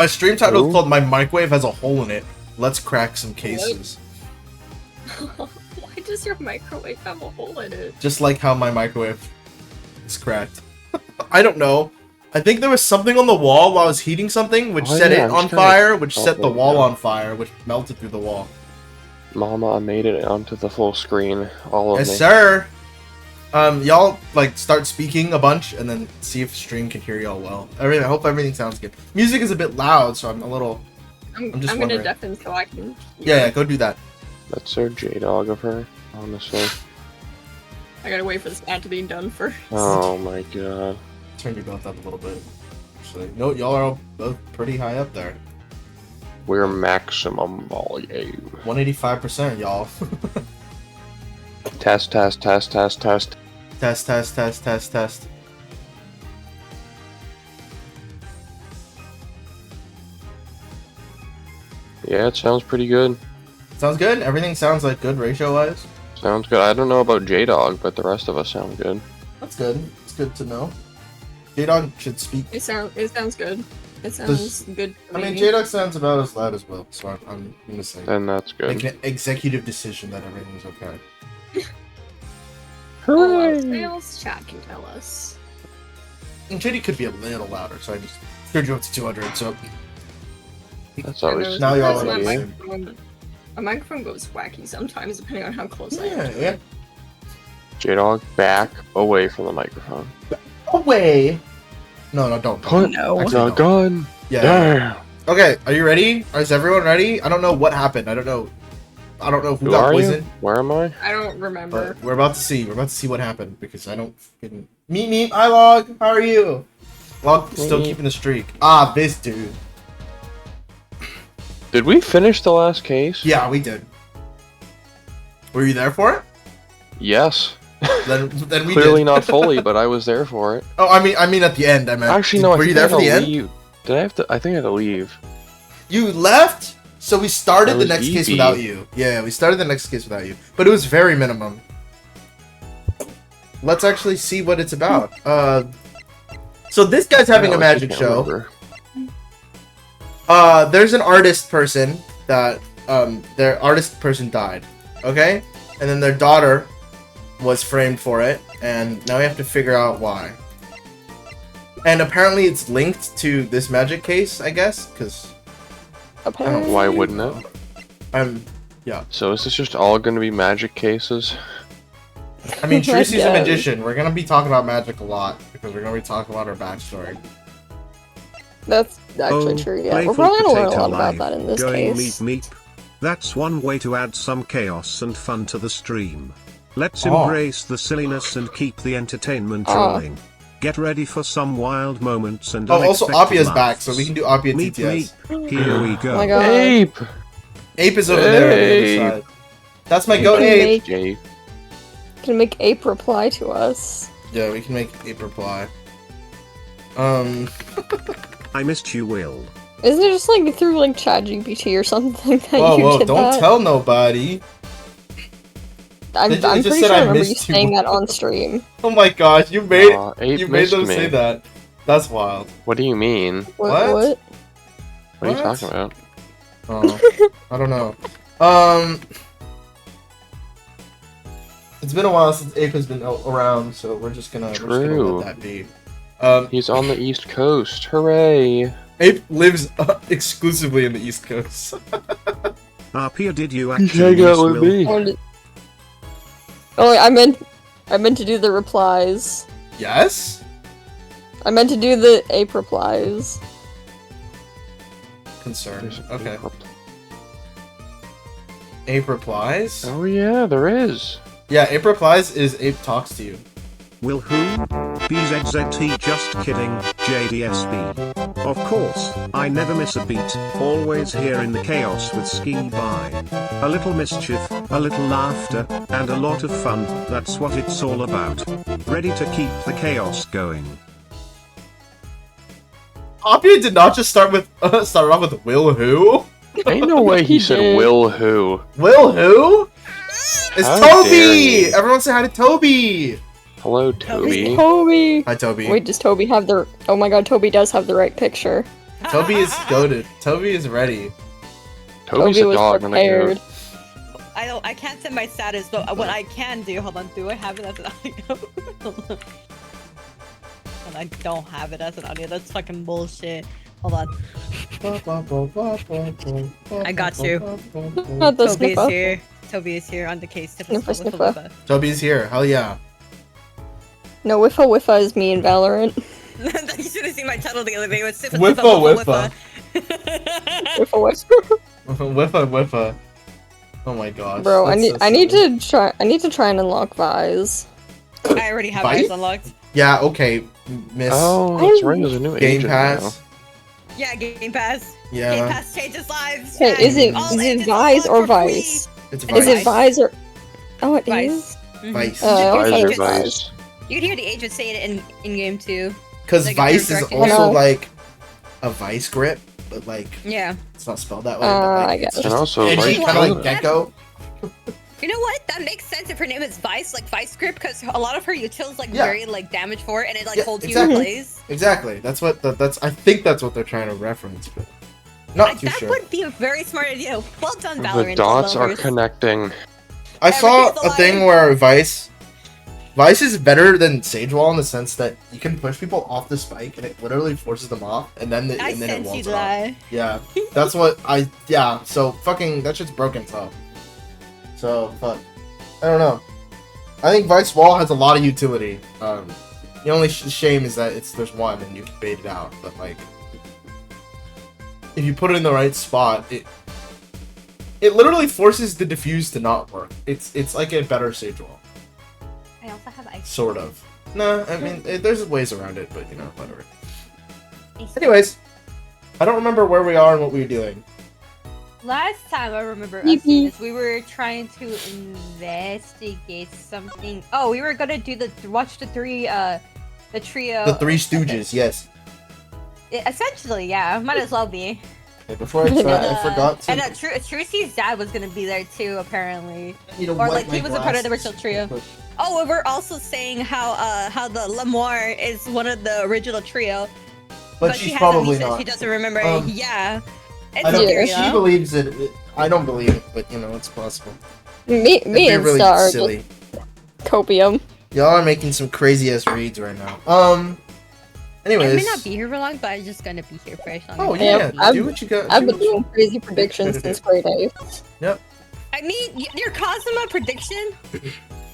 A stream title called "My Microwave Has a Hole in It." Let's crack some cases. Why does your microwave have a hole in it? Just like how my microwave is cracked. I don't know. I think there was something on the wall while I was heating something, which set it on fire, which set the wall on fire, which melted through the wall. Mama, I made it onto the full screen. All of me. Yes, sir. Y'all like start speaking a bunch, and then see if stream can hear y'all well. I hope everything sounds good. Music is a bit loud, so I'm a little. I'm just gonna deafen so I can. Yeah, go do that. That's so J-Dog of her, honestly. I gotta wait for this ad to be done first. Oh my god. Turn your both up a little bit. Actually, no, y'all are both pretty high up there. We're maximum volume. 185%, y'all. Test. Test. Yeah, it sounds pretty good. Sounds good? Everything sounds like good ratio-wise? Sounds good. I don't know about J-Dog, but the rest of us sound good. That's good. It's good to know. J-Dog should speak. It sounds good. It sounds good. I mean, J-Dog sounds about as loud as well, so I'm gonna say. Then that's good. Make an executive decision that everything's okay. Hooray! Sales chat can tell us. And JD could be a little louder, so I just turned you up to 200, so... That's always... Now y'all are my microphone goes wacky sometimes, depending on how close I am. Yeah. J-Dog, back away from the microphone. Away! No, don't. Put the gun down! Okay, are you ready? Is everyone ready? I don't know what happened. I don't know who got poisoned. Where am I? I don't remember. But we're about to see. We're about to see what happened because I don't fucking... Meet, iLog, how are you? Log still keeping the streak. Ah, this dude. Did we finish the last case? Yeah, we did. Were you there for it? Yes. Then we Clearly did. not fully, but I was there for it. Oh, I mean at the end. I meant. Actually, no. Were you there for the end? Did I have to? I think I had to leave. You left, so we started the was next case easy. without you. Yeah, we started the next case without you, but it was very minimum. Let's actually see what it's about. So this guy's having a magic show. Remember. There's an artist person that their artist person died. Okay, and then their daughter was framed for it, and now we have to figure out why. And apparently it's linked to this magic case, I guess, because... Apparently. Why wouldn't it? Yeah. So is this just all going to be magic cases? I mean, Trucy's a magician. We're going to be talking about magic a lot, because we're going to be talking about her backstory. That's actually true, yeah. We're probably going to learn a lot about that in this case. Meep. That's one way to add some chaos and fun to the stream. Let's embrace the silliness and keep the entertainment rolling. Get ready for some wild moments and also Appia's laughs. back, so we can do Appia TTS. Here we go. Oh my god. Ape! Ape is over there on the other side. That's my goat Ape. Can make Ape reply to us. Yeah, we can make Ape reply. I missed you, Will. Isn't it just like through like ChatGPT or something that Whoa, did don't that? tell nobody. I'm pretty sure I remember you saying that on stream. Oh my gosh, you made missed them me. say that. That's wild. What do you mean? What? What are you talking about? Oh, I don't know. It's been a while since Ape has been around, so we're just gonna let that be. He's on the East Coast. Hooray! Ape lives exclusively in the East Coast. Appia, did you actually miss Will? Oh, I meant to do the replies. Yes? I meant to do the Ape replies. Concern. Okay. Ape replies? Oh yeah, there is. Yeah, Ape replies is Ape talks to you. Will who? BZZT, just kidding, JDSB. Of course, I never miss a beat, always here in the chaos with Ski By. A little mischief, a little laughter, and a lot of fun, that's what it's all about. Ready to keep the chaos going. Appia did not just start off with Will who? Ain't no way he said Will who. Will who? It's How dare Toby! you. Everyone say hi to Toby! Hello, Toby. Toby! Hi, Toby. Wait, does Toby have the... Oh my god, Toby does have the right picture. Toby is goaded. Toby is ready. Toby's Toby a was dog, not a prepared. goat. I can't send my status, but what I can do, hold on, do I have it as an audio? Hold on. And I don't have it as an audio, that's fucking bullshit. Hold on. I got you. Not the Toby is sniffer. here. Toby is here on the case. Sniffer, sniffer. Toby's here. Hell yeah. No, Wiffa Wiffa is me in Valorant. You should have seen my title the other day. It was Siffa Wiffa Wiffa. Wiffa Wiffa. Wiffa Wiffa. Oh my gosh. Bro, I that's so need silly. to try and unlock Vise. I already have Vice? eyes unlocked. Yeah, okay, Miss Oh, that's right. There's a new Game agent Pass. Yeah, Game Pass. Game Yeah, Pass changes lives. Hey, chat. is it All is it agents Vise unlocked or for free. Vice? it's Is Is Vice. it Vise or? Oh, it Vice. is. Mhm. Vice. I always You thought can it hear was the- Vise. You can hear the agent say it in game too. Because Like, Vice they're is directing also you. like a vice grip, but like Yeah. it's not spelled that way. I but like, it's guess. just And also, edgy, Vice kind of like President. Gecko. You know what? That makes sense if her name is Vice, like Vice Grip, because a lot of her utils like Yeah. very like damage for it, and it like Yeah, holds exactly. you in place. Exactly. That's what. That's. I think that's what they're trying to reference, but not too That sure. would be a very smart idea. Well done, The Valorant. dots are developers. connecting. I saw Everything's a thing alive. where Vice is better than Sage Wall in the sense that you can push people off the spike and it literally forces them off, and then I and then it sent you walls it off. that. Yeah, that's what I. Yeah, so fucking that shit's broken as hell. So fuck. I don't know. I think Vice Wall has a lot of utility. The only shame is that there's one and you can bait it out, but like if you put it in the right spot, it literally forces the diffuse to not work. It's like a better Sage Wall. I also have ice. Sort of. No, I mean, there's ways around it, but you know, whatever. Anyways, I don't remember where we are and what we were doing. Last time I remember us Yippee. doing this, we were trying to investigate something. Oh, we were gonna do watch the trio. The Three Stooges, yes. Essentially, yeah, might as well be. Okay, before I try, I forgot to. And Trucy's dad was gonna be there too, apparently. You know, Or wipe like my he was a part of the glasses. original trio. Oh, and we're also saying how the Lamar is one of the original trio. But she's she has probably amnesia, not. She doesn't remember. I Yeah. It's don't. scary, She though. believes it. I don't believe it, but you know, it's possible. Me It'd be and really Star are silly. just copium. Y'all are making some crazy ass reads right now. I Anyways. may not be here for long, but I'm just gonna be here for as long Oh as yeah, I've- do what you got. I've do been what you- doing crazy predictions since grade 8. I mean, your Cosmo prediction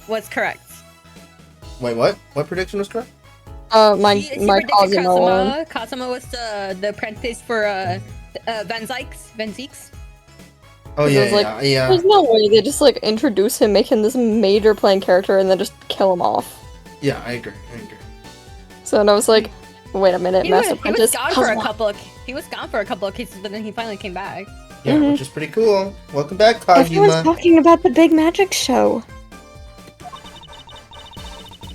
was correct. Wait, what? What prediction was correct? My She my predicted Cosmo one. Cosmo was the apprentice for Van Zieks. Oh It yeah, was like- yeah, yeah. There's no way they just like introduce him, make him this major playing character, and then just kill him off. Yeah, I agree. So and I was like, wait a minute, He Master was Apprentice. gone for a Cosmo. couple. He was gone for a couple of cases, but then he finally came back. Yeah, Mhm. which is pretty cool. Welcome back, Everyone's Kagima. talking about the Big Magic Show.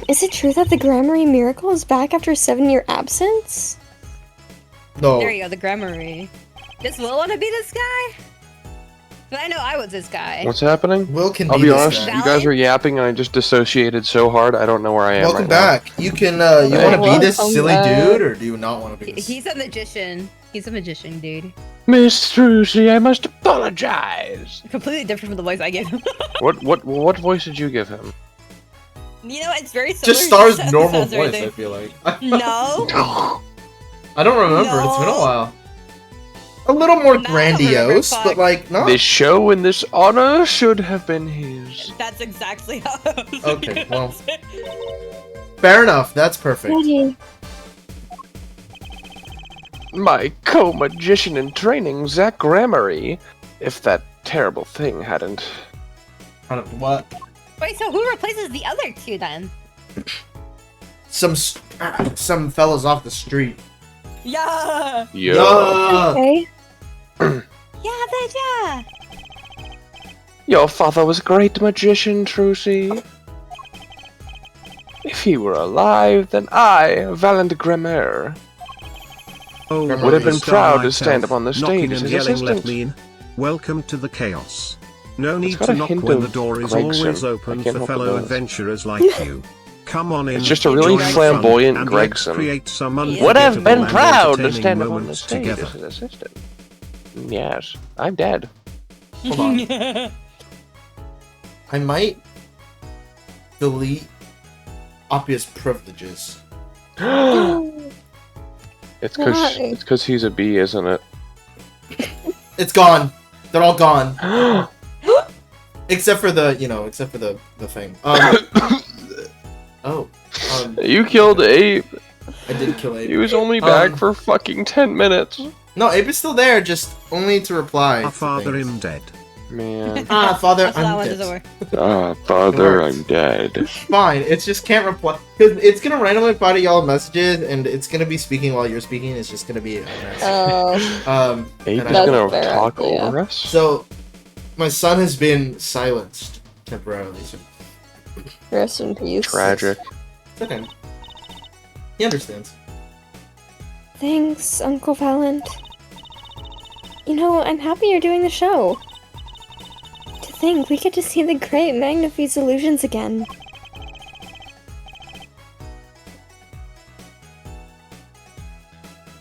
Is it true that the Grammary Miracle is back after a 7-year absence? No, There you go, the Grammary. Does Will want to be this guy? But I know I was this guy. What's happening? Will can I'll be be this honest, guy. you guys are yapping and I just dissociated so hard I don't know where I am Welcome right back. You can. You want to be this Welcome silly back. dude, or do you not want to be this? He's a magician. He's a magician, dude. now. Miss Trucy, I must apologize. Completely different from the voice I gave him. What voice did you give him? You know, it's very similar. Just Star's to normal Star's right voice. there. I feel like. No. I don't remember. It's been a No. while. A little more No, I don't remember, grandiose, fuck. but like not. This show and this honor should have been his. That's exactly how it was. Okay, well. Fair enough. That's perfect. Ready. My co-magician in training, Zach Grammary. If that terrible thing hadn't. I don't, what? Wait, so who replaces the other two then? Some fellas off the street. Yeah. Yeah. Okay. Yeah, yeah. Your father was a great magician, Trucy. If he were alive, then I, Valant Grammaire, Oh, Would have been Star proud to myself, stand up on the knocking stage as and his yelling, "Let assistant." me in." Welcome to the chaos. No need got to a knock hint when the of door is Gregson. always I open can't for help fellow it. adventurers like you. Come on in. It's just a really join flamboyant fun, and Gregson. let's create some Would have been unforgettable and proud to entertaining stand up on the moments stage together. as an assistant. Yes, I'm dead. Hold on. I might delete obvious privileges. It's Why? because he's a bee, isn't it? It's gone. They're all gone. Except for the, except for the thing. You killed Abe. I did kill Abe. He was only back for fucking 10 minutes. No, Abe is still there, just only to reply. Our to father things. am dead. Man. Ah, father, That's how that I'm one dead. doesn't work. Ah, father, It works. I'm dead. Fine, it just can't reply. Because it's gonna randomly reply to y'all messages, and it's gonna be speaking while you're speaking. It's just gonna be a mess. Abe and is I- gonna fair, talk yeah. over us? So, my son has been silenced temporarily. So Rest in peace. Tragic. it's okay. He understands. Thanks, Uncle Valent. You know, I'm happy you're doing the show. To think we get to see the great Magnifi's illusions again.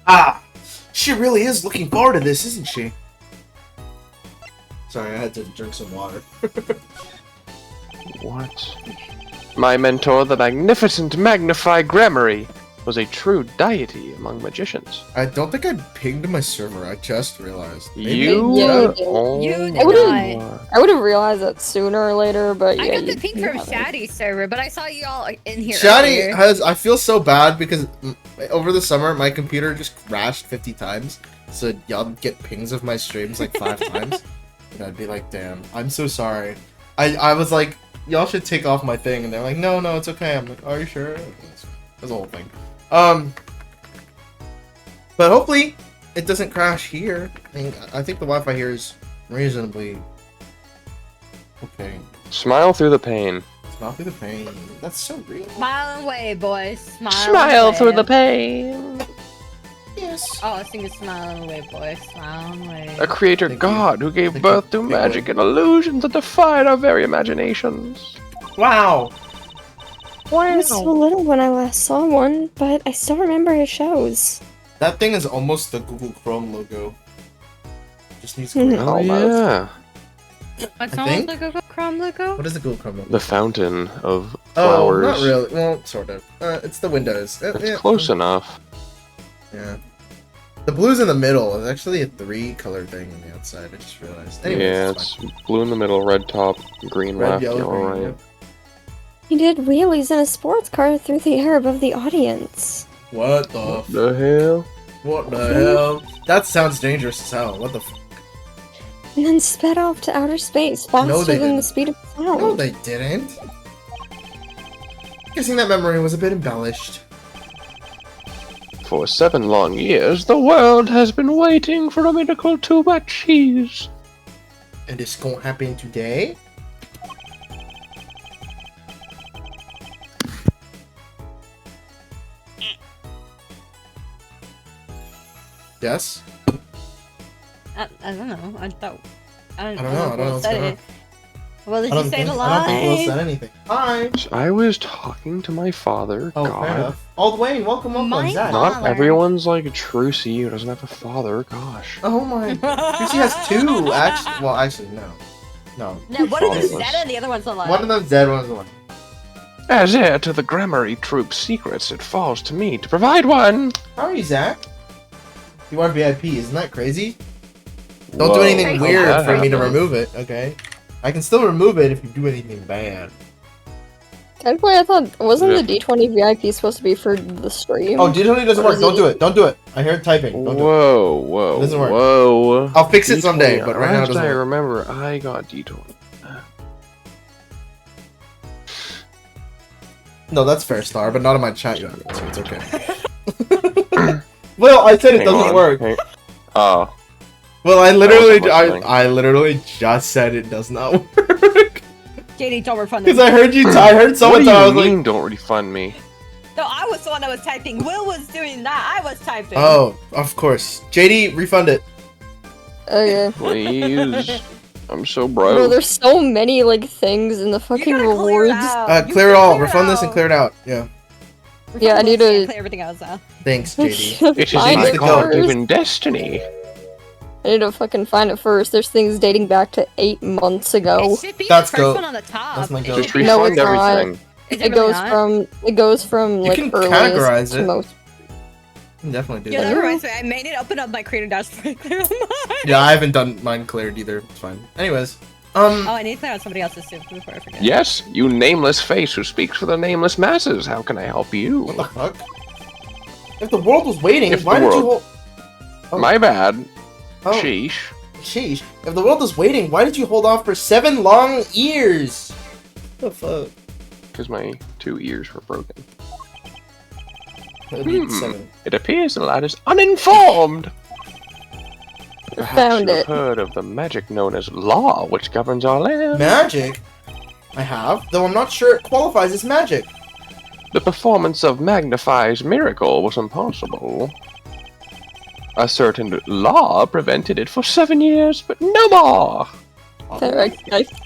Ah, she really is looking forward to this, isn't she? Sorry, I had to drink some water. What? My mentor, the magnificent Magnify Grammary, was a true deity among magicians. I don't think I pinged my server. I just realized. You? Yeah, you did. Oh You my did not. God. I would have realized that sooner or later, but yeah. I got the you- ping you from haven't. Shaddy's server, but I saw you all in here Shadi earlier. has. I feel so bad because over the summer my computer just crashed 50 times. So y'all get pings of my streams like 5 times, and I'd be like, "Damn, I'm so sorry." I was like, "Y'all should take off my thing," and they're like, "No, it's okay." I'm like, "Are you sure?" That's the whole thing. But hopefully it doesn't crash here. I think the Wi-Fi here is reasonably okay. Smile through the pain. Smile through the pain. That's so real. Smile and wave, boys. Smile. Smile and through wave. the pain. Yes. Oh, I think it's smile and wave, boys. Smile and wave. A creator Thank you. god who gave Thank birth you. to Thank you. magic and illusions that defied our very imaginations. Wow. I was so little when I last saw one, but I still remember his shows. That thing is almost the Google Chrome logo. Just needs Mhm. Chrome. Oh Almost. yeah. What's I almost think- the Google Chrome logo? What is the Google Chrome logo? The fountain of Oh, flowers. not really. Well, sort of. It's the windows. It's close enough. Yeah. The blue's in the middle. It's actually a 3-color thing on the outside. I just realized. Anyways, Yeah, it's it's blue in the middle, red top, green Red, left, yellow, yellow green, right. He did wheelies in a sports car through the air above the audience. fine. What the? What the hell? What the hell? That sounds dangerous as hell. What the? And then sped off to outer space faster No, they than the didn't. speed of sound. No, they didn't. Guessing that memory was a bit embellished. For 7 long years, the world has been waiting for a miracle to achieve. And it's gonna happen today? Yes? I don't know. I thought. I I don't know. I don't know what's said going on. it. Well, did I you don't say think, the I don't think Will line? said anything. Hi! I was talking to my father, Oh, fair God. enough. Old Wayne, welcome, My Zach. father. Not everyone's like Trucy who doesn't have a father, gosh. Oh my god. She has 2, actually. Well, actually, no. No. No, one of them's Fatherless. dead and the other one's alive. One of them's dead, one's alive. As heir to the Grammary Troop's secrets, it falls to me to provide one. How are you, Zach? You want VIP, isn't that crazy? Don't do Whoa, anything how weird that for me to happened? remove it, okay? I can still remove it if you do anything bad. Technically, I thought, wasn't Yeah. the D20 VIP supposed to be for the stream? Oh, D20 doesn't Or work. is Don't it- do it. Don't do it. I heard typing. Don't do it. Whoa, Doesn't work. whoa. I'll fix it someday, D20, but right now it last doesn't I work. remember, I got D20. No, that's fair, Star, but not in my chat you have it, so it's okay. Well, I said it Hang doesn't on, work. Oh, Well, I literally, listening. I literally just said it does not work. JD, don't refund Because them. I heard you, I heard what someone do tell, I you was mean like, don't refund me? No, I was the one that was typing. Will was doing that. I was typing. oh, of course. JD, refund it. Okay. Please. I'm so Bro, broke. there's so many like things in the fucking rewards. Clear it all. Refund this and clear it out. Yeah. Yeah, I need to- clear everything else out. Thanks, JD. It is Find in a the God-given destiny. I need to fucking find it first. There's things dating back to 8 months ago. It should be That's the first goat. one on the top. That's my It goat. should Just be- No, refund it's not. everything. Is It really goes from You like can earliest categorize to it. most. Definitely do Yeah, that. that reminds me. I made it open up my creator dashboard and clear mine. Yeah, I haven't done mine cleared either. It's fine. Anyways, Oh, I need to clear out somebody else's too before I forget. Yes, you nameless face who speaks for the nameless masses. How can I help you? what the fuck? If the world was waiting, If why the did you world- hold? Oh. My bad. Oh, Sheesh. sheesh. If the world was waiting, why did you hold off for 7 long years? What the fuck? Because my 2 ears were broken. That'd be Hmm. 7. It appears the lad is uninformed. Perhaps Found you have it. heard of the magic known as law, which governs our land. Magic? I have, though I'm not sure it qualifies as magic. The performance of Magnify's miracle was impossible. A certain law prevented it for 7 years, but no more! There, I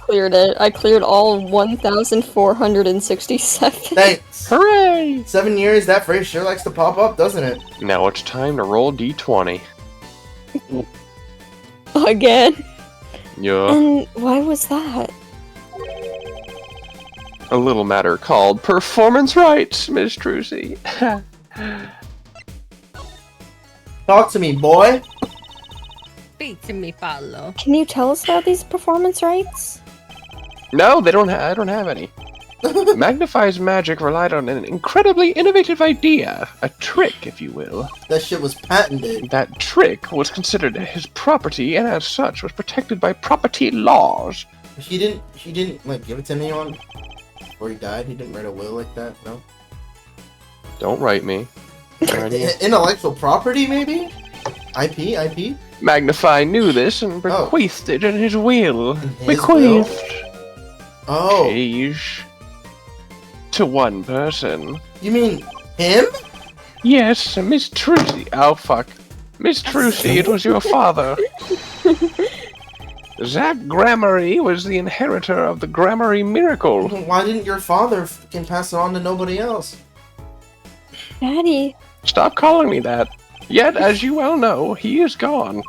cleared it. I cleared all 1,467. Thanks. Hooray! 7 years, that phrase sure likes to pop up, doesn't it? Now it's time to roll d20. Again. Yeah. And why was that? A little matter called performance rights, Miss Trucy. Talk to me, boy. Speak to me, follow. Can you tell us about these performance rights? No, they don't. I don't have any. Magnify's magic relied on an incredibly innovative idea, a trick, if you will. That shit was patented. That trick was considered his property, and as such was protected by property laws. He didn't like give it to anyone before he died. He didn't write a will like that. No. Don't write me. Alrighty. Intellectual property, maybe. IP. Magnify knew this and bequeathed it in his will. In his Bequeathed. Oh, Page. To one person. you mean him? Yes, Miss Trucy. Oh, fuck. Miss Trucy, it was your father. Zach Gramarye was the inheritor of the Gramarye miracle. Why didn't your father can pass it on to nobody else? Daddy. Stop calling me that. Yet, as you well know, he is gone.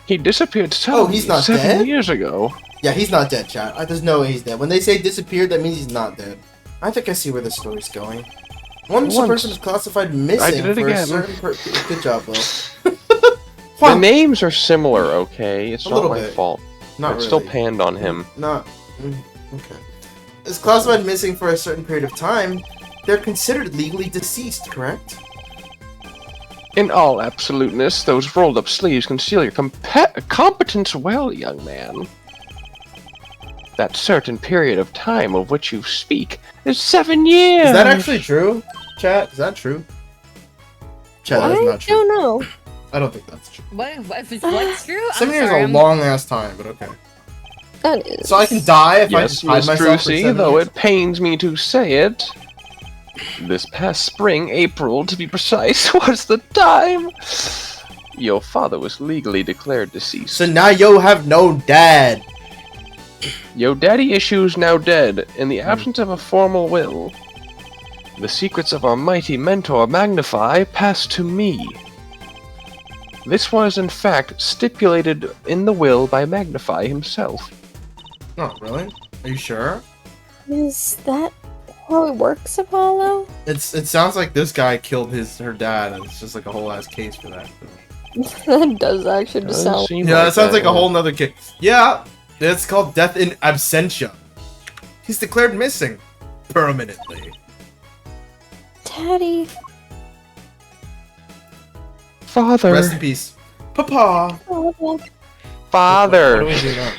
He disappeared he's not 7 dead? years ago. Yeah, he's not dead, chat. There's no way he's dead. When they say disappeared, that means he's not dead. I think I see where the story's going. Once a Once. person is classified missing I did it for a again. certain good job, Will. The names are similar, okay? It's A not little my bit. fault. Not I'd really. still panned on him. Okay. Is classified missing for a certain period of time, they're considered legally deceased, correct? In all absoluteness, those rolled-up sleeves conceal your competence well, young man. That certain period of time of which you speak is 7 years! Is that actually true, chat? Is that true? Chat, that is I not true. don't know. I don't think that's true. What's true? 7 years sorry, is a long ass time, but okay. That is. So I can die if I Yes, just hide Miss myself for Trucy, 7 though years? it pains me to say it. This past spring, April to be precise, was the time. Your father was legally declared deceased. So now you have no dad. Yo daddy issues now dead, in the absence of a formal will. The secrets of our mighty mentor Magnify passed to me. This was in fact stipulated in the will by Magnify himself. Oh, really? Are you sure? Is that how it works, Apollo? It sounds like this guy killed her dad, and it's just like a whole ass case for that. That does actually Doesn't sound. seem Yeah, like it sounds that, like a whole nother case. Yeah, it's called death in absentia. He's declared missing permanently. Daddy. Father. Rest in peace, Papa. Father. What do we do now?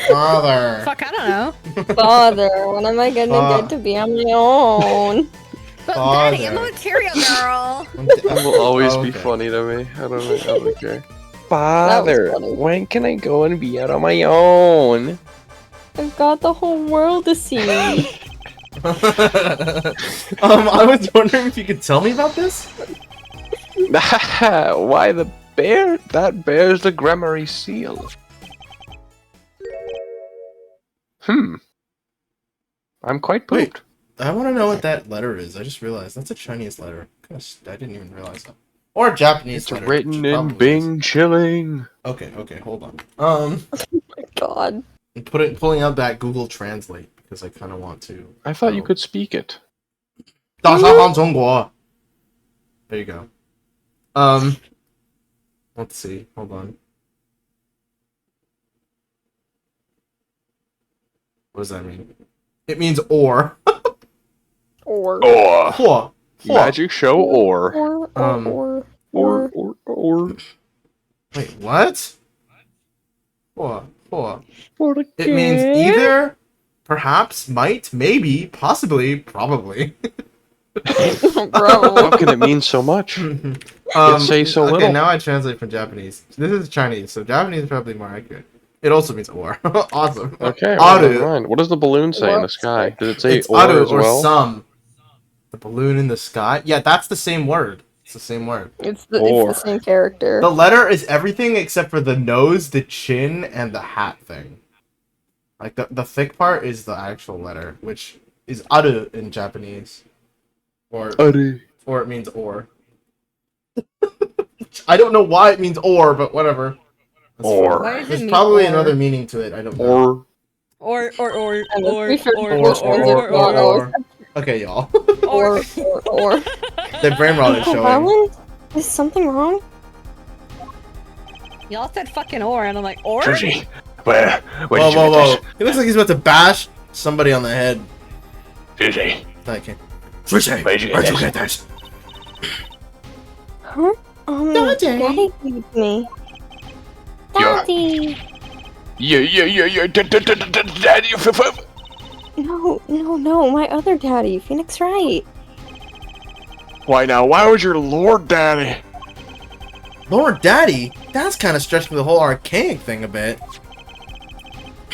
Father. Fuck, I don't know. Father, when am I gonna get to be on my own? But Father. Daddy, I'm a material girl. That will always Oh, be okay. funny to me. I don't care. Father, funny. when can I go and be out on my own? I've got the whole world to see. I was wondering if you could tell me about this. Why the bear? That bears the Gramarye seal. I'm quite Wait. pooped. I want to know what that letter is. I just realized that's a Chinese letter. Gosh, I didn't even realize that. Or a Japanese It's letter. written which in probably Bing Chilling. is. Okay, hold on. God. I'm pulling out that Google Translate because I kind of want to. I thought you know. could speak it. 大家好，中国. There you go. Let's see. Hold on. What does that mean? It means or. Or. Or. Or. Magic show or. Or. Wait, what? Or. It means either, perhaps, might, maybe, possibly, probably. How can it mean so much? Say so okay, little. now I translate from Japanese. This is Chinese, so Japanese is probably more accurate. It also means or. Awesome. Okay, well, Aru. never mind. What does the balloon say in the sky? Does it say It's or aru as or well? some. The balloon in the sky? Yeah, that's the same word. It's the same word. It's the Or. same character. The letter is everything except for the nose, the chin, and the hat thing. Like, the thick part is the actual letter, which is aru in Japanese. Or it means or. I don't know why it means or, but whatever. That's Or. fine. Why does it There's mean probably or? another meaning to it. I don't know. Or. Or. Okay, y'all. Or. The brain rot is Oh, showing. Ryland? Is something wrong? Y'all said fucking or, and I'm like, or? Sushi, where Whoa, did you whoa, get whoa. He looks like he's about to bash somebody on the head. this? Sushi, Okay. Sushi, where'd you get this? Huh? Daddy gave me. Yeah. Daddy! Yeah, daddy, No, my other daddy, Phoenix Wright. Why now? Why was your Lord Daddy? Lord Daddy? That's kind of stretching the whole archaic thing a bit.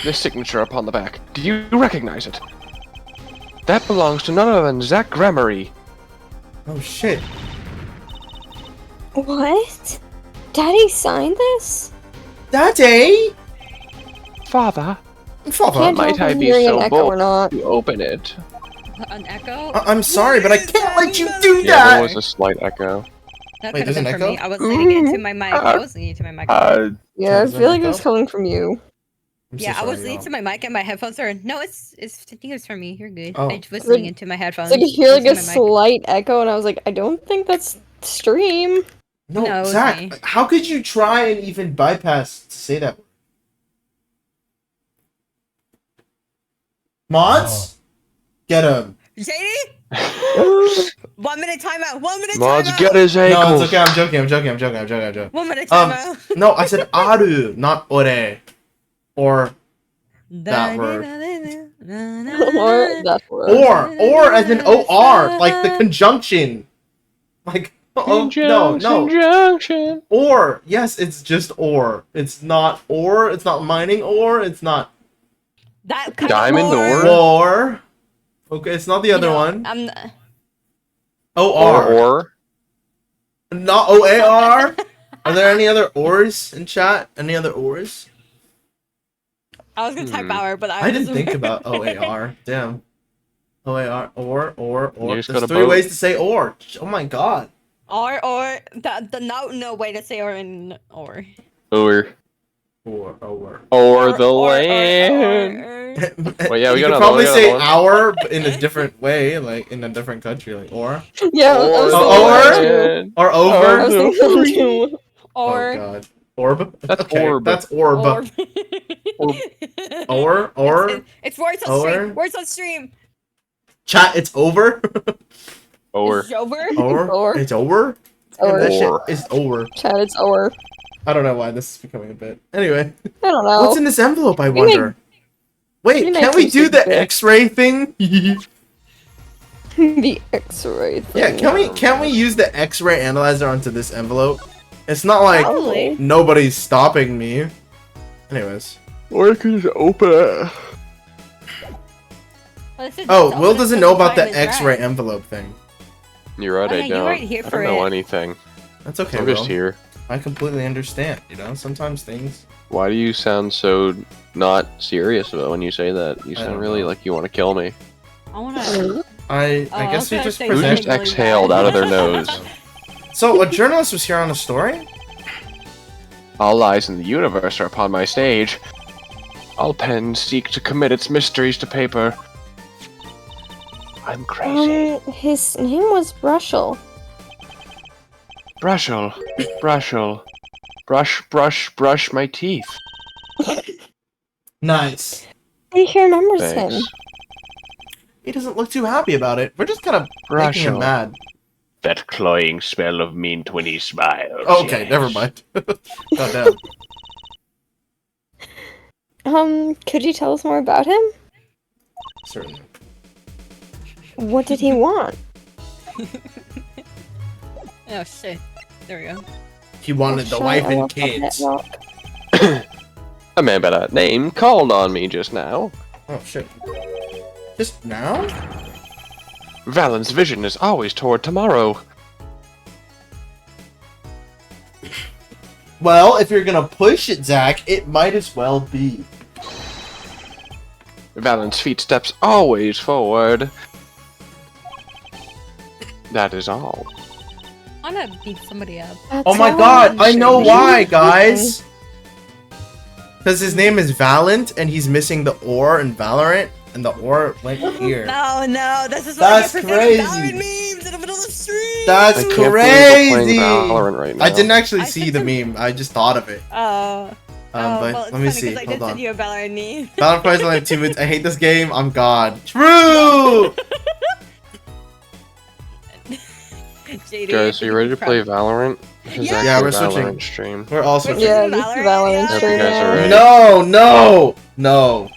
This signature upon the back, do you recognize it? That belongs to none other than Zach Gramarye. Oh shit. What? Daddy signed this? Daddy? Father, Father? Can't might tell I if I'm be hearing so an echo or bold not. to open it? An echo? I'm sorry, but I can't let you do Yeah, that! there was a slight echo. That Wait, could have there's been an for me. echo? I was leaning into my mic. I was leaning into my mic. Yeah, I Is there feel an like it was echo? coming from you. I'm so Yeah, I was sorry, leaning y'all. to my mic and my headphones are. No, I think it's for me. You're good. Oh. I was leaning into my headphones. It's like I hear like a using my mic. slight echo, and I was like, I don't think that's stream. No, No, it was Zach, me. how could you try and even bypass to say that? Mods? Get him. JD? 1 minute timeout. 1 minute Mods, timeout. get his No, ankles. it's okay, I'm joking. 1 minute Um, timeout. No, I said aru, not ore. Or that word. Or that word. Or as in OR, like the conjunction. Like, oh, no. Conjunction. Or, yes, it's just or. It's not or, it's not mining or, it's not That kind Diamond of ore? war. Okay, it's not the other one. I'm OR. Or. Not OAR. Are there any other ors in chat? Any other ors? I was gonna type hour, but I didn't think about OAR. Damn. OAR, or. You just There's gotta 3 vote. ways to say or. Oh my god. or the no way to say or in or. Or Or. the land. Well, yeah, we you got could another probably one, say we got our but in a different way, like in a different country, like or. Yeah, I was Or- thinking that too. Or I over. was thinking that too. Or Oh god. Orb? That's okay, orb. That's orb. Or. Or. It's words on Or. stream. Words on stream. Chat, it's over. Or. It's over. Or. It's over? Or. That Or. shit is over. Chat, it's or. I don't know why this is becoming a bit. Anyway, I don't know. what's in this envelope, I We wonder? Wait, we can't make we some do the bits. X-ray thing? The X-ray thing. Yeah, can't we use the X-ray analyzer onto this envelope? It's not like Probably. nobody's stopping me. Anyways. Or you can just open it. Well, this is Oh, just Will open doesn't until know the about the time is X-ray right. envelope thing. You're right, Oh, I yeah, you don't. weren't here I for don't know it. anything. That's okay, I'm Will. just here. I completely understand. You know, sometimes things. Why do you sound so not serious about when you say that? You I sound don't really know. like you want to kill me. I wanna. I I guess was we gonna just say Who present. just really exhaled bad. out of their nose? So a journalist was here on a story. All lies in the universe are upon my stage. All pens seek to commit its mysteries to paper. I'm crazy. His name was Brushel. Brushel, Brushel. Brush my teeth. Nice. He remembers him. Thanks. He doesn't look too happy about it. We're just kind of making him Brushel. mad. That cloying smell of mean Twinny smiles. Okay, yes. never mind. Goddamn. Could you tell us more about him? Certainly. What did he want? Oh shit. There we go. He wanted the Shut wife and up, Pet kids. Rock. A man by that name called on me just now. Oh shit. Just now? Valen's vision is always toward tomorrow. Well, if you're gonna push it, Zach, it might as well be. Valen's feet steps always forward. That is all. I'm gonna beat somebody up. That's Oh my all god, I know should why, be. guys! Because his name is Valent, and he's missing the or in Valorant, and the or went here. No, this is That's why I get presented crazy. Valorant memes in the middle of the street. That's I can't believe we're crazy! playing Valorant right now. I didn't actually I see sent the him- meme, I just thought of it. Oh. But Well, it's let me funny see, 'cause I hold did send on. you a Valorant meme. Valorant Prize only have 2 minutes. I hate this game, I'm God. True! JD, Guys, are you ready to play Valorant? This is Yeah. actually Yeah, a we're Valorant switching. stream. We're all switching. Yeah, Valorant, this is yeah. Valorant Hope you stream. guys are ready. No, no, no,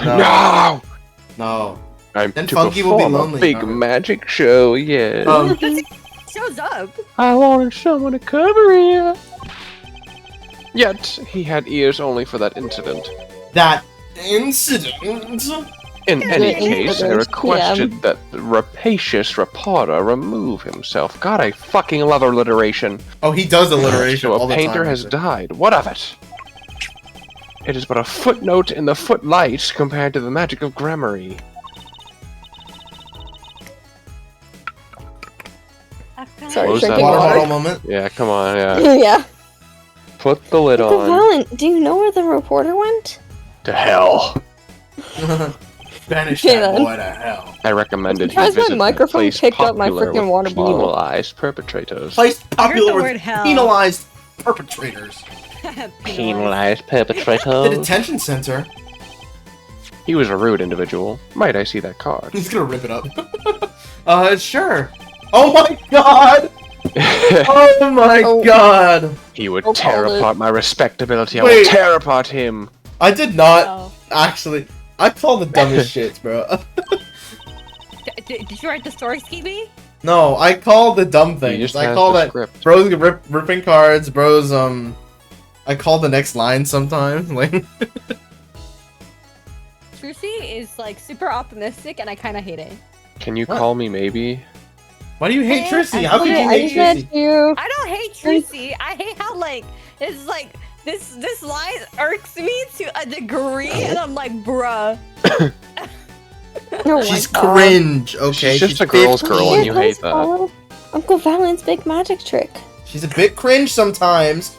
no, No! no. I'm Then to Funky will be perform lonely, a big alright. magic show, yeah. Shows up. I wanted someone to cover it. Yet, he had ears only for that incident. That incident. In any The case, I incident, requested that the rapacious reporter remove himself. God, I fucking love alliteration. Oh, he does alliteration So all a the painter time. has died. What of it? It is but a footnote in the footlight compared to the magic of gramarye. Sorry, Close drinking that Water water. bottle moment. Yeah, come on, yeah. Yeah. Put the lid Uncle on. Valent, do you know where the reporter went? To hell. Banish Okay, that then. boy to hell. I recommended he Why is my visit microphone a place picked up my popular freaking with water bottle? penalized perpetrators. Place I heard popular the with word hell. penalized perpetrators. Penalized The perpetrators. detention center. He was a rude individual. Might I see that card? He's gonna rip it up. Sure. Oh my god! Oh my Oh. god! He would Oh, tear called it. apart my respectability. I Wait. will tear apart him. I did not Oh. actually. I call the dumbest shits, bro. Did you write the story, Skeevy? No, I call the dumb He things. just I has call the that script. bros ripping cards, bros. I call the next line sometimes. Like, Trucy is like super optimistic, and I kind of hate it. Can you What? call me maybe? why do you hate Eh, Trissy? I How could hate- you I hate just met Trissy? you. I don't hate Trucy. I hate how like it's like this line irks me to a degree, and I'm like, bruh. Oh my She's God. cringe. Okay, She's just a girl's 15. girl, and Here you comes hate that. Paul. Uncle Valent's big magic trick. She's a bit cringe sometimes.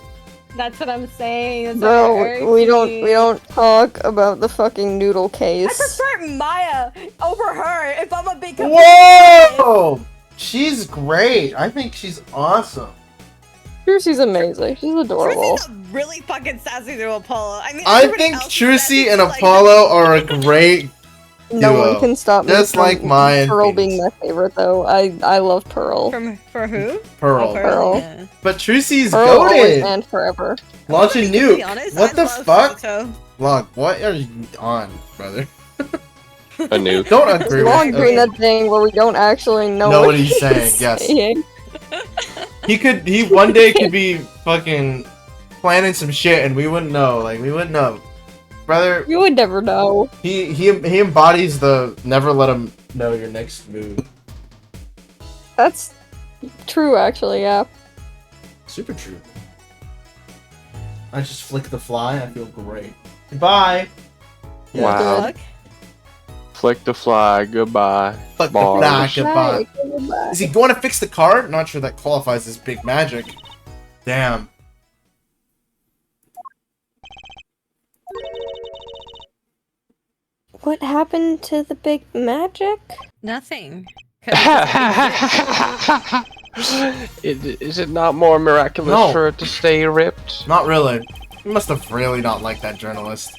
That's what I'm saying. That's why it Bro, irks we don't me. talk about the fucking noodle I case. prefer Maya over her if I'm a big. Whoa! She's great. I think she's awesome. She's amazing. She's adorable. Trucy's a really fucking sassy to Apollo. I mean, I everybody think else is sassy, Trucy and but, like, Apollo are a great. No duo. one can stop me Just from like Maya and Pearl Phoenix. being my favorite, though. I love Pearl. For who? Pearl. Oh, Pearl. Yeah. But Trucy's Pearl always goated. and forever. Launch a To be nuke. honest, What I the love fuck? Sato. Log, what are you on, brother? A nuke. Don't agree We're all with doing okay. that thing where we don't actually know, Know what he's saying, yes. saying. He one day could be fucking planning some shit and we wouldn't know. Like, we wouldn't know. Brother, You would never know. he embodies the never let him know your next move. That's true, actually, yeah. Super true. I just flick the fly. I feel great. Goodbye. Wow. Look. Flick the flag. Goodbye. Fuck the Bars. fly. Goodbye. Goodbye. Is he going to fix the car? Not sure that qualifies as big magic. Damn. What happened to the big magic? Nothing. Is it not more miraculous No. for it to stay ripped? Not really. You must have really not liked that journalist.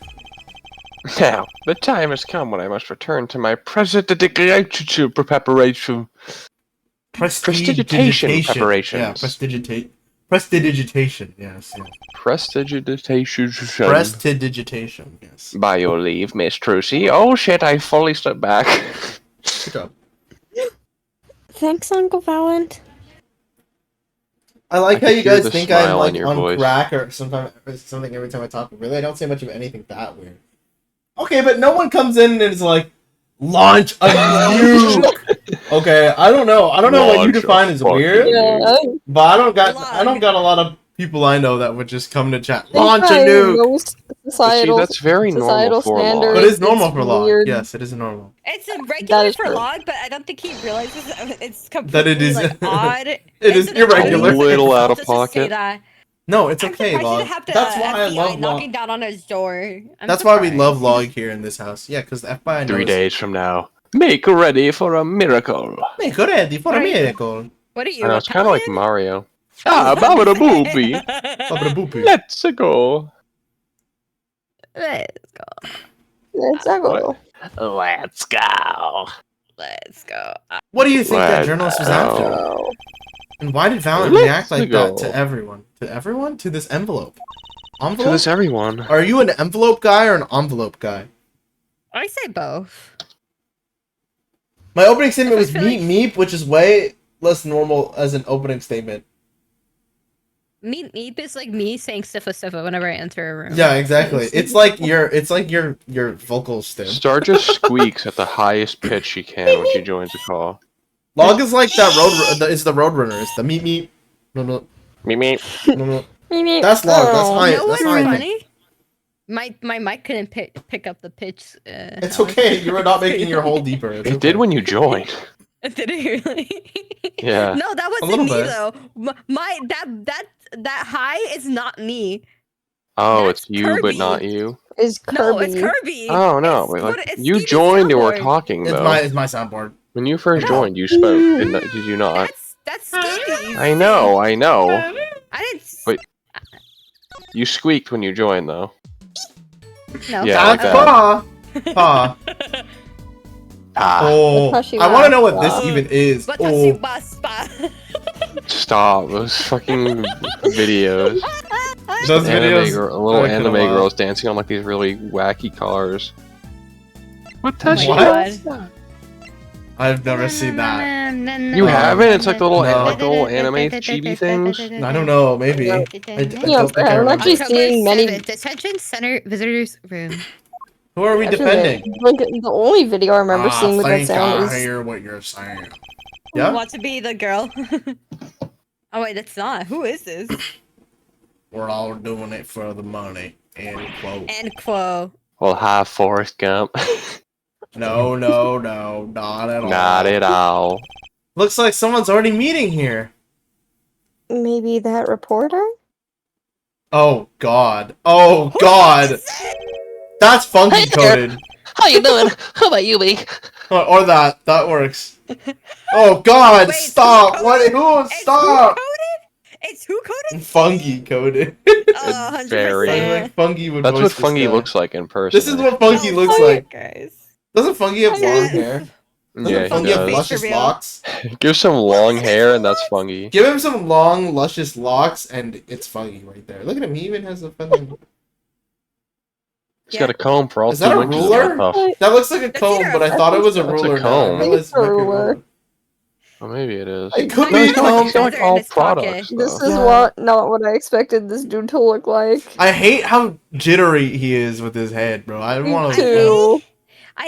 Now, the time has come when I must return to my prestidigitation preparation. Prestidigitation preparations. Yeah, prestidigitation. Yes. Prestidigitation. Prestidigitation. Yes. By your leave, Miss Trucy. Oh shit, I fully stepped back. Good job. Thanks, Uncle Valent. I like I how can you hear guys the think I'm smile like in your on voice. crack or something every time I talk. But really, I don't say much of anything that weird. Okay, but no one comes in and is like, launch a nuke. Okay, I don't know. I don't know what you Launch a define as fucking weird, nuke. but I don't got a lot of people I know that would just come to chat. Launch a nuke. Most societal, that's very normal societal for a log. standards. But it is normal for log. weird. Yes, it is normal. It's a regular is for true. log, but I don't think he realizes it's completely That it is- like odd. It is irregular. A little out of Just to say pocket. that. No, it's I'm okay, surprised you log. didn't have to, That's why I FBI love log. knocking down on his door. I'm That's why we surprised. love log here in this house. Yeah, because the FBI knows. 3 days from now. Make ready for a miracle. Make ready for a Right. miracle. What are you? I know, it's kind of like Italian? Mario. Ah, Babada Boopy. Boopy. Let's go. Let's go. Let's go. Let's go. Let's go. What do you think that Let's journalist was go. after? And why did Valent Let's react like go. that to everyone? To everyone? To this envelope? To Envelope? this everyone. Are you an envelope guy or an envelope guy? I say both. My opening statement I was feel meep like- meep, which is way less normal as an opening statement. Meep is like me saying stiffa stiffa whenever I enter a room. Yeah, exactly. It's like your vocal stem. Star just squeaks at the highest pitch she can when she joins a call. Log is like that it's the roadrunner. It's the meep meep. No no Me me. no no. That's log. That's high. You know That's what's high. funny? My mic couldn't pick up the pitch. It's okay. You're not making your hole deeper. It's It okay. did when you joined. Did it really? Yeah. No, that A wasn't little me bit. though. My that high is not me. Oh, That's it's you, but not Kirby. you. Is Kirby. No, it's Kirby. Oh no! It's Wait, what- like it's you Steven's joined and were soundboard. talking though. It's my soundboard. When you first No. joined, you spoke. Did you not? That's Stevie's. I know. I didn't. Wait. You squeaked when you joined though. No. Yeah, like That's that. pa. Pa. Ah, Oh, That's how she I want to know what laughs. this even is. But Oh, stop those fucking videos. those videos. Little are kinda anime wild. girls dancing on like these really wacky cars. What Oh my touch? What? I've never seen that. You haven't? It's like the little, No. like the little anime chibi things. I don't know. Maybe. I Yeah, don't think I I'm remember. actually seeing many. Detention Center Visitors Room. Who are we Actually, defending? Like, the only video I remember seeing with that think sound I is hear what you're saying. Who Yeah, wants to be the girl? Oh wait, that's not. Who is this? we're all doing it for the money. End quote. And Quo. Well, hi, Forrest Gump. No, no, no, not at all. Not at all. Looks like someone's already meeting here. maybe that reporter. Oh God. Oh God. That's funky Hey there. coded. How you doing? How about you, me? Or that. That works. Oh God! Wait, Stop! who What? coded? Who? It's Stop! who coded? It's who coded? Funky coded. Oh, 100%. very. Like funky would. That's voice what this Fungi guy. looks like in person. This is what funky Oh, looks fuck like. Guys. Doesn't funky have Yeah. long hair? Doesn't Yeah, he funky have does. luscious For real. locks? Give some long hair and that's Fungi. Give him some long, luscious locks, and it's funky right there. Look at him. He even has a fucking. He's got a comb for all Is that two a inches ruler? of puff. That looks like a That's comb, either but I a- thought it was a That's a ruler. comb. Now. I realized It's a it might be ruler. Oh, maybe it is. It could No, be a it's not. comb. It's like in all his pocket. products. This though. is Yeah. not what I expected this dude to look like. I hate how jittery he is with his head, bro. I don't Me want to. too.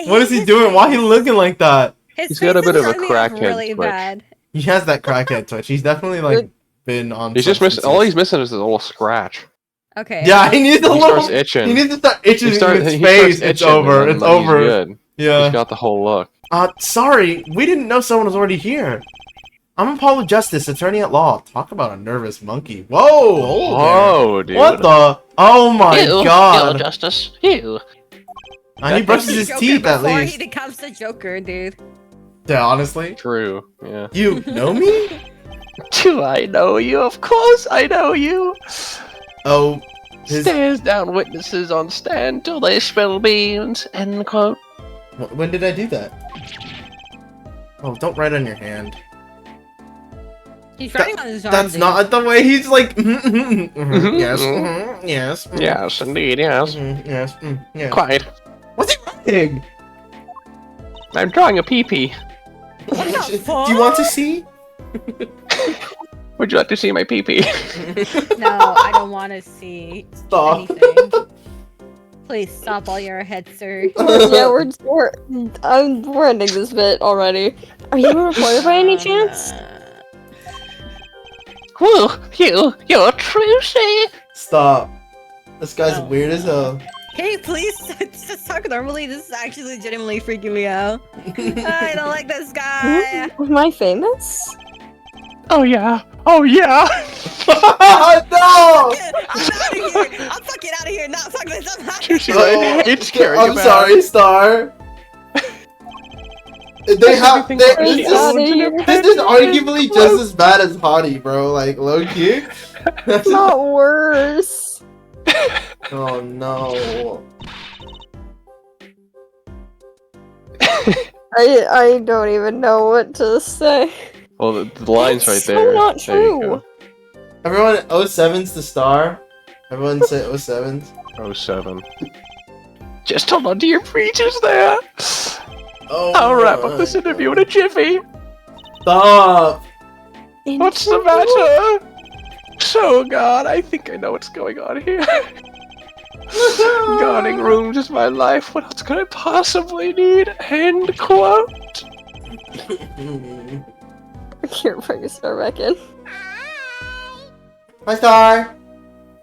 What is he doing? Why he looking like that? He's got a bit of a crackhead really twitch. bad. He has that crackhead touch. He's definitely like been on. He's just missing. substances. All he's missing is a little scratch. Okay. Yeah, he needs a He little. starts itching. He needs to start itching He in starts his face. It's itching, over. and It's then he's over. good. He's Yeah. got the whole look. Sorry, we didn't know someone was already here. I'm Apollo Justice, attorney at law. Talk about a nervous monkey. Whoa, hold there. Whoa, dude. What the? Oh my Ew, god. Ew, Justice. Ew. And he brushes his Joker teeth at before least. he becomes the Joker, dude. Yeah, honestly. True. Yeah. You know me? Do I know you? Of course I know you. Oh, his. Stares down witnesses on stand till they spill beans. End quote. When did I do that? Oh, don't write on your hand. He's writing on his arm. That's dude. not the way he's like. Yes, mhm. yes, Yes, indeed, yes. yes, yes. Quite. What's he writing? I'm drawing a pee-pee. What the Do you want to see? Would you like to see my pee-pee? No, I don't want to see Stop. anything. Please stop while you're ahead, sir. Yeah, we're ending this bit already. Are you a reporter by any chance? Whoa, you're Trucy. Stop. This guy's No. weird as hell. Hey, please just talk normally. This is actually legitimately freaking me out. I don't like this guy. Am I famous? Oh yeah. Oh yeah. No! I'm out of here. I'm fucking out of here. Not fuck this. I'm out of Trucy here. Lane hates carrying I'm a bag. sorry, Star. They have. Everything They, about this, she is, owns in her this is arguably just as bad as Hottie, bro. Like, low key. Not worse. Oh no. I don't even know what to say. Well, the line's right That's so there. not There you true. Everyone, 07's the Star. Everyone say 07's. go. 07. Just hold on to your breeches there. Oh. I'll wrap up this my interview in God. a jiffy. Stop. What's the matter? So, God, I think I know what's going on here. Guarding rooms is my life. What else could I possibly need? End quote. Here, bring a star back in. Hi, Star.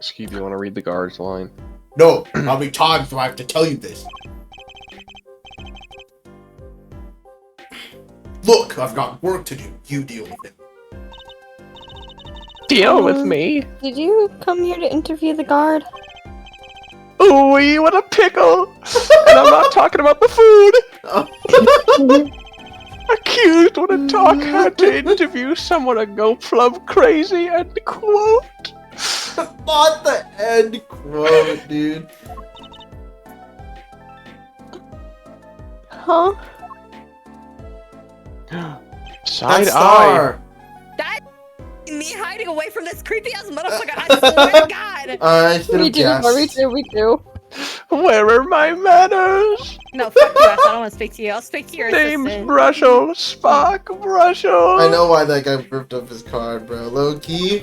Skeeb, you want to read the guard's line? No, how many times do I have to tell you this? Look, I've got work to do. You deal with it. Deal with me. Did you come here to interview the guard? Ooh, what a pickle! And I'm not talking about the food! Accused when a talk had to interview someone and go plumb crazy, end quote. Not the end quote, dude. Huh? Side That's eye. Star. Me hiding away from this creepy ass motherfucker. I swear to God. I should We have do, guessed. we do. Where are my manners? No, fuck you, ass. I don't want to speak to you. I'll speak to your Name's assistant. Brushel, Spock Brushel. I know why that guy ripped up his card, bro. Low key.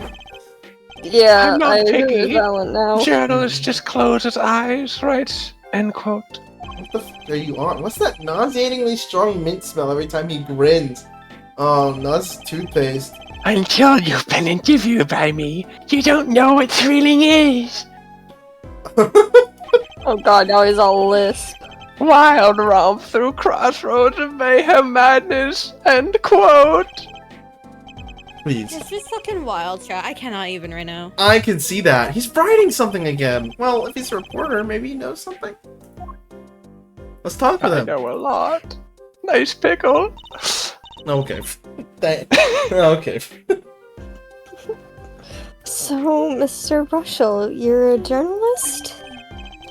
Yeah, I'm not I agree picky. with that one now. Journalist just closes eyes, writes, end quote. What the f are you on? What's that nauseatingly strong mint smell every time he grins? Oh, no, that's toothpaste. Until you've been interviewed by me, you don't know what thrilling is. Oh god, now he's all lisp. Wild romp through crossroads of mayhem madness, end quote. Please. This is fucking wild, chat. I cannot even right now. I can see that. He's writing something again. Well, if he's a reporter, maybe he knows something. Let's talk with I him. know a lot. Nice pickle. Okay. Okay. So, Mr. Russell, you're a journalist?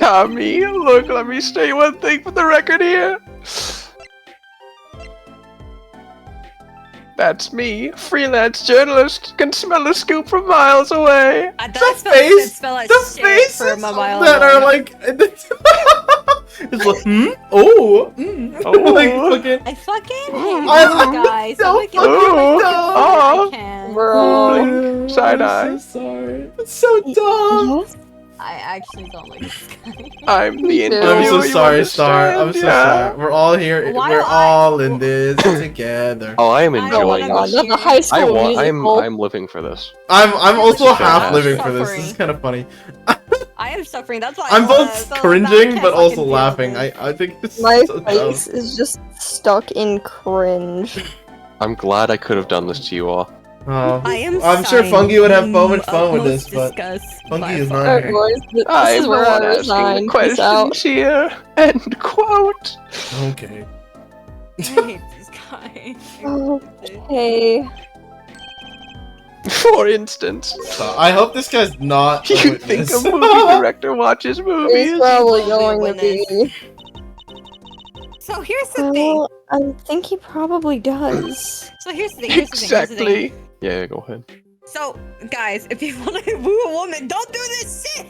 Tommy, look, let me say one thing for the record here. That's me, freelance journalist, can smell a scoop from miles away. I The thought face- spell like The shit faces for my mile that are away. like... it's like, Oh, Oh. like, fucking... I fucking hate I'm this guy. so So fucking dumb. I can. Bro. Side eye. I'm so sorry. It's so dumb. I actually don't like this guy. I'm the too. interviewer. I'm so you sorry, Star. I'm understand? so Yeah. sorry. We're all here. Why We're do I- all in this together. Oh, I am I enjoying wanna this. go Not the high school musical. I'm living for this. I'm also This is half fantastic. living for this. This is kind of funny. am suffering. That's why I'm both so now I cringing can't but also fucking deal laughing. with I think this My is so dumb. face is just stuck in cringe. I'm glad I could have done this to you all. Oh, I am. I'm sure sighing Fungi would have so much of fun with utmost this, but disgust Fungi by is far. not Alright, here. boys, this I'm is the where one I asking resign. the Peace out. questions here. End quote. Okay. I hate this guy. Okay. For instance, So, I hope this guy's not. A you think witness. a movie director watches movies? It's probably Probably going to be. So here's the thing. Well, I think he probably does. So here's the thing. Here's the thing. Here's the thing. Exactly. Yeah, go ahead. So, guys, if you want to woo a woman, don't do this shit.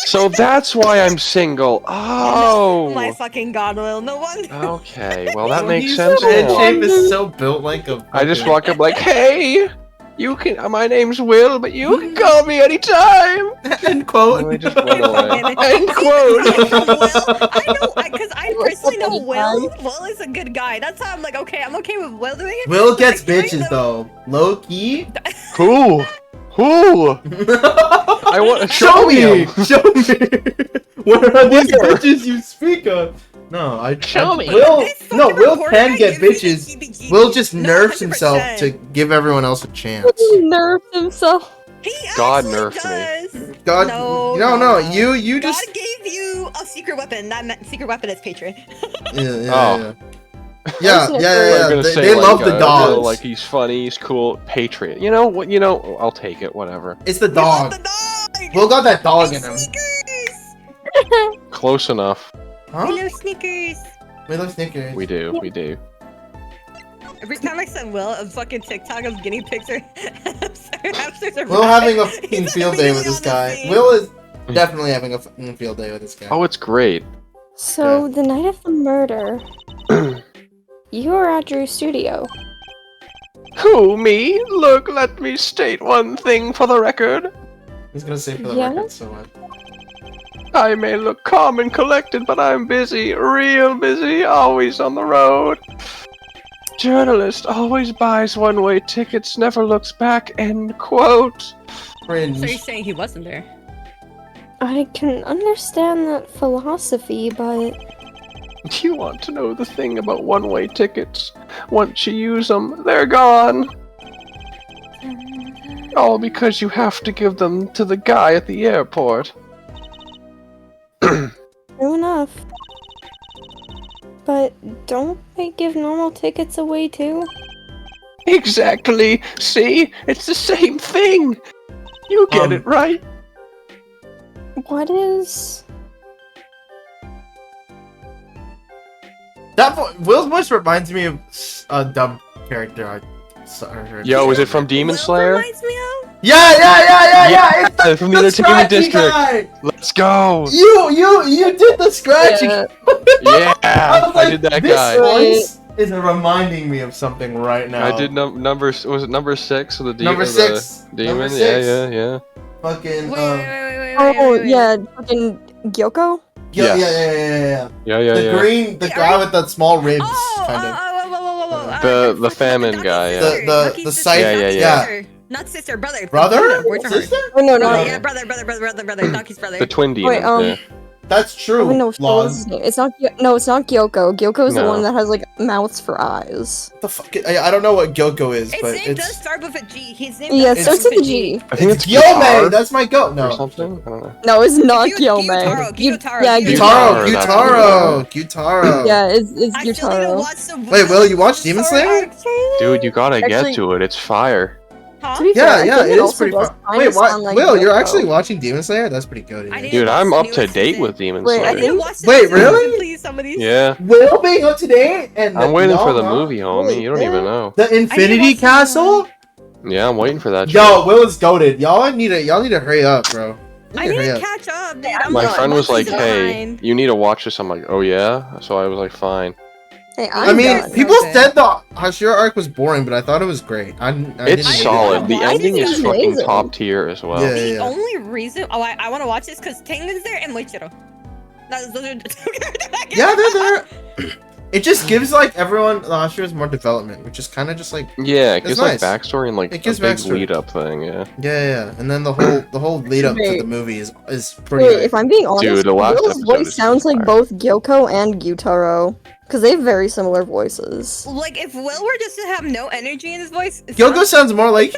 So that's why I'm single. Oh. My fucking god, Will. No one. Okay, well that Well, makes his sense. head now. shape is so built like a. I just fucking- walk up like, hey, you can. My name's Will, but you can call me anytime. End quote. And I just went away. End End quote. I know, because I personally know Will. Will is a good guy. That's how I'm like, okay, I'm okay with Will doing it. Will gets Like, hearing bitches them- though. Low key. Who? Who? I want. Show me. 'em. Show me. Where are these Where? bitches you speak of? No, I. Show me. Will. This No, fucking Will reporter can guy get gives me the bitches. heebie-jeebies. Will just No, nerfs himself 100%. to give everyone else a chance. He nerfed himself. He God actually nerfed does. God, No, no, no. you God just. gave you a secret weapon. That secret weapon is Patreon. Yeah, yeah, Oh. yeah. Yeah, Wasn't it yeah, They're yeah. gonna They, say, they like, love the Will, dogs. like he's funny, he's cool, Patriot. You know what? You know, I'll take it. Whatever. It's the We love dog. the dog. Will got that dog in him. Sneakers. Close enough. Huh? We love sneakers. We love Snickers. We do. We do. Every time I send Will a fucking TikTok of guinea pigs or hamsters or Will rabbits, having a fucking he's field day with immediately this on the guy. scene. Will is definitely having a fucking field day with this guy. Oh, it's great. So, the night of the murder, you were at Drew's studio. Who, me? Look, let me state one thing for the record. He's gonna say for the Yeah? record so much. I may look calm and collected, but I'm busy, real busy, always on the road. Journalist always buys one-way tickets, never looks back, end quote. So you're Cringe. saying he wasn't there? I can understand that philosophy, but Do you want to know the thing about one-way tickets? Once you use them, they're gone. All because you have to give them to the guy at the airport. true enough. But don't they give normal tickets away too? Exactly. See? It's the same thing. You get it, right? What is... Will's voice reminds me of a dumb character I heard. Yo, is it from Demon Will Slayer? reminds me of? Yeah. It's Yeah, from the the Entertainment scratchy District. guy! Let's go. You did the scratchy. Yeah. Yeah, was I did that this guy. voice is reminding me of something right now. I did number. Was it number 6 of the demon? Number 6. Demon. Number Yeah, 6. yeah. Fucking. Oh, yeah, fucking Gyoko? Yeah, Yes. Yeah, The yeah. green, the guy with the small ribs, kind of. The famine guy, yeah. The site. Yeah. Not sister, brother. Brother? Where's your Sister? Oh, no, Oh, no. yeah, brother, Donkey's brother. The twin demon. Wait, yeah. That's true. Oh, no, so what's Laws. his name? It's not. No, it's not Gyoko. Gyoko is the No. one that has like mouths for eyes. The fuck? I don't know what Gyoko is, His but name does it's. start with a G. His name Yeah, it does starts start with a G. I think it's Gyome! Guitar That's my goat. or No. something. I don't know. No, it's not Gyutaro, Gyome. Gyutaro, Yeah, Gyutaro. Gyutaro! Gyutaro! Yeah, it's I still need to Gyutaro. watch some. Wait, Will, you watched Demon Slayer? Dude, you gotta Actually- get to it. It's fire. Huh? To be Yeah, fair, I yeah, think it is also pretty does fun. kinda Wait, what? sound like Will, you're Gyoko. actually watching Demon Slayer? That's pretty good. I need Dude, to I'm watch up the to newest date season. with Demon Wait, I I Slayer. need to think- watch the Wait, newest season, really? Please, somebody. Yeah. Will being up to date? And I'm waiting for the y'all, huh? movie, homie. Holy You don't even shit. know. The Infinity watch the Castle? Yeah, I'm waiting for that shit. Yo, Will is goaded. Y'all need to hurry up, bro. I need to catch up, dude. I'm My like friend was one like, season hey, behind. you need to watch this. I'm like, oh yeah? So I was like, fine. Hey, I mean, done. people Okay. said the Hashira arc was boring, but I thought it was great. I It's didn't hate it. solid. The I ending think is it's fucking amazing. top tier as well. Yeah. The only reason I want to watch this because Tengen's there and Moichiro. Those are the two characters I can Yeah, they're there. It just gives like everyone the Ashras more development, which is kind of just like Yeah, it It's gives nice. like backstory and like It a gives big backstory. lead up thing. Yeah. yeah. And then the whole lead up to Wait. the movie is pretty. Wait, nice. if I'm being honest, Dude, the last Will's episode voice is sounds like fire. both Gyoko and Gyutaro. Because they have very similar voices. Like if Will were just to have no energy in his voice, it Gyoko sounds- sounds more like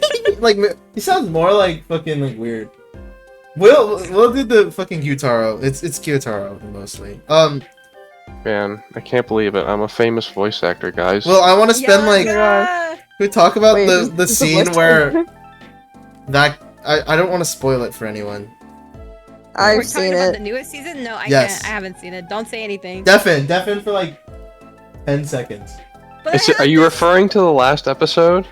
he sounds more like fucking like weird. Will did the fucking Gyutaro. It's Gyutaro mostly. Man, I can't believe it. I'm a famous voice actor, guys. Well, I want to spend like Yeah. we talk about Wait, the who's scene voice where actor? that I don't want to spoil it for anyone. We're I've talking seen about it. the newest season. No, I Yes. can't. I haven't seen it. Don't say anything. Deafen for like 10 seconds. But Is it, are you referring to the last episode?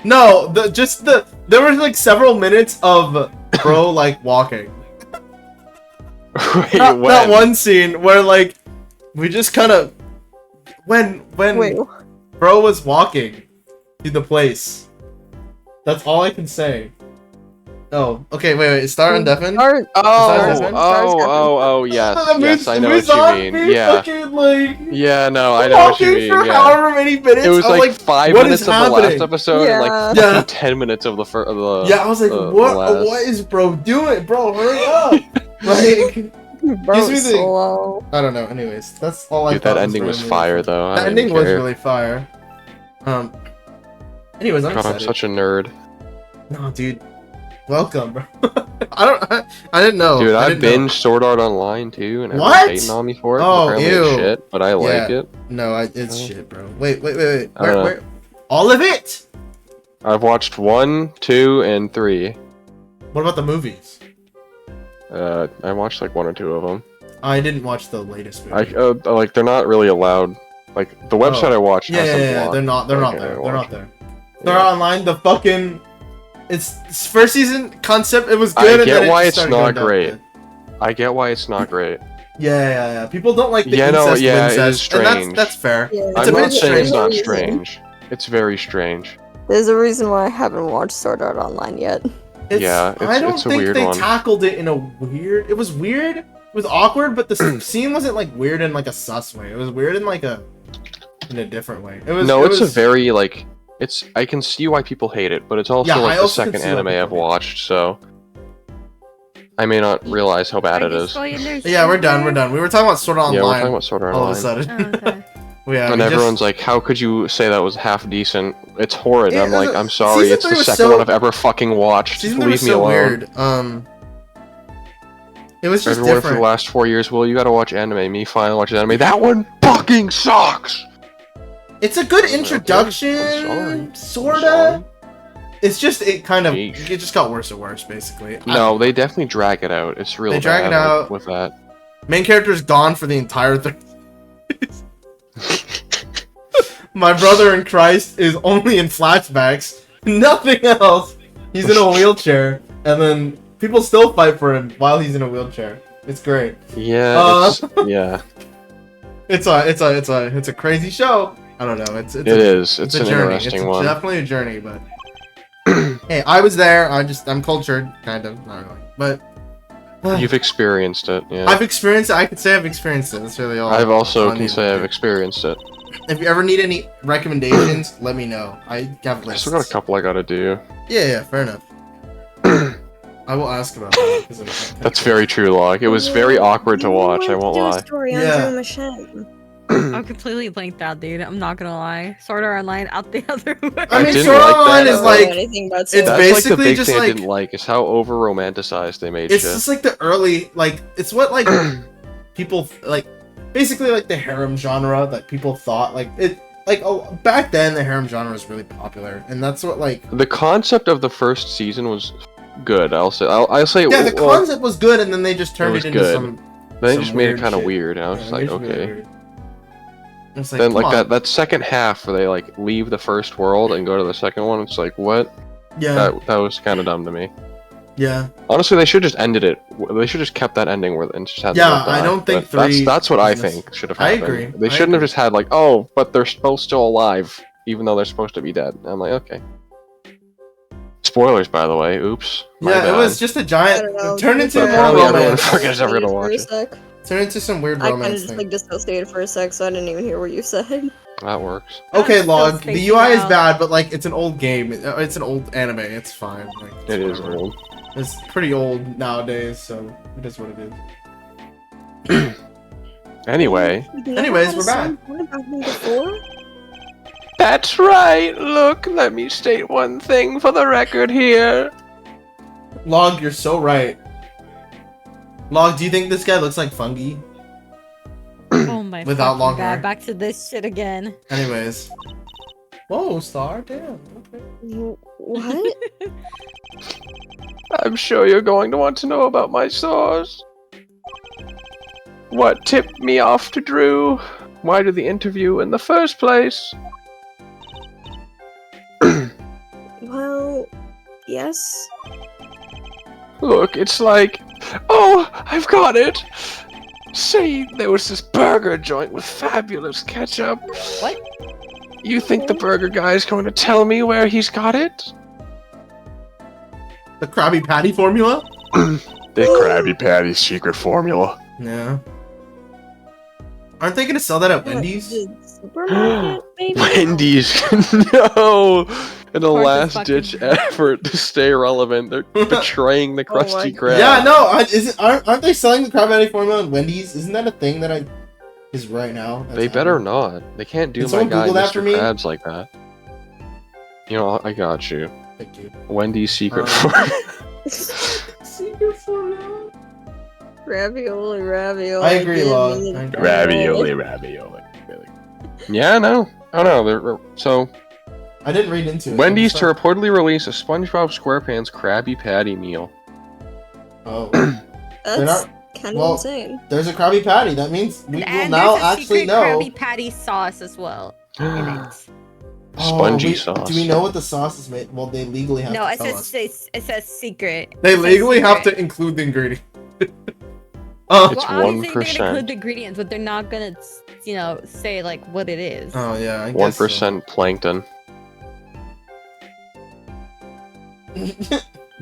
No, there were like several minutes of bro like walking. Wait, That when? one scene where like we just kind of when Wait, bro was walking to the place. That's all I can say. Oh, okay, wait. Star and Deafen? Star- Oh, Stars oh, yes, yes, I know what you mean. Yeah, Fucking, like, yeah, no, I know what you walking mean. for Yeah, however many minutes. it was I'm like 5 what minutes is of the happening? last episode and like Yeah. Yeah. fucking 10 minutes of the first. Yeah, I was like, the what? last. What is bro doing, bro? Hurry up! Like, bro, gives me the- slow. I don't know. Anyways, that's all I. Dude, thought that ending was really fire amazing. though. I That didn't ending was care. really fire. Anyways, I'm God, I'm excited. such a nerd. No, dude. Welcome, bro. I didn't know. Dude, I didn't know. binged Sword Art Online too, and What? everyone's hating on me for it. 'cause Oh, apparently it's ew. shit, but I like Yeah. it. No, it's Oh. shit, bro. Wait. I don't know. Where? All of it? I've watched 1, 2, and 3. What about the movies? I watched like 1 or 2 of them. I didn't watch the latest I movie. like they're not really allowed. Like the website I watched yeah, has them yeah. blocked. They're not Okay, there. I They're not watched there. it. They're Yeah. online. The fucking. It's first season concept. It was I good. and get then why it it's started not going down. great. I get why it's not great. Yeah. People don't like the Yeah, no, incest, yeah, it is wincest, and strange. that's fair. Yeah, It's I'm a not bit saying it's not reason. strange. It's very strange. There's a reason why I haven't watched Sword Art Online yet. Yeah, I don't it's a think weird they one. tackled it in a weird. It was weird. It was awkward, but the scene wasn't like weird in like a sus way. It was weird in like a different way. It was. No, it it's was, a very like I can see why people hate it, but it's also Yeah, I like the also can second see why anime people I've hate it. watched, so I may not realize how bad it is. Yeah, we're done. We're done. We were talking about Sword Art Yeah, we're Online talking about Sword Art all of a Online. sudden. Oh, okay. Yeah, And we everyone's just, like, how could you say that was half decent? It's horrid. Yeah, I'm like, I'm sorry, season it's the 3 was second so- one I've ever fucking watched. season 3 Leave was me so alone. weird. It was just Everyone for the different. last 4 years, well, you gotta watch anime. Me finally watching anime. That one fucking sucks! It's a good Okay, I'm introduction, sorry. sorta. It's just it Yeesh. just got worse and worse basically. No, they definitely drag it out. It's real They drag bad it out. with that. Main character is gone for the entire thing. My brother in Christ is only in flashbacks, nothing else. He's in a wheelchair, and then people still fight for him while he's in a wheelchair. It's great. Yeah, yeah, It's a crazy show. I don't know. It's it is. It's a an journey. interesting It's one. definitely a journey, but hey, I was there. I'm cultured, kind of, not really, but You've experienced it, yeah. I've experienced it. I could say I've experienced it. That's really all. I've also all I can need say to I've do. experienced it. If you ever need any recommendations, let me know. I have I lists. still got a couple I gotta do. Yeah, fair enough. I will ask about that. 'cause I'm- That's very true, Log. It was very awkward to watch, I won't do lie. a story on Yeah. Zuma I'm completely blanked out, dude. I'm not gonna lie. Sword Art Online out the other way. I mean, didn't Sword like Art Online that is at like anything about it's Sword That's Art. like the basically big just thing I like- didn't like, is how over romanticized they made it's shit. just like the early like it's what like people like basically like the harem genre that people thought like it like back then the harem genre was really popular and that's what like The concept of the first season was good, I'll say. I'll say yeah the well, concept was good and then they just turned was it into good. some they some just made it weird kind of shit. weird, and I was Yeah, just they like, just made it okay. weird. It's like, Then come like on. that second half where they like leave the first world and go to the second one, it's like what? yeah That was kind of dumb to me. yeah Honestly, they should just ended it. They should just kept that ending where and just had. Yeah, them die. I don't think But three That's what I was- think should have I happened. agree, They I shouldn't have agree. just had like, oh, but they're both still alive, even though they're supposed to be dead. And I'm like, okay. Spoilers, by the way. Oops. My yeah it bad. was just a I giant don't know. it turned into Yeah. more Apparently everyone romance forgets ever to For a watch it. sec. Turn into some weird I kind of romance just thing. like dissociated for a sec, so I didn't even hear what you said. That works. Okay, I'm still Log. The spacing UI is out. bad, but like it's an old game. It's an old anime. It's fine. Like, it's It is whatever. old. It's pretty old nowadays, so it is what it is. Anyway, You've never Anyways, had a we're back. song written about me before? that's right. Look, let me state one thing for the record here. Log, you're so right. Log, do you think this guy looks like fungi? Oh my Without fucking long God, hair. back to this shit again. Anyways. Whoa, Star, damn. Okay. What? I'm sure you're going to want to know about my source. What tipped me off to Drew? Why did the interview in the first place? Well, yes. Look, it's like, oh, I've got it. Say there was this burger joint with fabulous ketchup. What? You think the burger guy's going to tell me where he's got it? The Krabby Patty formula? The Krabby Patty secret formula. Yeah. Aren't they gonna sell that at What, Wendy's? the supermarket, maybe? Wendy's, no! In a Of course last-ditch it's fucking- effort to stay relevant, they're betraying the Oh my Krusty God. Krab. Yeah, no, aren't they selling the Krabby Patty formula at Wendy's? Isn't that a thing that is right now? That's They better happening? not. They can't do Can my someone guy Google that for Mr. me? Krabs like that. You know, I got you. Thank you. Wendy's secret Um, formula. Secret formula. Ravioli, ravioli. I agree, give Log. me the I agree. Ravioli. Yeah, no. I don't know. So, I didn't read into it. Wendy's to I'm sorry. reportedly release a SpongeBob SquarePants Krabby Patty meal. Oh, That's not- kind of well, insane. there's a Krabby Patty. That means we will And now there's a actually secret know. Krabby Patty sauce as well in it. Spongy we- sauce. Do we know what the sauce is made? Well, they legally have No, to it tell says us. it says secret. They It says legally have secret. to include the ingredient. It's Well, obviously they're 1%. gonna include the ingredients, but they're not gonna, say like what it is. Oh yeah, I guess 1% plankton. So.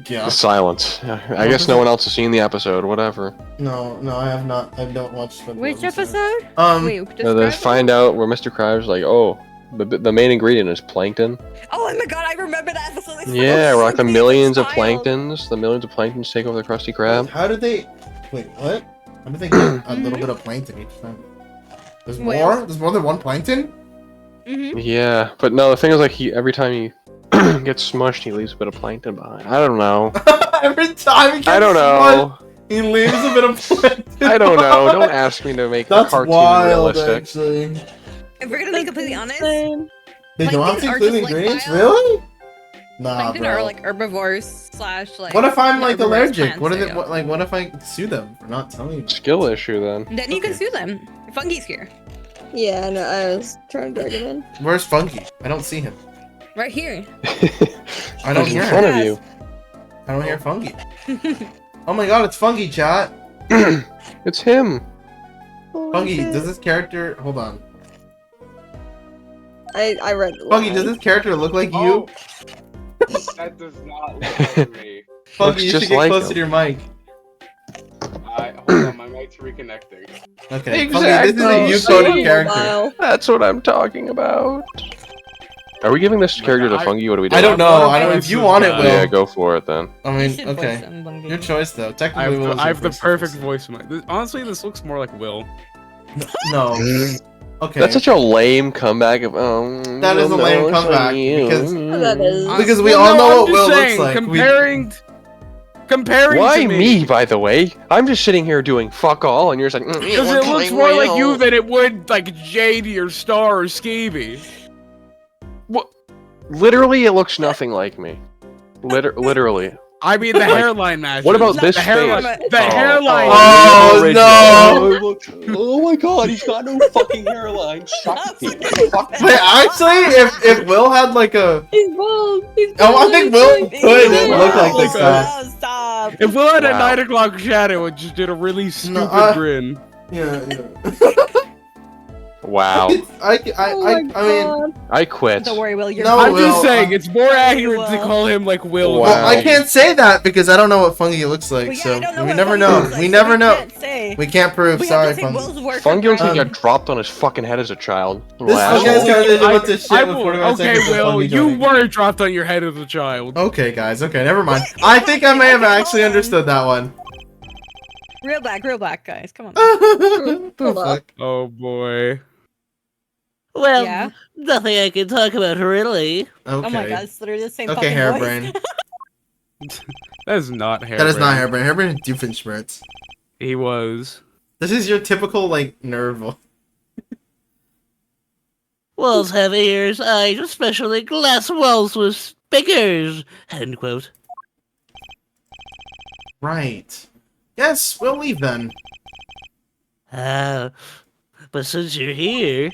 Yeah. Silence. I guess no one else has seen the episode. Whatever. No, I have not. I don't watch SpongeBob. Which so- episode? Wait, Wait, They describe it? find out where Mr. Krabs like, oh, the main ingredient is plankton. Oh my god, I remember that episode. It's Yeah, so we're like the funny, millions it's of wild. planktons. The millions of planktons take over the Krusty Krab. How did they? Wait, what? How did they get a little bit of plankton each time? There's Wait. more. There's more than one plankton. Mhm. Yeah, but no, the thing is like every time he gets smushed, he leaves a bit of plankton behind. I don't know. Every time he gets I don't know. he leaves a bit of plankton. I don't know. Don't ask me to make the That's cartoon wild, realistic. actually. If we're gonna be completely honest, Insane. They don't have to Plankton are include just, like, ingredients, wild. really? Nah, plankton bro. are like herbivores / like. What if I'm not like herbivores, allergic? plants, What if there it? you go. What if I sue them for not telling me? Skill issue then. Then you can Okay. sue them. Fungi's here, Yeah, no, I was trying to drag him in. Where's Funky? I don't see him. right here. I don't He's hear in him. front of you. I don't hear Funky. Oh my god, it's Funky, chat. It's him. Holy Funky, shit. does this character? Hold on. I read the Funky, line. does this character look like you? That does not look like me. Funky, you just should get like closer him. to your mic. Hold on, my mic's reconnecting. Okay, Exactly. Funky, this is a you So coded you- character. Wow. That's what I'm talking about. Are we giving this character to I- Fungi? What do we do? I don't know. I wanna I don't. voice If you this want it, guy. Will. Yeah, go for it then. I You mean, should voice okay. them, Bungie. Your choice, though. I Technically, have Will's the, your I have the first perfect choice. voice. Honestly, this looks more like Will. No. Okay. That's such a lame comeback of That is a lame no, it's comeback, you. because- That is. Because we Well, all no, know I'm what just Will looks saying, like. Comparing Why to me, by the way? I'm just sitting here doing fuck all, and you're just like. Because it looks more like you than it would like JD or Star or Skeevy. What? Literally, it looks nothing like me. Literally. I mean, the hairline matches. What about this the hairline? face? The hairline. Oh, no! Oh my god, he's got no fucking hairline. Shut me. Wait, actually, if Will had like a, He's bald. He's oh, I bald. think Will He's could bald. look like this Oh, guy. Oh, stop. If Will had a Wow. 9 o'clock shadow, it just did a really stupid No, grin. Yeah. Wow. I mean, I quit. Don't worry, Will. You're No, I'm Will, just saying, it's more accurate to Will. call him like Will. Wow. well, I can't say that because I don't know what Fungi looks like, Well, yeah, so I don't know we what never Fungi know. looks like, We so never we know. can't say. We can't prove. We Sorry, have to say Fungi. Will's work. Fungi on- got dropped on his fucking head as a child. This Wow. guy's got to do a bunch of shit I with will- 45 okay, seconds of Will, Fungi you joining. were dropped on your head as a child. Okay, guys. Okay, never mind. I think I may have Okay, actually hold on. understood that one. Real black, guys. Come on. Oh, Hold up. fuck. Oh boy. Well, Yeah. nothing I can talk about really. Okay. Oh my god, it's literally the same Okay, fucking Hairbrain. voice. That is not hair. That is not Hairbrain. Hairbrain is Doofenshmirtz. He was. This is your typical, like, nerd voice. Walls have ears, eyes, especially glass walls with speakers. End quote. Right. Yes, we'll leave then. Ah, but since you're here,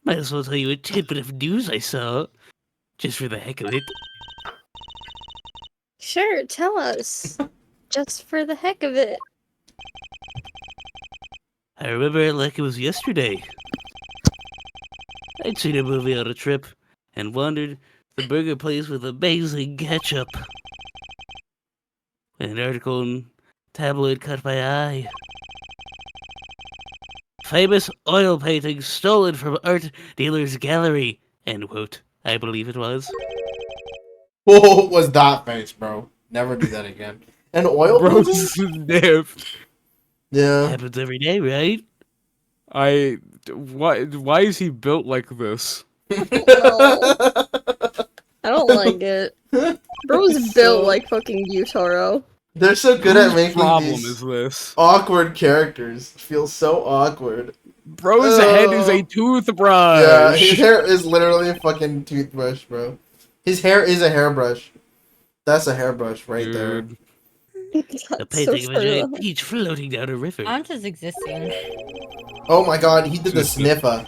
might as well tell you a tidbit of news I saw, just for the heck of it. Sure, tell us. Just for the heck of it. I remember it like it was yesterday. I'd seen a movie on a trip and wandered the burger place with amazing ketchup. When an article in tabloid caught my eye. Famous oil painting stolen from art dealer's gallery. End quote. I believe it was. What was that face, bro? Never do that again. An oil Bro painting? sniffed. Yeah. Happens every day, right? Why is he built like this? I don't like it. Bro's built like fucking Gyutaro. They're so good at Whose making problem these is this? awkward characters feel so awkward. Bro's head is a toothbrush. Yeah, his hair is literally a fucking toothbrush, bro. His hair is a hairbrush. That's a hairbrush right there. Dude. A painting of a giant peach floating down a river. I'm just existing. Oh my god, he did the sniffer.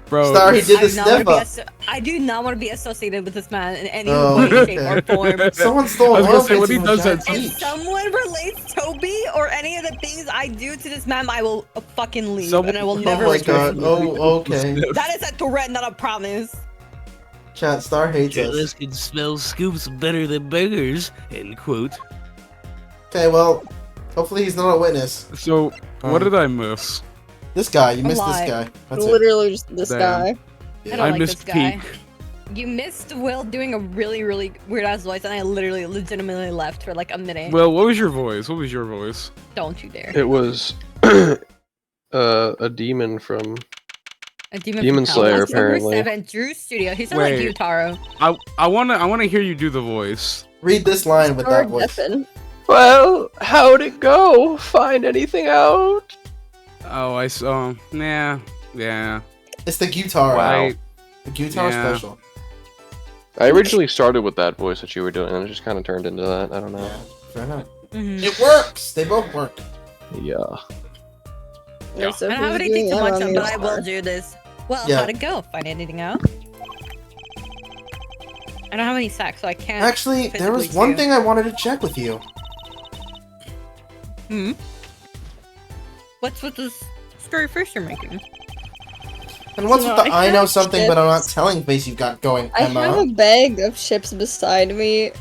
Bro, Star, he did the I do not wanna be sniffer. I do not want to be associated with this man in any Oh, way, shape, or okay. form. Someone stole I was oil gonna say, when he painting does from that- Giant If Peach. someone relates Toby or any of the things I do to this man, I will fucking leave, Someone- and I will Oh never my return. god. Oh, okay. That is a threat, not a promise. Chat, Star hates us. Journalists can smell scoops better than burgers. End quote. Okay, well, hopefully he's not a witness. So, what did I miss? This guy, you A missed lot. this guy. That's it. Literally just this Damn. guy. I Yeah. don't like missed this guy. Peak. You missed Will doing a really, really weird ass voice, and I literally, legitimately left for like a minute. Well, what was your voice? What was your voice? Don't you dare. It was a demon from. A Demon from Slayer, Hell. That's number apparently. 7, Drew Studio. He sounds like Wait. Gyutaro. I wanna hear you do the voice. Read this line with Or that voice. Deafin. Well, how'd it go? Find anything out? Oh, I saw. Nah. Yeah. It's the guitar. Wow. I, The guitar Yeah. special. I originally started with that voice that you were doing, and it just kind of turned into that. I don't know. Yeah, fair enough. Mhm. It works! They both work. Yeah. Yeah, so I if don't have he's anything doing to it watch on on, the but I will star. do this. Well, Yeah. how'd it go? Find anything out? I don't have any sacks, so I can't. Actually, there was physically one see. thing I wanted to check with you. What's with this story first you're making? And what's No, with the I I know have something but I'm not chips. telling face you've got going, I have Emma? a bag of chips beside me,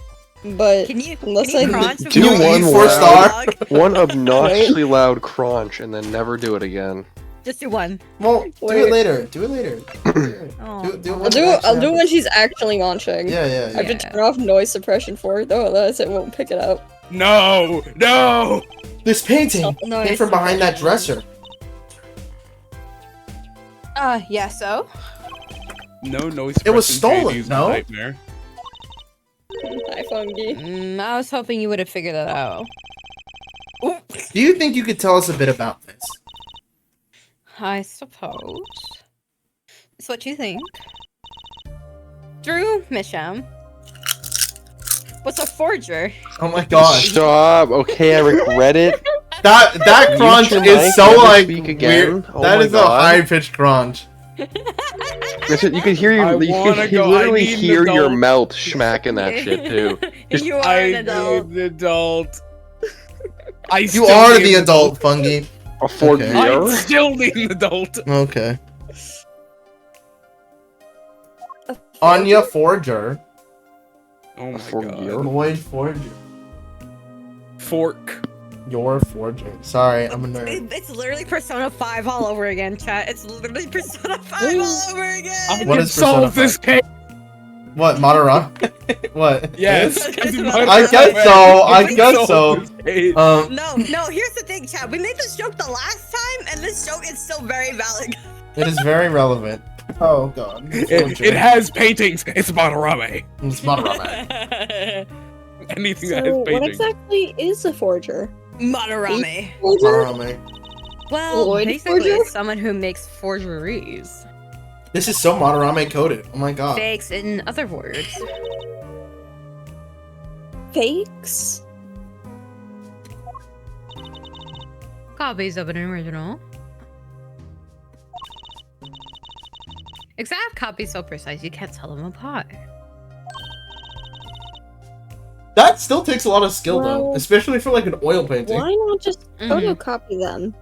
but Can you, Unless can you I- crunch Do before you you eat one four loud- star? One obnoxiously loud crunch, and then never do it again. Just do one. Well, do Wait. it later. Do it later. Oh. Do it I'll when do it it. actually I'll do it when happens. she's actually launching. Yeah, yeah, I yeah. have to turn off noise suppression for it though, otherwise it won't pick it up. no, no. This painting No, came it's from behind that suppression. dresser. Yeah, so? No noise. It was suppression, stolen, JD's no? Nightmare. Hi, Fungi. I was hoping you would have figured that out. Do you think you could tell us a bit about this? I suppose. It's what you think. Drew Misham was a forger. Oh my god. Stop. Okay, I regret it. That crunch Mute your is mic, so never like speak again. weird. Oh That my is a God. high pitched crunch. Listen, you can hear I you wanna can go- I literally need an hear your adult. mouth smacking that shit too. You are I an adult. need an adult. You are the adult, Fungi. A Ford Okay. I Gear? still need an adult. Okay. A Anya Forger. Oh my Ford god. Gear? Lloyd Forger. Fork. You're forging. Sorry, I'm a nerd. It's literally Persona 5 all over again, chat. It's literally Persona 5 all over I again. What can is Persona solve this case. What, Madarame? What? Yes. I guess so. I guess so. No, here's the thing, chat. We made this joke the last time, and this joke is still very valid. It is very relevant. Oh god. It has paintings. It's Madarame. It's Madarame. Anything that So, has what paintings. exactly is a forger? Madarame. Forger? Madarame. Well, Lloyd basically, forger? it's someone who makes forgeries. This is so Madarame coded. Oh my god. Fakes, in other words. Fakes? Copies of an original. Exact copies so precise you can't tell them apart. That still takes a lot of skill though, Well, especially for like an oil painting. Why not just Mhm. photocopy them?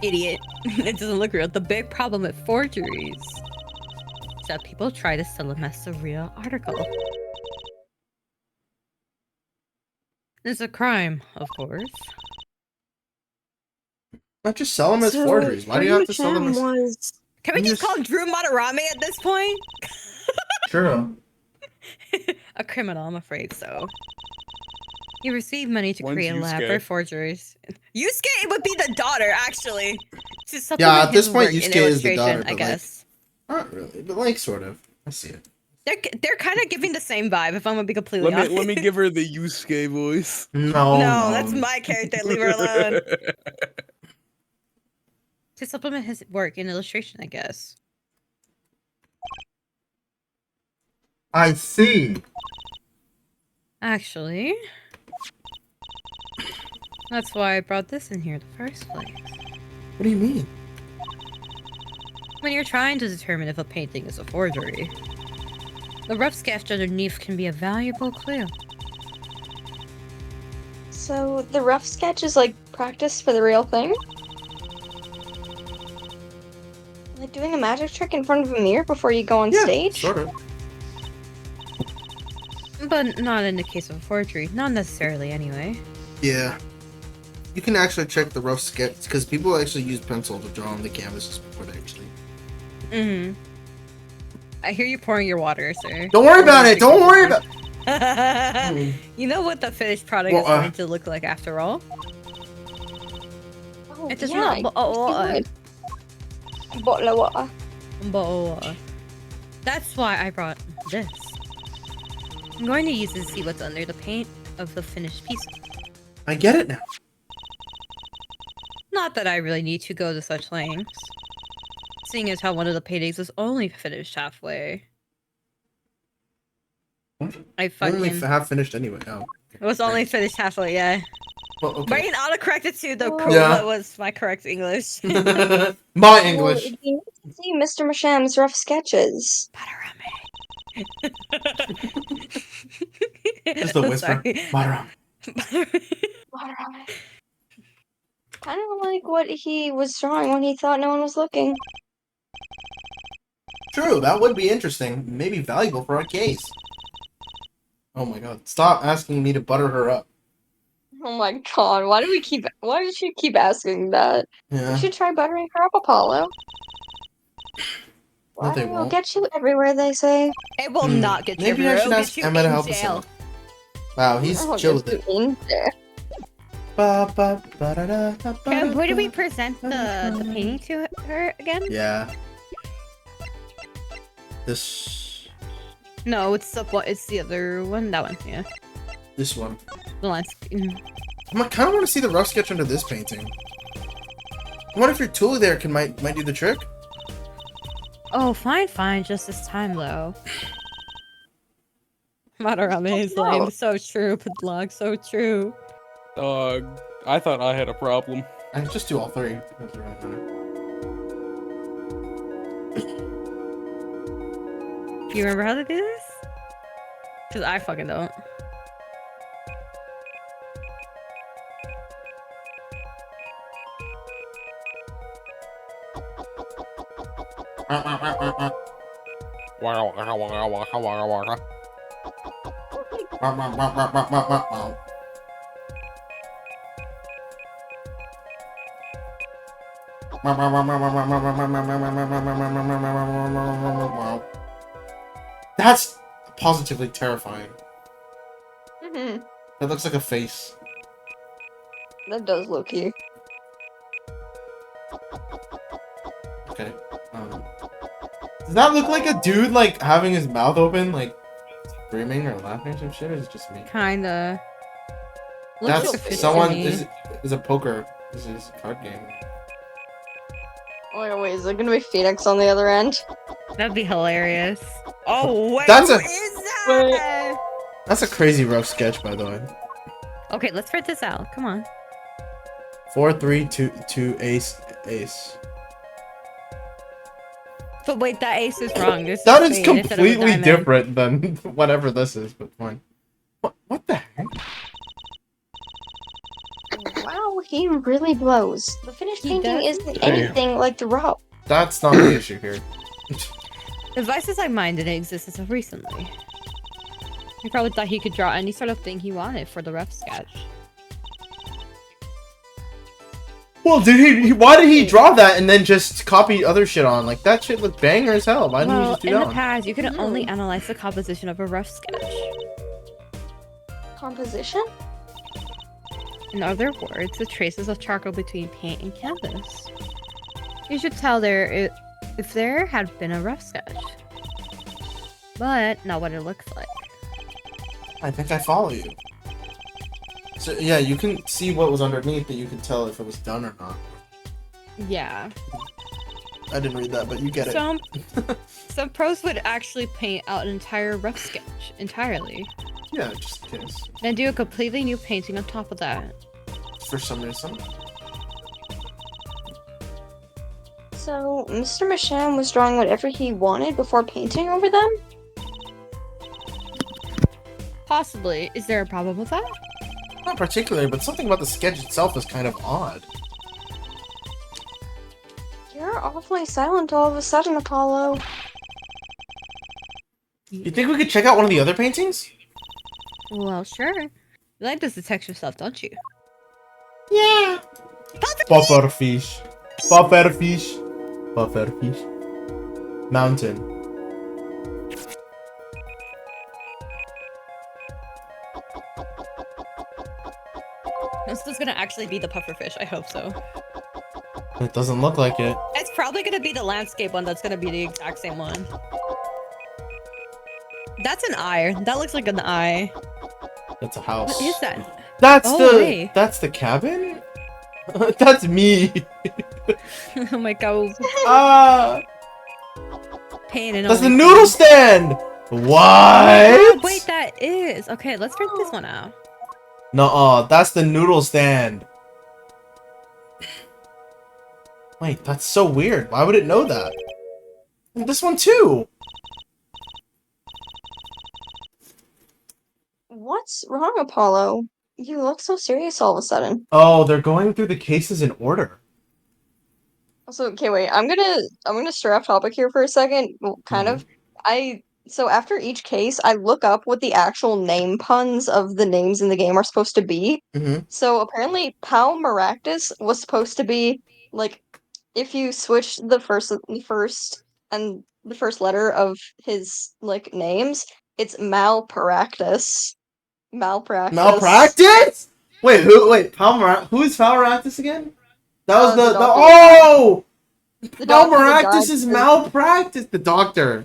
Idiot. It doesn't look real. The big problem with forgeries is that people try to sell them as a real article. It's a crime, of course. Not just sell them as forgeries. Why do you have to sell them as... Was... Can we You just just- call Drew Madarame at this point? True. A criminal, I'm afraid so. He received money to When's create Yusuke? elaborate forgeries. Yusuke would be the daughter, actually. To Yeah, supplement at this his point, work in Yusuke is the illustration, daughter, I but, like, guess. Not really, but like sort of. I see it. They're kind of giving the same vibe, if I'm gonna be completely honest. Let me give her the Yusuke voice. No. No, that's my character. Leave her alone. To supplement his work in illustration, I guess. I see. Actually, that's why I brought this in here in the first place. What do you mean? When you're trying to determine if a painting is a forgery, the rough sketch underneath can be a valuable clue. So, the rough sketch is like practice for the real thing? Like doing a magic trick in front of a mirror before you go on Yeah, stage? sort of. But not in the case of a forgery. Not necessarily, anyway. Yeah. You can actually check the rough sketch because people actually use pencil to draw on the canvases before they actually. Mm-hmm. I hear you pouring your water, sir. Don't worry about it. Don't worry about. You know what the finished product Well, is going to look like after all? Oh, It does yeah, not. Oh, you would. Bottle of water. That's why I brought this. I'm going to use this to see what's under the paint of the finished piece. I get it now. Not that I really need to go to such lengths, seeing as how one of the paintings was only finished halfway. What? I Only fucking half finished anyway. Oh. it was only finished halfway, yeah. Well, okay. Brain autocorrected to the Yeah. what was my correct English. My Well, English. it'd be nice to see Mr. Masham's rough sketches. Just a whisper. Madarame. Kind of like what he was drawing when he thought no one was looking. True, that would be interesting. Maybe valuable for our case. Oh my god. Stop asking me to butter her up. Oh my god, why did she keep asking that? Yeah. You should try buttering her up, Apollo. No, they Butter will won't. get you everywhere, they say. It will not get you Maybe I everywhere. should It'll ask get you Emma to in help us jail. out. Wow, he's Oh, chill with just it. in there. Cam, where do we present the painting to her again? Yeah. This No, it's the other one. That one, yeah. this one. The lines. I kind of want to see the rough sketch under this painting. I wonder if your tool there might do the trick. Oh, fine. Just this time, though. Madarame is No. lame. So true, Padlog. So true. I thought I had a problem. I can just do all three. Do you remember how to do this? Because I fucking don't. That's positively terrifying. Mhm. That looks like a face. That does look cute. Okay. Does that look like a dude like having his mouth open, like screaming or laughing or some shit? Or is it just me? Kinda. Looks That's like a fish to someone me. is a poker. This is a card game. Oh my god, wait, is there gonna be Phoenix on the other end? That'd be hilarious. Oh wait, That's who a- is that? That's a crazy rough sketch, by the way. Okay, let's figure this out. Come on. 4, 3, 2, ace, ace. But wait, that ace is wrong. This That a is spade instead of a completely diamond. different than whatever this is, but fine. What the heck? Wow, he really blows. The finished He painting does? isn't anything like the raw. That's not the issue here. Devices like mine didn't exist until recently. He probably thought he could draw any sort of thing he wanted for the rough sketch. Well, why did he draw that and then just copy other shit on? Like, that shit looked banger as hell. Why didn't he Well, just do in that the one? past, you could only analyze the composition of a rough sketch. Composition? In other words, the traces of charcoal between paint and canvas. You should tell there if there had been a rough sketch. But not what it looks like. I think I follow you. So, yeah, you can see what was underneath, but you can tell if it was done or not. Yeah. I didn't read that, but you get it. Some pros would actually paint out an entire rough sketch entirely. Yeah, just in case. Then do a completely new painting on top of that. For some reason. So, Mr. Masham was drawing whatever he wanted before painting over them? Possibly. Is there a problem with that? Not particularly, but something about the sketch itself is kind of odd. You're awfully silent all of a sudden, Apollo. You think we could check out one of the other paintings? Well, sure. You like this detection stuff, don't you? Yeah. Pufferfish. Pufferfish. Pufferfish. Mountain. This is gonna actually be the pufferfish. I hope so. It doesn't look like it. It's probably gonna be the landscape one that's gonna be the exact same one. That's an eye. That looks like an eye. That's a house. What is that? That's Oh, wait. That's the cabin? That's me. Oh my god. Ah. Pain and That's the only noodle pain. stand. What? Oh, wait, that is. Okay, let's print this one out. Nuh-uh, that's the noodle stand. Wait, that's so weird. Why would it know that? And this one too. What's wrong, Apollo? You look so serious all of a sudden. Oh, they're going through the cases in order. Also, okay, wait. I'm gonna stray off topic here for a second. Well, kind of. So after each case, I look up what the actual name puns of the names in the game are supposed to be. Mhm. So apparently, Pal Maractus was supposed to be like if you switch the first letter of his like names, it's Malpractice. Malpractice. Malpractice? Wait, who is Malpractice again? That was the the doctor. oh! The doctor that Malpractice died is for- malpractice. The doctor.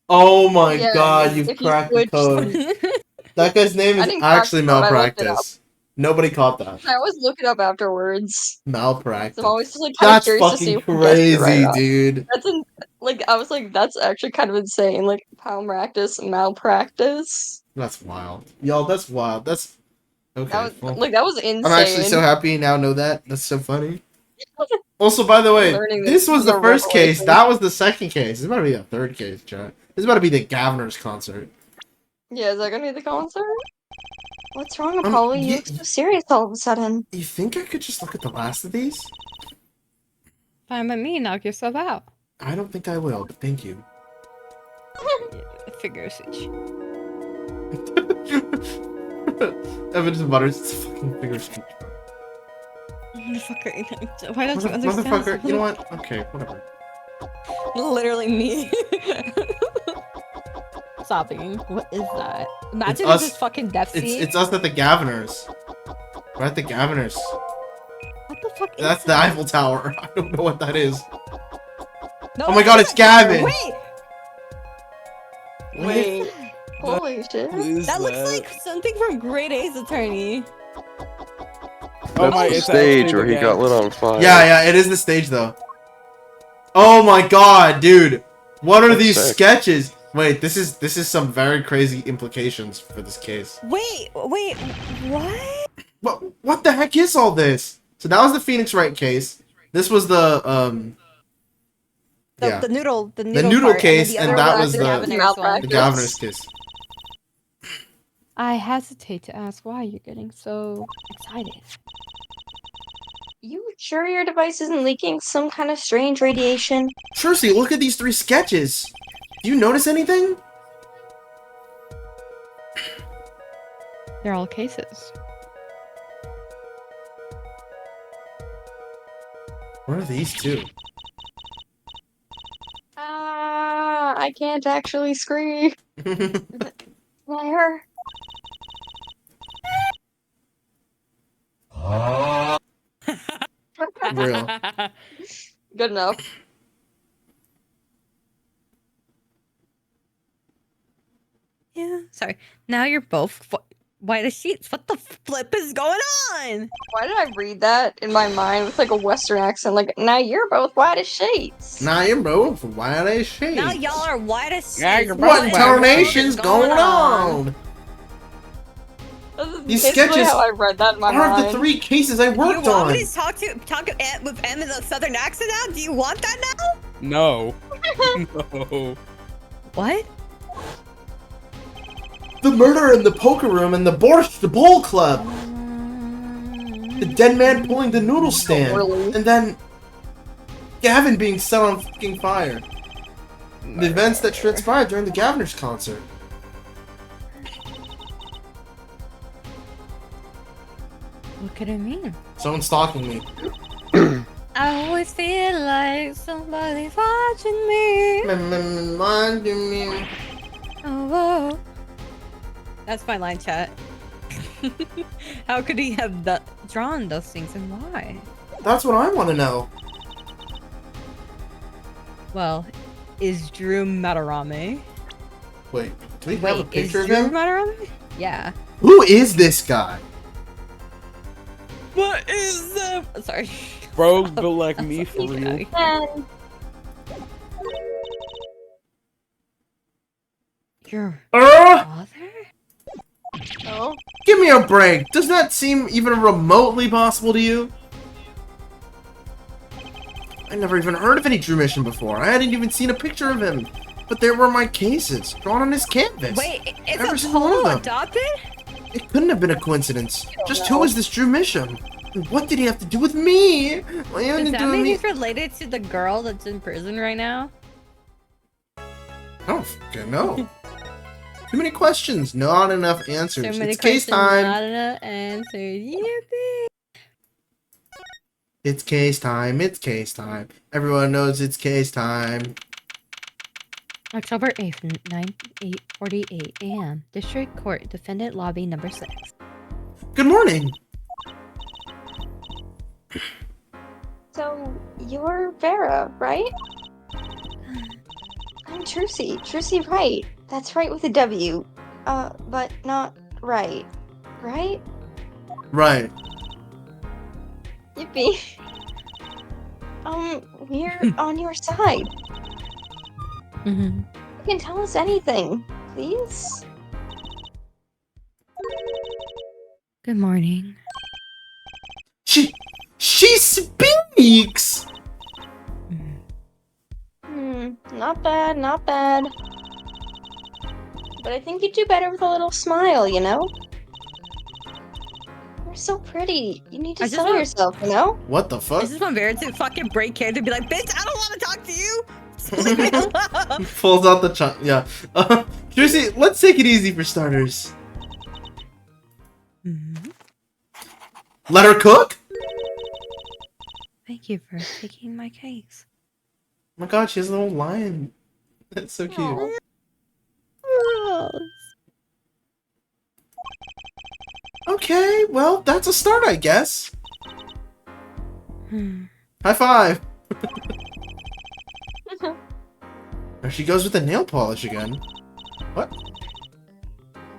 Oh my Yeah, god, you've if you cracked the switched- code. That guy's name I is didn't crack actually the code, I looked it up. malpractice. Nobody caught that. I always look it up afterwards. Malpractice. So I'm always just like kind of That's curious to see fucking if we guessed it crazy, right or not. dude. Like I was like, that's actually kind of insane. Like Palmaractus, malpractice. That's wild. Y'all, that's wild. That's okay. That was well, that was insane. I'm actually so happy you now know that. That's so funny. Also, by the way, Learning this was is the a first case. revelation. That was the second case. This is about to be the third case, chat. This is about to be the Governor's concert. Yeah, is that gonna be the concert? What's wrong, Apollo? You look so serious all of a sudden. You think I could just look at the last of these? Fine by me, knock yourself out. I don't think I will, but thank you. Figure of speech. Evan just mutters, it's a fucking figure of speech, bro. Motherfucker, why don't you understand? Motherfucker, you know what? Okay, whatever. Literally me. Sobbing. What is that? Imagine us- this fucking death scene. It's us at the Governors. We're at the Governors. What the fuck is That's the that? Eiffel Tower. I don't know what that is. No, Oh my god, it's Gavin! Wait! Holy shit. That looks like something from Grade A's Attorney. That's my- the it's stage actually where the he got game. lit on fire. Yeah, it is the stage though. Oh my god, dude! What are That's these sick. sketches? Wait, this is some very crazy implications for this case. Wait, what? What the heck is all this? So that was the Phoenix Wright case. This was the The noodle noodle part, case, then and the that other was the the- Governor's one. the Governor's case. I hesitate to ask why you're getting so excited. You sure your device isn't leaking some kind of strange radiation? Cersei, look at these 3 sketches. Do you notice anything? They're all cases. What are these 2? I can't actually scream. Where? Real. Good enough. Yeah, sorry. Now you're both white as sheets. What the flip is going on? Why did I read that in my mind with like a Western accent? Like, now you're both white as sheets. Nah, you're both white as shit. Now y'all are white as sheets. Yeah, you're both What white. tarnation's going on? This is These basically sketches how I read that in my Are mind. the 3 cases I You worked want on? me to talk with M in the southern accent now? Do you want that now? No. No. What? The murder in the poker room and the Borscht the Bowl Club. The dead man pulling the noodle stand. really? And then Gavin being set on fucking fire. The events that transpired during the Governor's concert. What could it mean? Someone's stalking me. I always feel like somebody's watching me. Oh. That's my line, chat. How could he have drawn those things and why? That's what I want to know. Well, is Drew Matarame? Wait, do we have a Wait, is picture of Drew him? Matarame? Yeah. Who is this guy? What is the? Sorry. Bro, built like I'm me for sorry. real. And Your father? oh, Give me a break. Does that seem even remotely possible to you? I never even heard of any Drew Mission before. I hadn't even seen a picture of him. But there were my cases, drawn on his canvas. Wait, is Every it single one of Polo them. adopted? It couldn't have been a coincidence. Just who is this Drew Mission? And what did he have to do with me? What Does did that do with mean me? he's related to the girl that's in prison right now? I don't fucking know. Too many questions, not enough answers. So many It's case questions, time. not enough answers. Yippee! It's case time. It's case time. Everyone knows it's case time. October 8th, 8:48 a.m. District Court, Defendant Lobby Number 6. Good morning. so you're Vera, right? I'm Trucy. Trucy Wright. That's right with a W. But not right. Right? Right. Yippee. We're on your side. Mm-hmm. You can tell us anything, please. Good morning. She speaks. Not bad, not bad. But I think you'd do better with a little smile, you know? You're so pretty. You need to I just sell want- yourself, you know? What the I fuck? just want Vera to fucking break character and be like, bitch, I don't want to talk to you. Pulls out the yeah. Tracy, let's take it easy for starters. Let her cook? Thank you for taking my cakes. Oh my god, she has a little lion. That's so cute. Okay, well, that's a start, I guess. High five! There she goes with the nail polish again. What?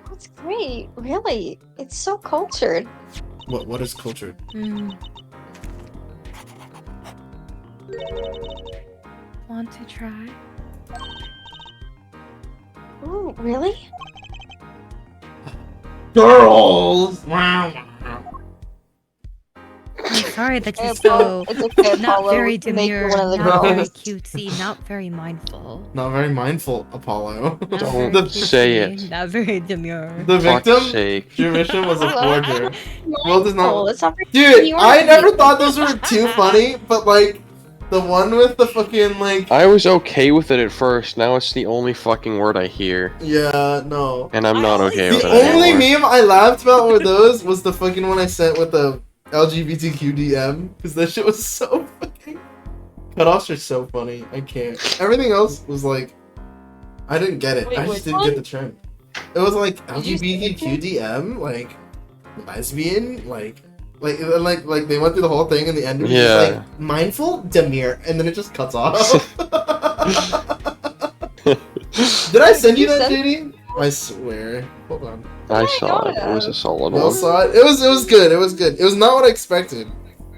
That's great. Really, it's so cultured. What is cultured? Want to try? Ooh, really? Girls! Wow. I'm sorry that you're It's so okay, not Apollo. very We can make you demure, one of the not very girls. cutesy, not very mindful. Not very mindful, Apollo. Not Don't very say cutesy, it. Not very demure. The Fuck's victim? sake. Your mission was a forger. Well, does Oh, not. that's not very Dude, demure I of never you. thought those were too funny, but like, the one with the fucking like. I was okay with it at first. Now it's the only fucking word I hear, Yeah, no. and I'm not okay with The it only anymore. meme I laughed about with those was the fucking one I sent with the LGBTQ DM, because that shit was so fucking. Cutoffs are so funny. I can't. Everything else was like, I didn't get it. Wait, I just which didn't one? get the trend. It was like Did you see it? LGBTQ DM, like lesbian, like they went through the whole thing, and the end was Yeah. just like mindful, demure, and then it just cuts off. Did I send you that, JD? I swear. Hold on. I my saw it. It was a God. solid Will one. saw it. It was good. It was good. It was not what I expected.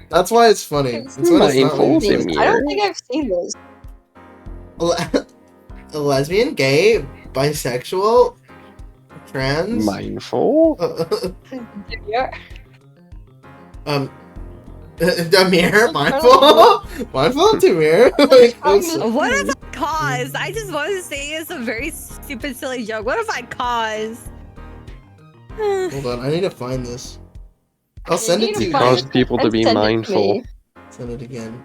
That's why it's funny. It's when it's not what you Mindful, expect. I don't think I've seen this. A lesbian, gay, bisexual, trans. Mindful? Yeah. Demir, mindful, mindful, Demir. Like, What if I caused? I just want to say it's a very stupid, silly joke. What if I caused? hold on, I need to find this. I'll send it to you. Cause guys. people to And be send it to mindful. me. Send it again.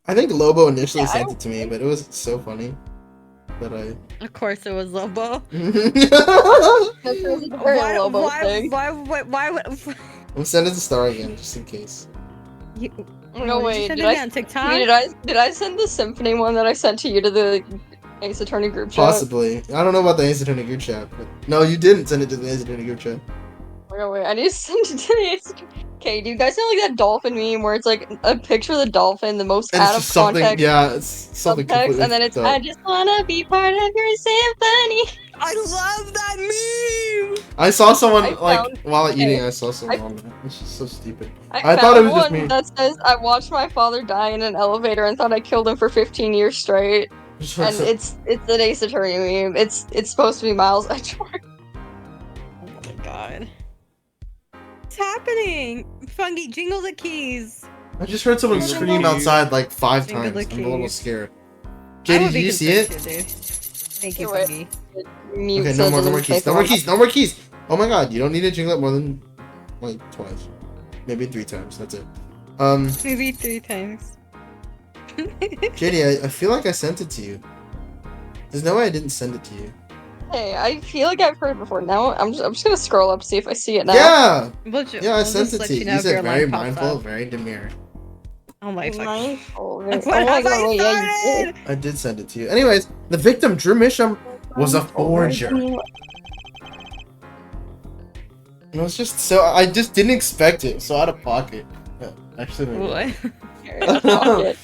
I think Lobo initially Yeah, I sent don't it to me, but it was so funny that I. Of course, it was Lobo. That's a very Why? Lobo Why? thing. Why would? I'm sending it to Star again, just in case. You, No, did wait, you send did it I- on TikTok? Did I send the symphony one that I sent to you to the Ace Attorney group chat? Possibly. I don't know about the Ace Attorney group chat, but no, you didn't send it to the Ace Attorney group chat. Wait, I need to send it to the Ace Attorney. Okay, do you guys know like that dolphin meme where it's like a picture of the dolphin, the most And out it's of just something, context yeah, it's something subtext, completely and then it's fucked I up. just wanna be part of your symphony. I love that meme. I saw someone, I like, found- while eating, okay. I saw someone on that. It's just so stupid. I thought it found was just one me. that says I watched my father die in an elevator and thought I killed him for 15 years straight. Just And so- it's an Ace Attorney meme. It's supposed to be Miles Edgeworth. Oh my god. What's happening? Fungi, jingle the keys. I just heard someone Jingle scream the outside like 5 Jingle times. the I'm a little keys. scared. I JD, would did be you see it? concerned too, dude. Thank you, Wait. Fungi. Mute Okay, says no more in keys. paper No more on- keys. No more keys. Oh my god, you don't need to jingle it more than like twice, maybe 3 times. That's it. Maybe 3 times. JD, I feel like I sent it to you. There's no way I didn't send it to you. Hey, I feel like I've heard it before. Now I'm just gonna scroll up to see if I see it now. Yeah, We'll yeah, I we'll sent just it let to you. know You if your said very line pops mindful, up. very demure. Oh my fuck. Mindful. What Oh my have god, I wait, yeah, you started? did. I did send it to you. Anyways, the victim, Drew Misham, was a forger. It was just so I just didn't expect it. So out of pocket. Yeah, actually, maybe. What?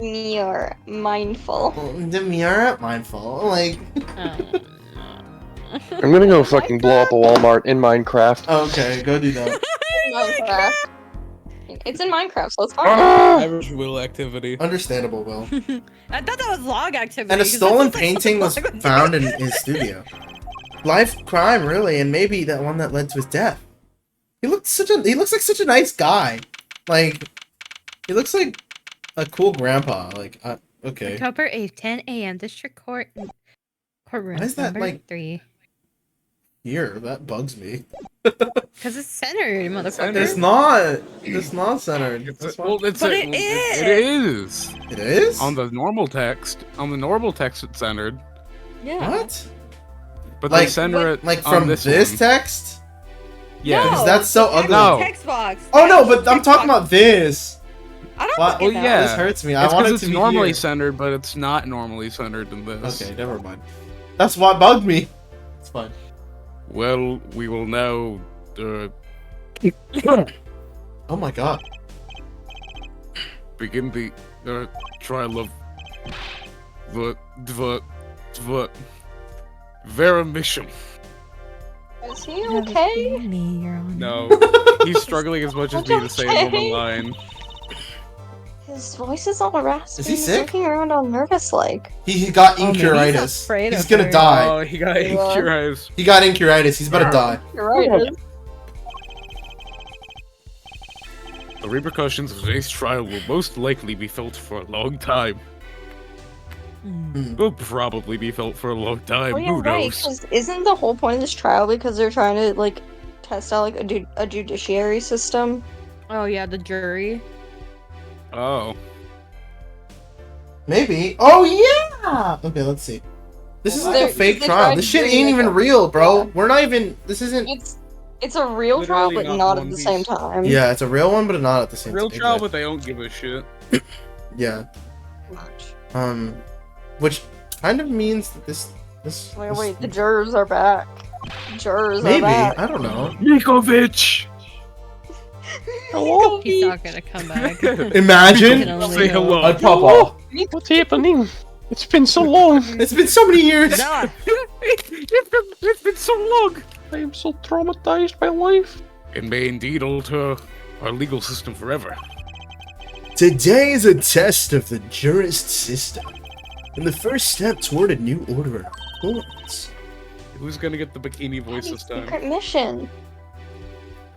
You're mindful. Demure, mindful, like. I'm gonna go fucking blow up a Walmart in Minecraft. Okay, go do that. Minecraft. It's in Minecraft, so it's fine. Ah! Average will activity. Understandable, Will. I thought that was log activity. And a 'cause that stolen sounds like painting was something log would found do. in his studio. Life crime, really, and maybe that one that led to his death. He looks like such a nice guy. Like, he looks like a cool grandpa. Like, okay. October 8th, 10 a.m. District Courtroom. Why is that, number like- 3. Here, that bugs me. Because it's centered, motherfucker. centered. It's not. It's not centered. That's why- Well, it's But a- it It is. is. It is? On the normal text. On the normal text, it's centered. Yeah. What? But Like- they center it Like on from this this one. text? Yeah. Because that's so the ugly. No. Text box. Oh no, The but I'm text talking box. about this. I don't What? look Well, at that. yeah. This hurts me. I It's want it because to it's be normally here. centered, but it's not normally centered in this. Okay, never mind. That's what bugged me. It's fine. Well, we will now. Oh my god. Begin the trial of the Vera mission. Is he okay? No, he's struggling as much as me to say a normal line. His voice is all raspy. Is he He's sick? looking around all nervous like. He got Oh, maybe he's incuritis. afraid He's of gonna her. die. Oh, he got Yeah. incurious. He got incuritis. He's about to die. You're right. The repercussions of today's trial will most likely be felt for a long time. Will probably be felt for a long time. Oh yeah, Who right. knows? 'Cause isn't the whole point of this trial because they're trying to like test out like a judiciary system? Oh yeah, the jury. Oh, Maybe. Oh yeah. Okay, let's see. This is like a They're- fake they trial. tried This shit doing ain't like even a- real, bro. Yeah. We're not even. This isn't. It's a real trial, Literally but not not at One the Piece. same time. Yeah, it's a real one, but not at the same real time. trial, but they don't give a shit. Yeah. Much. Which kind of means that this. Wait, the jurors are back. Jurors Maybe. are back. I don't know. Nikovic! Hello. He's not gonna come back. Can Imagine. only Say hope. hello. I'd pop off. What's happening? It's been so long. It's been so many years. It's been so long! I am so traumatized by life. It may indeed alter our legal system forever. Today is a test of the jurist system, and the first step toward a new order of courts. Who's gonna get the bikini voice this time? Secret mission.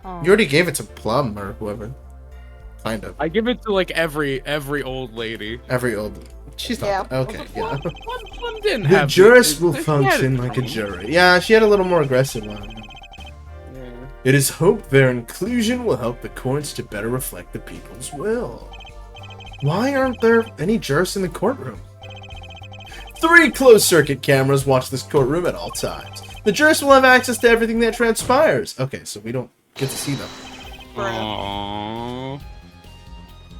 Oh. You already gave it to Plum or whoever. Kind of. I give it to like every old lady. Every old. She's not. Yeah. Okay, yeah. One didn't The have jurist will they had function it like a wrong. jury. Yeah, she had a little more aggressive one. Yeah. It is hoped their inclusion will help the courts to better reflect the people's will. Why aren't there any jurists in the courtroom? 3 closed-circuit cameras watch this courtroom at all times. The jurists will have access to everything that transpires. Okay, so we don't get to see them. Aww.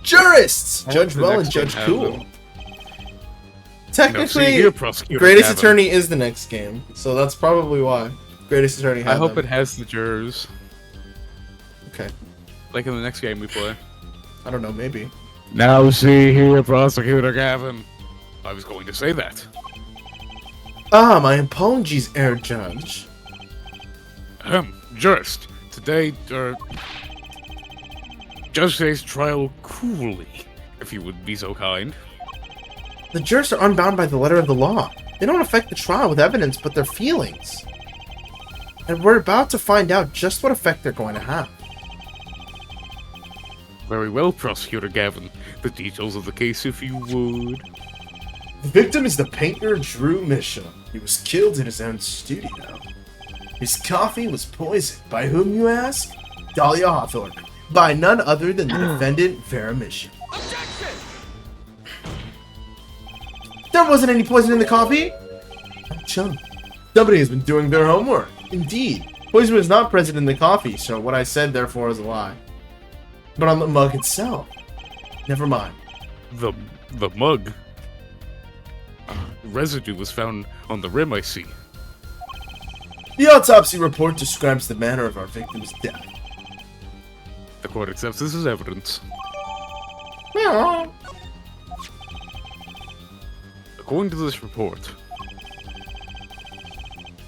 Jurists! I hope Judge the Well and next Judge one has Cool. them. Now, see Technically, here, Prosecutor Greatest Gavin. Attorney is the next game, so that's probably why. Greatest Attorney I had hope them. it has the jurors. Okay, Like in the next game we play. I don't know, maybe. Now see here, Prosecutor Gavin. I was going to say that. Ah, my apologies, Air Judge. Jurist. Today, judge today's trial coolly, if you would be so kind. The jurists are unbound by the letter of the law. They don't affect the trial with evidence, but their feelings. And we're about to find out just what effect they're going to have. Very well, Prosecutor Gavin. The details of the case, if you would. The victim is the painter Drew Mitchell. He was killed in his own studio. His coffee was poisoned. By whom, you ask? Dahlia Hawthorne. By none other than the defendant, Vera Mitchell. There wasn't any poison in the coffee! Chum. Somebody has been doing their homework. Indeed. Poison was not present in the coffee, so what I said, therefore, is a lie. But on the mug itself. Never mind. The mug. Residue was found on the rim, I see. The autopsy report describes the manner of our victim's death. The court accepts this as evidence. According to this report,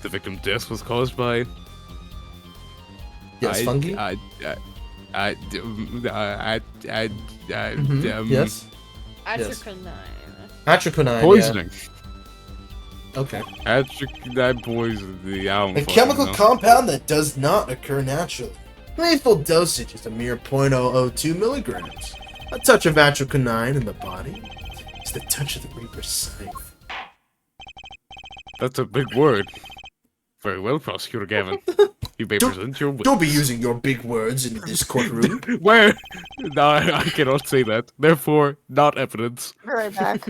the victim's death was caused by... Yes, fungi? Yes? Atriconine. Atriconine, Poisoning. Yeah. Okay. Atriconine poison. I don't A fucking chemical know. compound that does not occur naturally. Lethal dosage is a mere 0.002 milligrams. A touch of atriconine in the body is the touch of the Reaper's scythe. That's a big word. Very well, Prosecutor Gavin. You may Don't- present your Don't be using your big words in this courtroom. Where? No, I cannot say that. Therefore, not evidence. Be right back.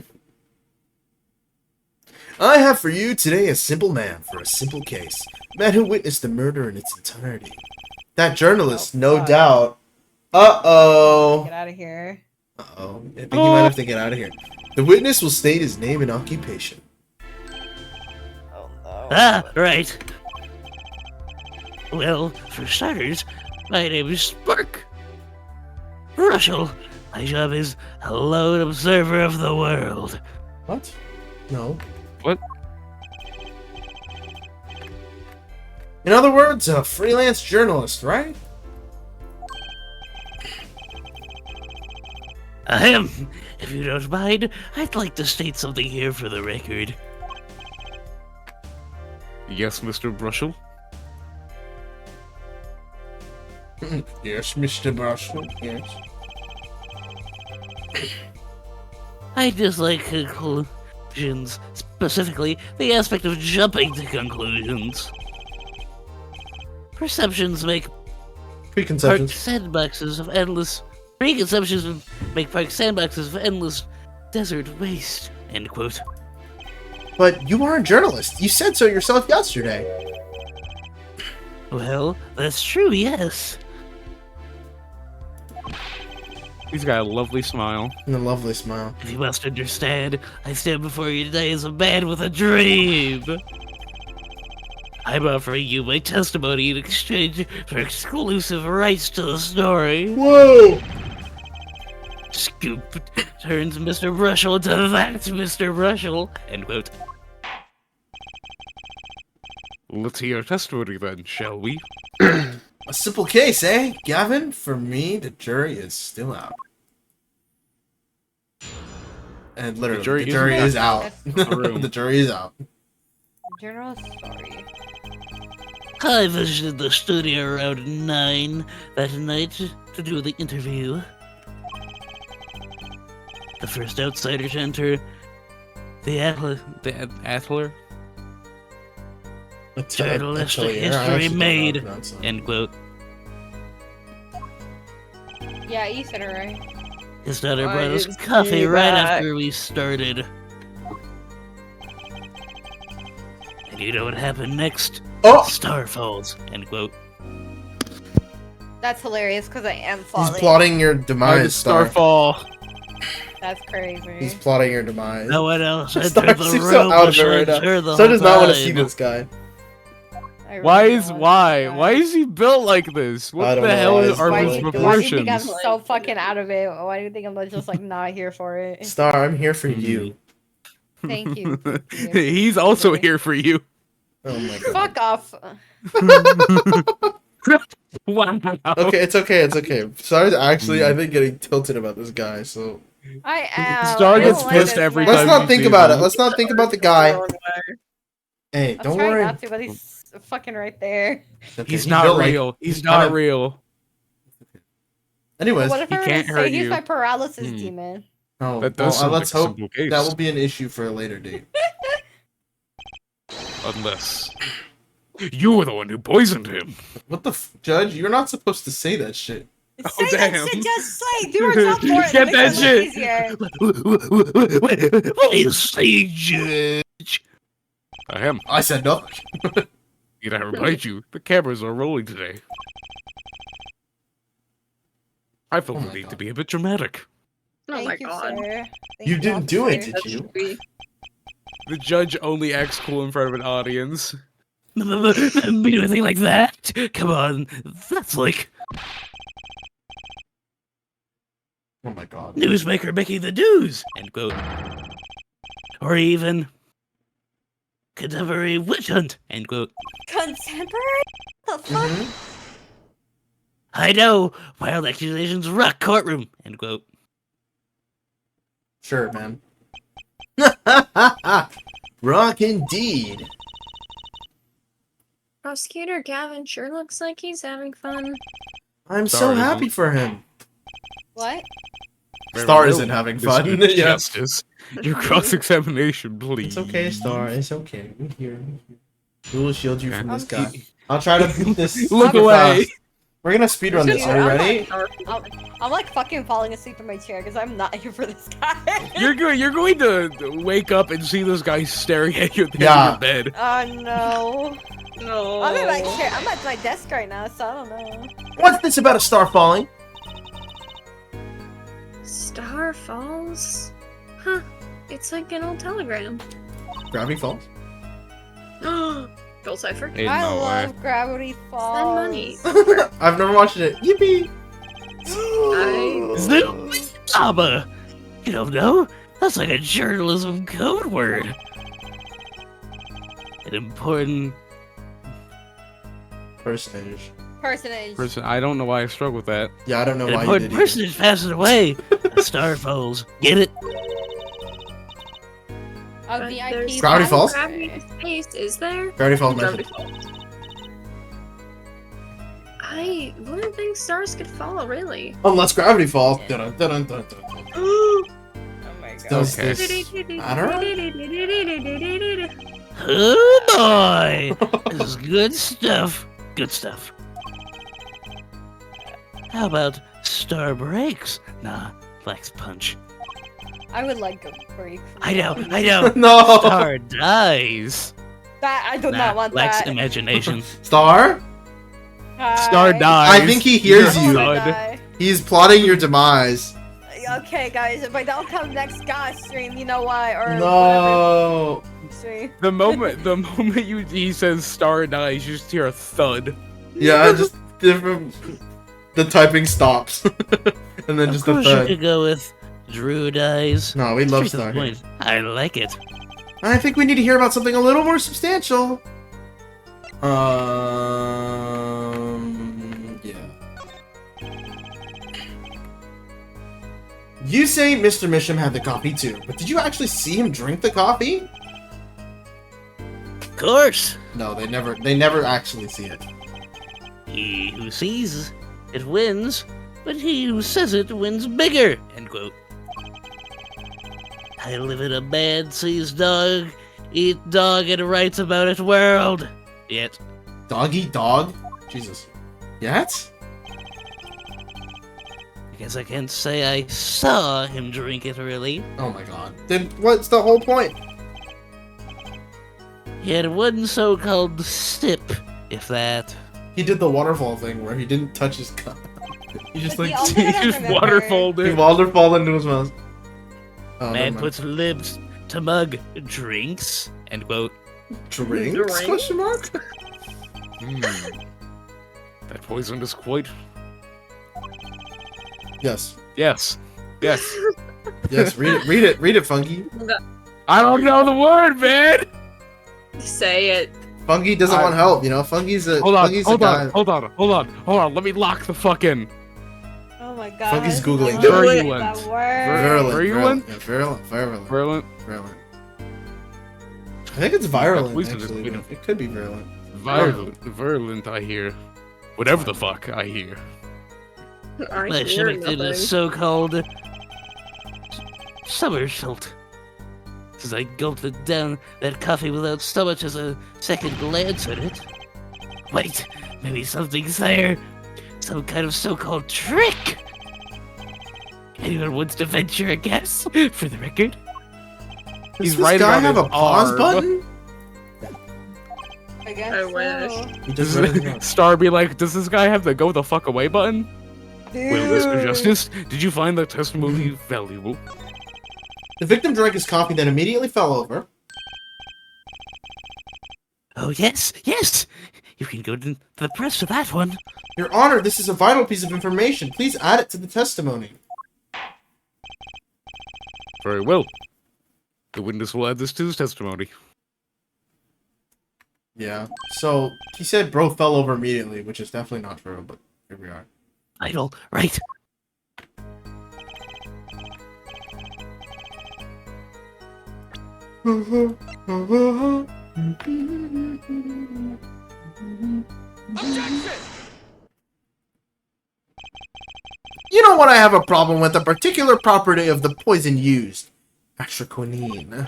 I have for you today a simple man for a simple case. Man who witnessed the murder in its entirety. That journalist, no fuck. doubt. Uh-oh. Get out of here. Uh-oh. I think he might have to get out of here. The witness will state his name and occupation. Oh no. Ah, right. Well, for starters, my name is Spark Russell. My job is a lone observer of the world. What? No. What? In other words, a freelance journalist, right? Ahem. If you don't mind, I'd like to state something here for the record. Yes, Mr. Brushel. Yes, Mr. Marshall. Yes. I dislike conclusions, specifically the aspect of jumping to conclusions. Perceptions make park Preconceptions. sandboxes of endless. Preconceptions make park sandboxes of endless desert waste. End quote. But you are a journalist. You said so yourself yesterday. Well, that's true, yes. He's got a lovely smile. And a lovely smile. If you must understand, I stand before you today as a man with a dream. I'm offering you my testimony in exchange for exclusive rights to the story. Whoa! Scoop turns Mr. Brushel into that Mr. Brushel. End quote. Let's hear your testimony then, shall we? A simple case, eh, Gavin? For me, the jury is still out. And literally, the jury is out. room. The jury is out. General story. I visited the studio around 9 that night to do the interview. The first outsider to enter the Atlas. Atler? Journalistic Atelier, I history actually don't know how to made. pronounce that. End quote. Yeah, you said it right. His daughter Why brought us is coffee he right back? after we started. And you know what happened next? Oh! Star falls. End quote. That's hilarious because I am He's falling. plotting your How did demise, Star. Starfall? That's crazy. He's plotting your demise. No one else entered Star the seems room. so out of it but right now. entered the Star does whole not want to see time. this guy. I really Why don't is wanna why? do Why that. is he built like this? I What don't the know hell why are he's his built Why like do you proportions? think I'm so fucking out of it? Why do you think I'm just like not here for it? Star, I'm here for you. Thank you. He's also here for you. Oh my god. Fuck off. Wow. Okay, it's okay, it's okay. Star's actually, I think, getting tilted about this guy, so... I am. Star I gets don't pissed this every man. Let's time not think about it. Let's not think about the guy. Hey, I'm don't trying worry. not to, but he's fucking right there. Okay, He's he not built like- real. He's kind not of- real. Anyways, What if he I were can't to hurt say he's you. my paralysis Hmm. demon? oh, That does well, sound let's like a hope simple case. that will be an issue for a later date. Unless you were the one who poisoned him. What the Judge? You're not supposed to say that shit. Say damn. that shit, just say, do our job for it. Get makes that it shit. look easier. What do you say, Judge? I am. I said nothing. Need I remind you, the cameras are rolling today. I felt Oh the my need God. to be a bit dramatic. Thank you, sir. Thank You didn't do it, officer. did you? The judge only acts cool in front of an audience. Be doing anything like that? Come on, that's like Oh my god. newsmaker making the news. End quote. Or even contemporary witch hunt. End quote. Contemporary? The fuck? Mhm. I know. Wild accusations rock courtroom. End quote. Sure, man. Rock indeed. Prosecutor Gavin sure looks like he's having fun. I'm so Star happy isn't. for him. What? Star Very isn't well, having Mr. fun. Yeah. Justice. Your cross-examination, please. It's okay, Star. It's okay. We're here. We will shield you from this guy. I'll try to beat this. Look super away. fast. We're gonna speedrun this. Are you ready? I'm like fucking falling asleep in my chair because I'm not here for this guy. You're going to wake up and see this guy staring at you at the Yeah. end of your bed. Oh no. No. I'm in my chair. I'm at my desk right now, so I don't know. What's this about a star falling? Star Falls? Huh. It's like an old telegram. Gravity Falls. Gold Cipher. Ain't I no way. love Gravity Falls. Send money. I've never watched it. Yippee! Abba! You don't know? That's like a journalism code word. An important... Personage. Personage. Person, I don't know why I struggle with that. Yeah, I don't know An why you important did either. personage passing away. Star Falls. Get it? A But VIP. there's Gravity no Falls? Gravity Space, is there? Gravity Falls Gravity mentioned. Falls. I wouldn't think stars could fall, really. Unless Gravity Falls. Dun, dun, dun, dun, dun. Oh my god. Does Okay. this matter? Oh boy! This is good stuff. Good stuff. How about Star Breaks? Nah, Flex Punch. I would like a break. from I know, that. I know. No! Star Dies. That I do Nah, not want Flex that. Imagination. Star? Star Hi. dies. I think he hears I you. wanna Thud. die. He's plotting your demise. Okay, guys, if I don't come next God's stream, you know why? Or No. whatever stream. The moment he says star dies, you just hear a thud. Yeah, just different. The typing stops. And then Of just a course you thud. could go with Drew Dies. No, we love Straight to the Star here. point. I like it. I think we need to hear about something a little more substantial. Yeah. You say Mr. Misham had the coffee too, but did you actually see him drink the coffee? Of course. No, they never actually see it. He who sees it wins, but he who says it wins bigger. End quote. I live in a man sees dog, eat dog, and writes about it world. Yet. Dog eat dog? Jesus. Yet? I guess I can't say I saw him drink it really. Oh my god. Then what's the whole point? He had one so-called sip, if that. He did the waterfall thing where he didn't touch his cup. He just like The only He thing I just remember- waterfalled he it. waterfall into his mouth. Oh, never Man mind. puts lips to mug drinks. End quote. Drinks? Drink? Question mark? That poison is quite. Yes. Yes. Yes. Yes. Read it, Funky. I don't know the word, man. Say it. Funky doesn't want help. You know, Funky's a Hold on. Funky's Hold a on. guy. Hold on. Hold on. Hold on. Let me lock the fucking. Oh my god. Funky's Googling. Virulent. That word. Virulent. Virulent? Yeah, virulent. Virulent. Virulent. Virulent. I think it's virulent. Poison is Actually, venom. but it could be virulent. Virulent. Virulent. I hear. Whatever the fuck I hear. I My hear stomach did a nothing. so-called somersault. As I gulped it down that coffee without so much as a second glance at it. Wait, maybe something's there. Some kind of so-called trick. Anyone wants to venture a guess? For the record, Does He's this right guy about have his a pause arm. button? I guess I so. wish. He Does does everything else. Star be like, does this guy have the go the fuck away button? Dude. Will Mr. Justice, did you find the testimony valuable? The victim drank his coffee, then immediately fell over. oh yes, yes! You can go to the press for that one. Your Honor, this is a vital piece of information. Please add it to the testimony. Very well. The witness will add this to his testimony. Yeah. So he said bro fell over immediately, which is definitely not true, but here we are. Idol, right? You know what I have a problem with? A particular property of the poison used. Extra quinine.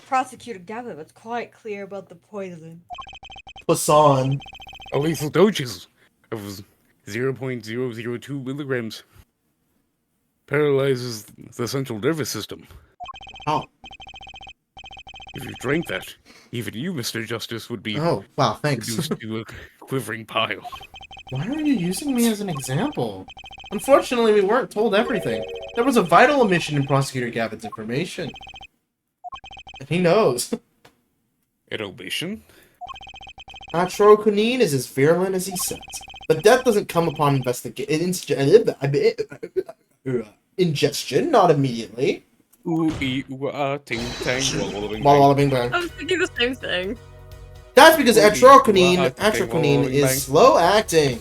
Prosecutor Gavin was quite clear about the poison. Poisson. A lethal doses of 0.002 milligrams paralyzes the central nervous system. Oh. If you drank that, even you, Mr. Justice, would be Oh, wow, thanks. reduced to a quivering pile. Why are you using me as an example? Unfortunately, we weren't told everything. There was a vital omission in Prosecutor Gavin's information. And he knows. An omission? Atroquinine is as virulent as he says. But death doesn't come upon ingestion, not immediately. Ooh, ee, ooh, ah, ting, tang, walla, bing, Walla bang. walla bing bang. I was thinking the same thing. That's because Ooh, ee, atroquinine, ooh, ah, ting, atroquinine walla, bing, bang. is slow acting.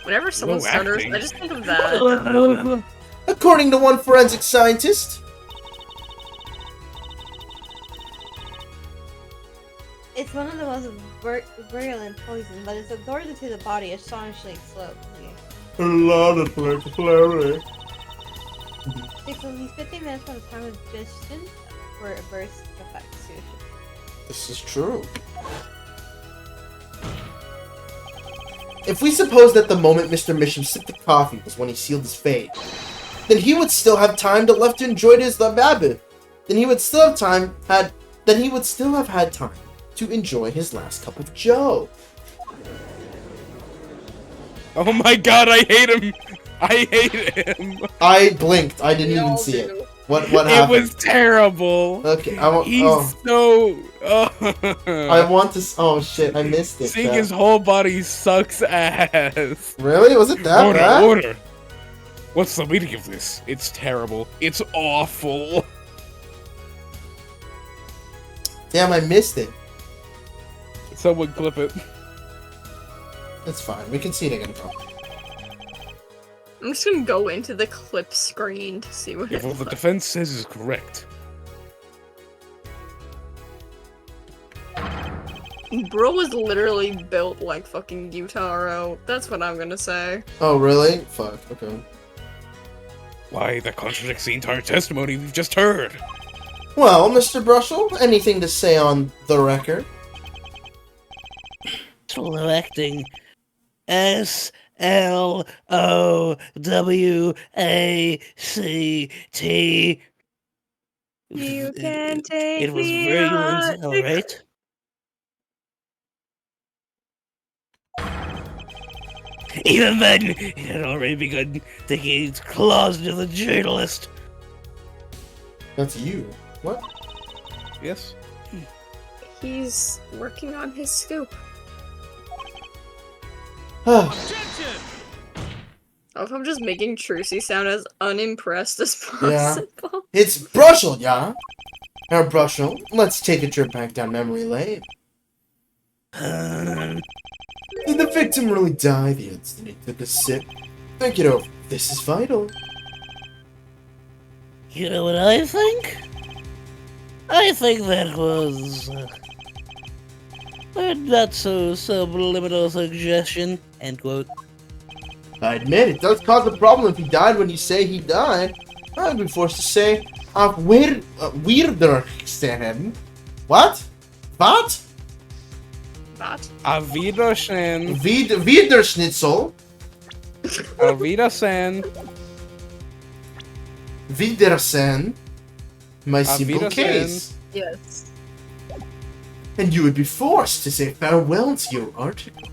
Whenever someone Slow stutters, acting? I just think of that. According to one forensic scientist. It's one of the most virulent poisons, but its absorption to the body is astonishingly slow. A lot of flurry. Takes at least 15 minutes from the time of digestion for a burst effect. This is true. If we suppose that the moment Mr. Misham sipped the coffee was when he sealed his fate, then he would still have time to left to enjoy his lababe. Then he would still have had time to enjoy his last cup of joe. Oh my god, I hate him! I hate him! I blinked. I didn't We even all see do. it. What It happened? was terrible! Okay, I want. He's Oh, so... I want to. Oh shit, I missed it. Seeing his whole body sucks ass. Really? Was it that Order, bad? order! What's the meaning of this? It's terrible. It's awful. Damn, I missed it. Someone clip it. It's fine. We can see it again, bro. I'm just gonna go into the clip screen to see what If it what the looks defense says is correct. like. Bro was literally built like fucking Gyutaro. That's what I'm gonna say. Oh, really? Fuck. Okay. Why, that contradicts the entire testimony we've just heard. Well, Mr. Brushel, anything to say on the record? Slow acting. SLOWACT. You can take It was me virulent, on. alright? Even then, it had already begun digging its claws into the journalist. That's you. What? Yes? He's working on his scoop. Ah, I hope I'm just making Trucy sound as unimpressed as Yeah. possible. it's Brushel, yeah? Now, Brushel, let's take a trip back down memory lane. Did the victim really die the instant he took a sip? Think it over. This is vital. You know what I think? I think that was a not so subliminal suggestion. End quote. I admit, it does cause a problem if he died when you say he died. I'd be forced to say, weirder extent. What? What? But Auf Wiedersehen. Wiederschnitzel? Auf Wiedersehen. Wiedersehen? My simple Wiedersehen. case. yes. And you would be forced to say farewell to your article.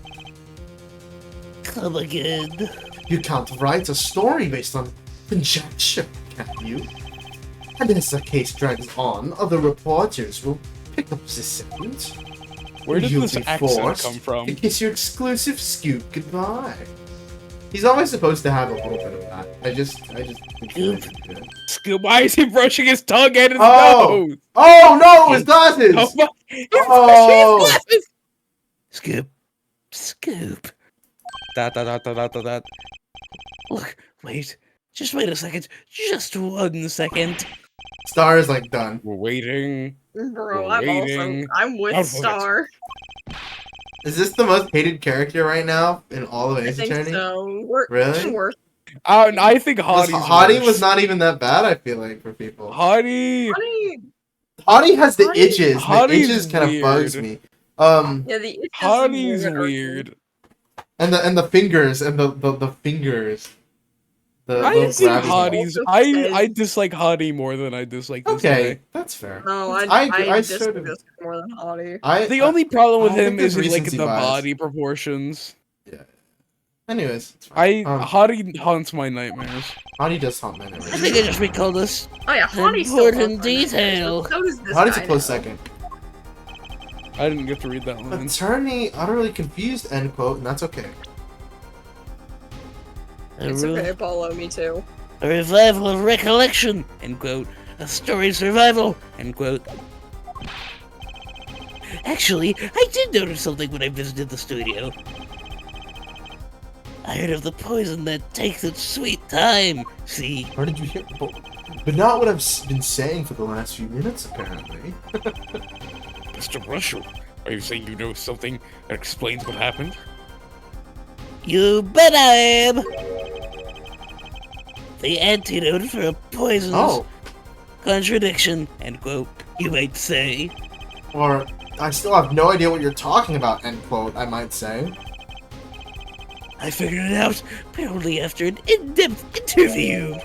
Come again. You can't write a story based on conjecture, can you? And as the case drags on, other reporters will pick up the scent. Where did You'll this be accent forced come from? to kiss your exclusive scoop goodbye. He's always supposed to have a little bit of that. I just think it's good. Scoop, why is he brushing his tongue and his Oh! nose? Oh no, his glasses! Oh my! He's Oh. brushing his glasses! Scoop. Scoop. Da da da da da da da. Look, wait. Just wait a second. Just 1 second. Star is like done. We're waiting. Bro, We're waiting. I'm with Outfit. Star. Is this the most hated character right now in all of I Ace think Attorney? so. We're Really? worse. I think Hottie's Hottie worse. was not even that bad, I feel like, for people. Hottie. Honey, Hottie has the Hottie- itches. The Hottie's itches kind of bugs weird. me. Yeah, the itches Hottie's are weird. And the fingers and the fingers. The I little think grabby Hottie's. Also I says- dislike Hottie more than I dislike this Okay, guy. that's fair. No, I dislike sort of- this more than Hottie. The only problem with I think him is there's like recency the bias. body proportions. Yeah. Anyways, it's fine. Hottie haunts my nightmares. Hottie does haunt men. I think I just recall this. Oh yeah, Hottie's still Important fun for me, detail. but So does this Hottie's guy a close now. second. I didn't get to read that one. Attorney utterly confused, end quote, and that's okay. It's okay, Apollo, me too. A revival of recollection, end quote. A story survival, end quote. Actually, I did notice something when I visited the studio. I heard of the poison that takes its sweet time. See, Where did you hear? But not what I've been saying for the last few minutes, apparently. Mr. Russell, are you saying you know something that explains what happened? you bet I am. The antidote for a poisonous Oh, contradiction, end quote. You might say. or I still have no idea what you're talking about, end quote, I might say. I figured it out purely after an in-depth interview.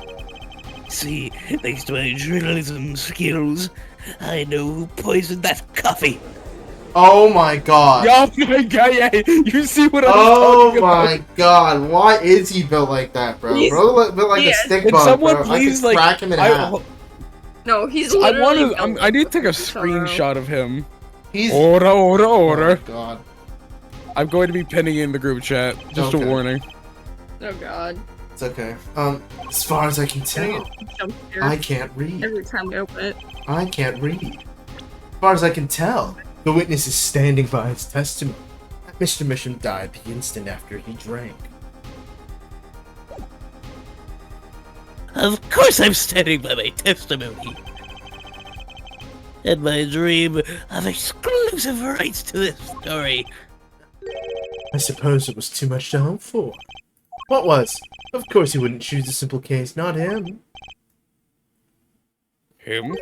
See, thanks to my journalism skills, I know who poisoned that coffee. Oh my god. Oh my god, yeah, you see what I was Oh talking my about? god, why is he built like that, bro? He's- Built like a yeah. stick Can bug, someone bro. please, I could like, crack him in half. No, he's I literally. want to. I need to take a screenshot of him. He's... Order, order, Oh my order. god. I'm going to be pinning in the group chat. Just Okay. a warning. Oh god. It's okay. As far as I can tell, Jump scare I can't read. every time we open it. I can't read. As far as I can tell, the witness is standing by his testimony. Mr. Misham died the instant after he drank. Of course I'm standing by my testimony. And my dream of exclusive rights to this story. I suppose it was too much to hope for. What was? Of course he wouldn't choose a simple case, not him. Him?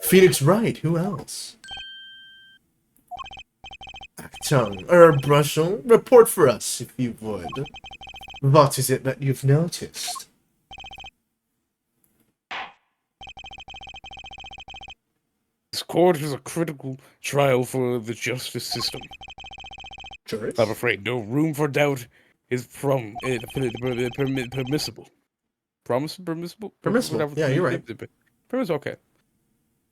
Phoenix Wright, who else? Acton, Brussel, report for us, if you would. What is it that you've noticed? This court is a critical trial for the justice system. Juris? I'm afraid no room for doubt is permissible. Permissible? Permissible. Whatever. Yeah, you're right. Permissible, okay.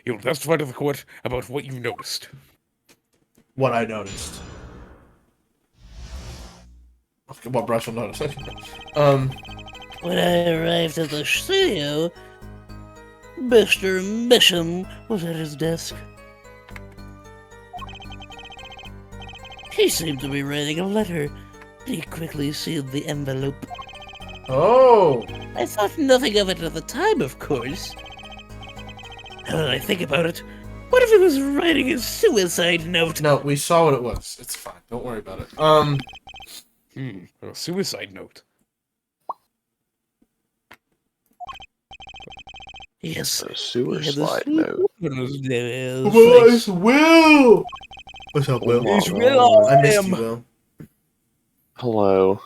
You'll testify to the court about what you noticed. What I noticed. Okay, what Brussel noticed. When I arrived at the studio, Mr. Misham was at his desk. He seemed to be writing a letter. He quickly sealed the envelope. Oh! I thought nothing of it at the time, of course. Now that I think about it, what if he was writing a suicide note? No, we saw what it was. It's fine. Don't worry about it. A suicide note. Yes. A sewer he had slide this note. on his nose. It's Will! What's up, Will? It's Will. I missed you, Will. Hello.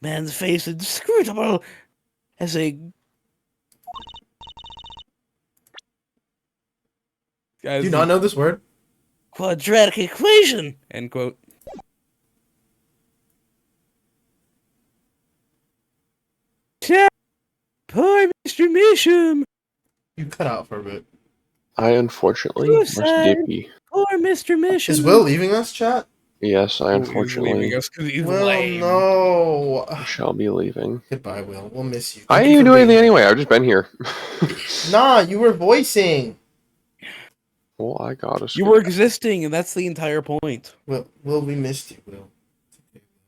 Man's face inscrutable as a Guys, Do you not know this word? quadratic equation. End quote. Poor Mr. Misham. You cut out for a bit. I unfortunately must Suicide. dip you. Poor Mr. Misham. Is Will leaving us, chat? Yes, I Oh, he's unfortunately leaving us 'cause he's Will, lame. no. shall be leaving. Goodbye, Will. We'll miss you. I Thank didn't you even for do being anything here. anyway. I've just been here. Nah, you were voicing. Well, I got us. You were existing, and that's the entire point. Will, we missed you, Will.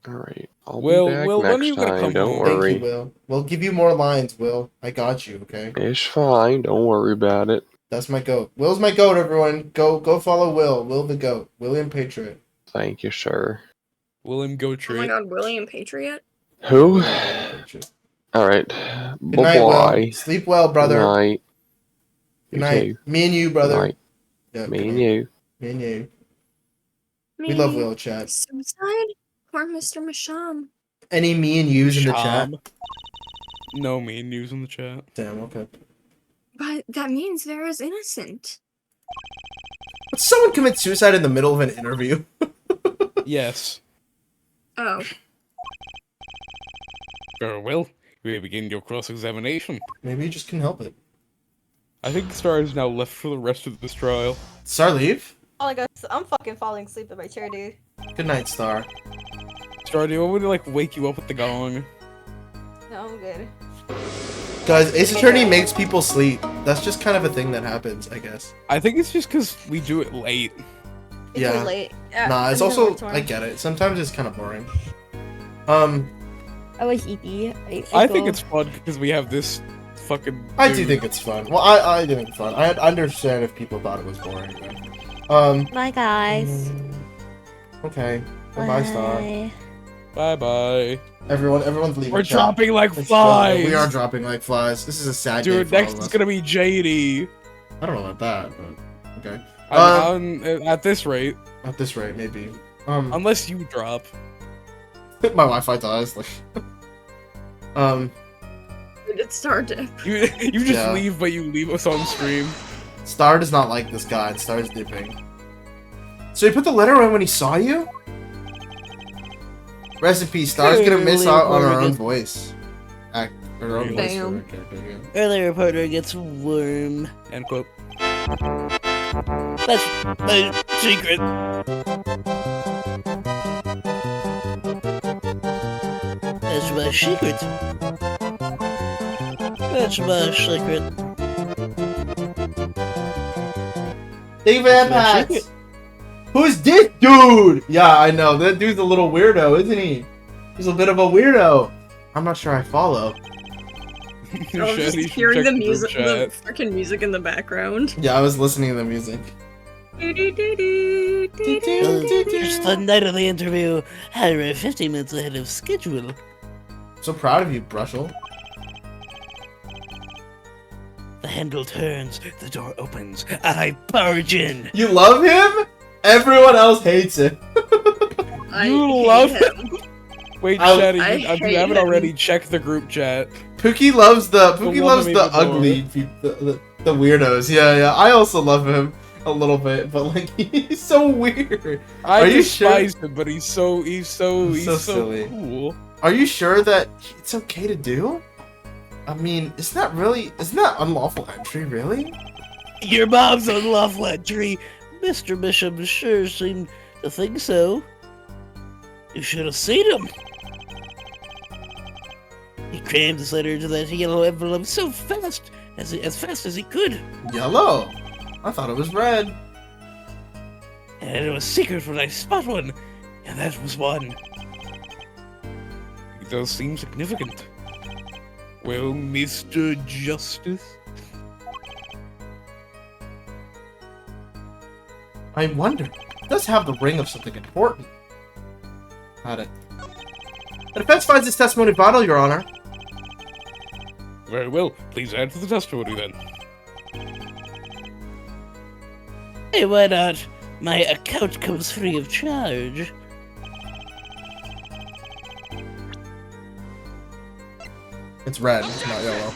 All right. I'll Will, be back Will, when are next you gonna time. come Don't home? Thank worry. you, Will. We'll give you more lines, Will. I got you, okay? It's fine. Don't worry about it. That's my goat. Will's my goat, everyone. Go follow Will. Will the goat. William Patriot. Thank you, sir. William Oh my Gotry. god, William Patriot? Who? Patriot. All right. Good Bye night, bye. Will. Sleep well, brother. Good night. Good night. too. Me and you, brother. Night. Yeah, Me good and night. you. Me and you. We love Me. whale chat. Suicide? Poor Mr. Masham. Any me and yous in the chat? Sham. No me and news in the chat. Damn, okay. But that means Vera's innocent. But someone commit suicide in the middle of an interview. Yes. Oh. Very well. You may begin your cross-examination. Maybe you just couldn't help it. I think Star is now left for the rest of this trial. Star, leave. Oh my god, I'm fucking falling asleep in my chair, dude. Good night, Star. Star, do you want me to like wake you up with the gong? No, I'm good. Guys, Ace Attorney makes people sleep. That's just kind of a thing that happens, I guess. I think it's just because we do it late. It's Yeah. too late. Nah, it's I'm also, torn. I get it. Sometimes it's kind of boring. I like EP. I think it's fun because we have this fucking. I do dude. think it's fun. Well, I do think it's fun. I understand if people thought it was boring. But, Bye, guys. okay. Goodbye, Star. Bye bye. Everyone's leaving. We're chat. dropping like It's flies. true. We are dropping like flies. This is a sad day Dude, for all next of is us. gonna be JD. I don't know about that, but okay. At this rate, At this rate, maybe. unless you drop. My Wi-Fi dies. Like, It's started. You just Yeah. leave, but you leave us on stream. Star does not like this guy, and Star's dipping. So he put the letter in when he saw you? Rest in peace. Star's gonna miss Really out on her own important. voice. Her own voice. Damn. for her character, yeah. Earlier reporter gets warm. End quote. That's my secret. That's my secret. That's my secret. Thank you for that, My Pat. secret. Who's this dude? Yeah, I know. That dude's a little weirdo, isn't he? He's a bit of a weirdo. I'm not sure I follow. I'm Shady just should hearing check the group music, the chat. freaking music in the background. Yeah, I was listening to the music. It's the night of the interview. I ran 15 minutes ahead of schedule. So proud of you, Brushel. The handle turns, the door opens, and I barge in. You love him? Everyone else hates him. I You hate love him. Wait, I Shady, hate if you haven't him. already, check the group chat. Pookie loves the one that made the ugly the weirdos. Yeah. I also love him a little bit, but like he's so weird. I Are you sure? despise him, but he's so so silly. cool. Are you sure that it's okay to do? I mean, isn't that unlawful entry, really? Your mom's unlawful entry. Mr. Bishop sure seemed to think so. You should have seen him. He crammed his letter into that yellow envelope so fast, as fast as he could. Yellow. I thought it was red. And it was secret when I spot one, and that was one. It does seem significant. Well, Mr. Justice? I wonder. It does have the ring of something important. Had it. The defense finds this testimony vital, Your Honor. Very well, please add to the testimony then. Hey, why not? My account comes free of charge. It's red, it's not yellow.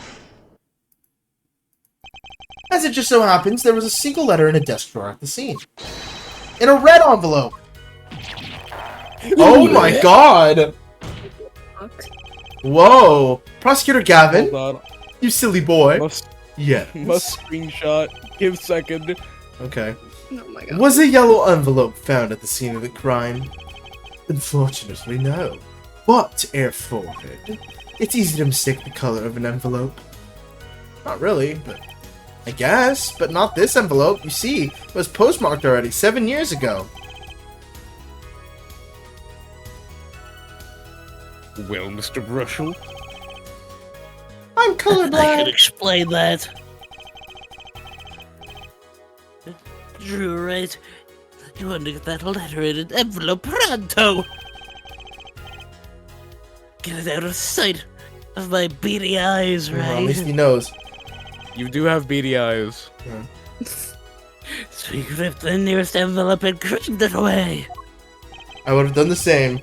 As it just so happens, there was a single letter in a desk drawer at the scene. In a red envelope! Oh my god! Fuck. Whoa! Prosecutor Gavin, Hold on. you silly boy. Must Yeah. screenshot. Give second. Okay. Oh my god. Was a yellow envelope found at the scene of the crime? Unfortunately, no. But, Air Forward, it's easy to mistake the color of an envelope. Not really, but I guess. But not this envelope. You see, it was postmarked already 7 years ago. Well, Mr. Brushel, I'm I can colorblind. explain that. Drew, right? You want to get that letter in an envelope pronto! Get it out of sight of my beady eyes, Well, right? at least he knows. You do have beady eyes. So we ripped the nearest envelope and crammed it away. I would have done the same.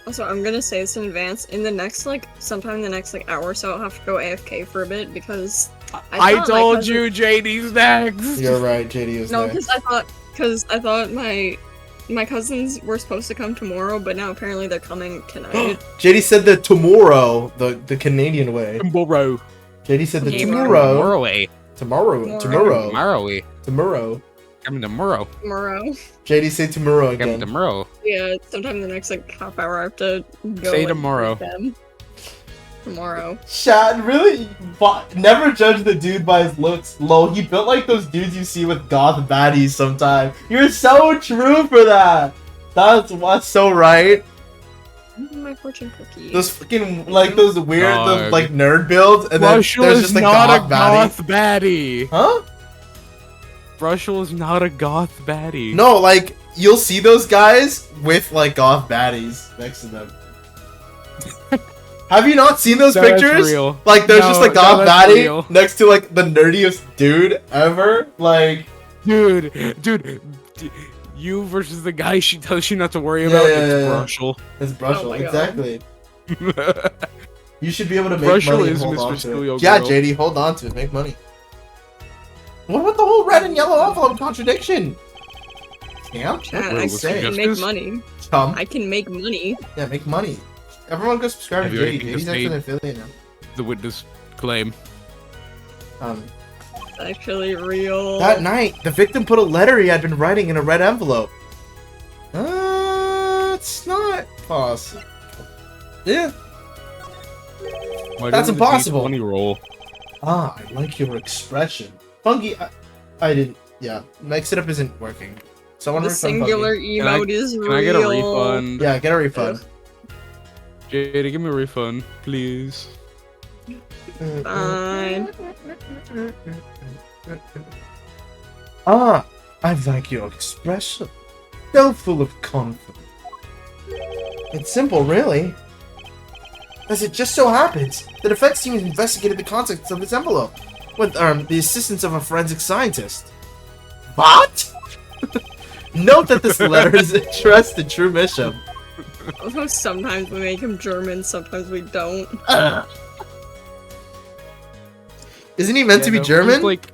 Also, I'm gonna say this in advance. In the next, sometime in the next, hour or so, I'll have to go AFK for a bit because I thought my told cousin- you JD's next. You're right, JD was No, there. because I thought my cousins were supposed to come tomorrow, but now apparently they're coming tonight. JD said the tomorrow, the Canadian way. Tomorrow. JD said the Tomorrow. tomorrow. Tomorrow. Tomorrow. Coming tomorrow. Tomorrow. JD say tomorrow Coming again. tomorrow. Yeah, sometime in the next half hour I have to go. Say and tomorrow. meet them. Tomorrow. Shad, really? Never judge the dude by his looks. Lol, he built like those dudes you see with goth baddies sometimes. You're so true for that. That's what's so right. My fortune cookie. Those fucking those weird Dog. nerd builds, and then Brushel there's is just a not goth a baddie. goth baddie. Huh? Brushel is not a goth baddie. No, you'll see those guys with goth baddies next to them. Have you not seen those No, that's pictures? real. There's just a No, goth that's baddie real. next to the nerdiest dude ever. Dude, you versus the guy she tells you not to worry about. Yeah, It's yeah, yeah. Brushel. It's Brushel, Oh my God. exactly. You should be able to make Brushel money and is hold Mr. on to it. Schoolyard Yeah, Girl. JD, hold on to it. Make money. What about the whole red and yellow envelope contradiction? Camp? Chat, Wait, I what's can the make justice? money. Chum. I can make money. Yeah, make money. Everyone go subscribe Have to you JD. anything JD's to actually an say? affiliate now. The witness claim. It's actually real. That night, the victim put a letter he had been writing in a red envelope. It's not possible. Yeah. Why That's didn't the impossible. D20 roll? Ah, I like your expression. Fungi, I didn't. Yeah, mix it up isn't working. Someone The refund singular Fungi. emote is Can real. I get a refund? Yeah, get a refund. JD, give me a refund, please. Fine. Ah, I like your expression. So full of confidence. It's simple, really. As it just so happens, the defense team has investigated the contents of this envelope with the assistance of a forensic scientist. What? Note that this letter is addressed to True Bishop. Although sometimes we make him German, sometimes we don't. Isn't he meant to be no, German? just, like,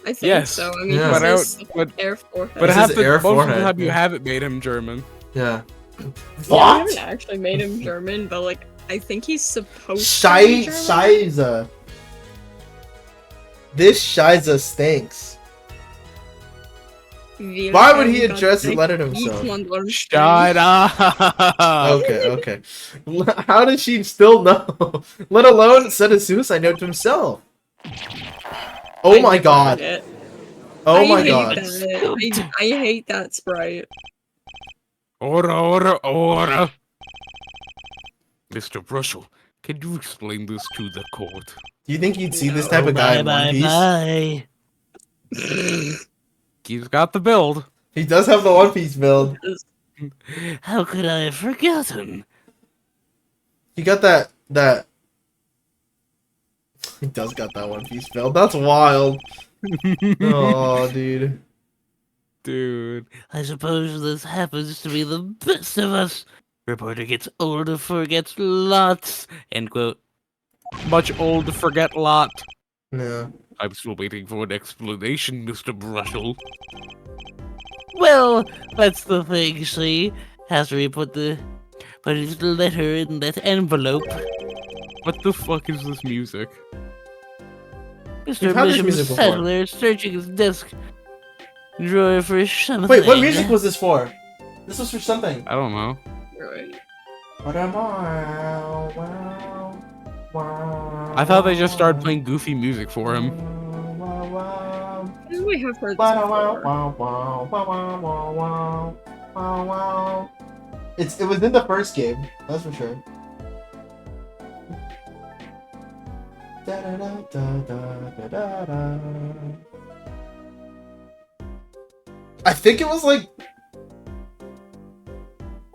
I think Yes. so. I mean, Yeah. he's But just but air forehead. but This half is the air most of the forehead, time you yeah. haven't made him German. Yeah. Yeah, I What? haven't actually made him German, but I think he's supposed to Shai be German. Shiza. This Shiza stinks. Why would he address the letter to himself? Shut up! Okay. How did she still know? Let alone send a suicide note to himself. Oh my god. Oh I my hate god. that. I hate that sprite. Ora. Mr. Brushel, can you explain this to the court? Do you think you'd see this type of guy in One Piece? Bye. He's got the build. He does have the One Piece build. How could I have forgotten? He got that. He does got that One Piece build. That's wild. Oh, dude. Dude. I suppose this happens to be the best of us. Reporter gets older, forgets lots. End quote. Much old to forget lot. Yeah. I'm still waiting for an explanation, Mr. Brushel. Well, that's the thing, see? After he put his letter in that envelope, What the fuck is this music? We've Mr. had this Bishop music sat before. there searching his desk drawer for something. Wait, what music was this for? This was for something. I don't know. Right. I thought they just started playing goofy music for him. I think we have heard this before. It was in the first game, that's for sure. I think it was like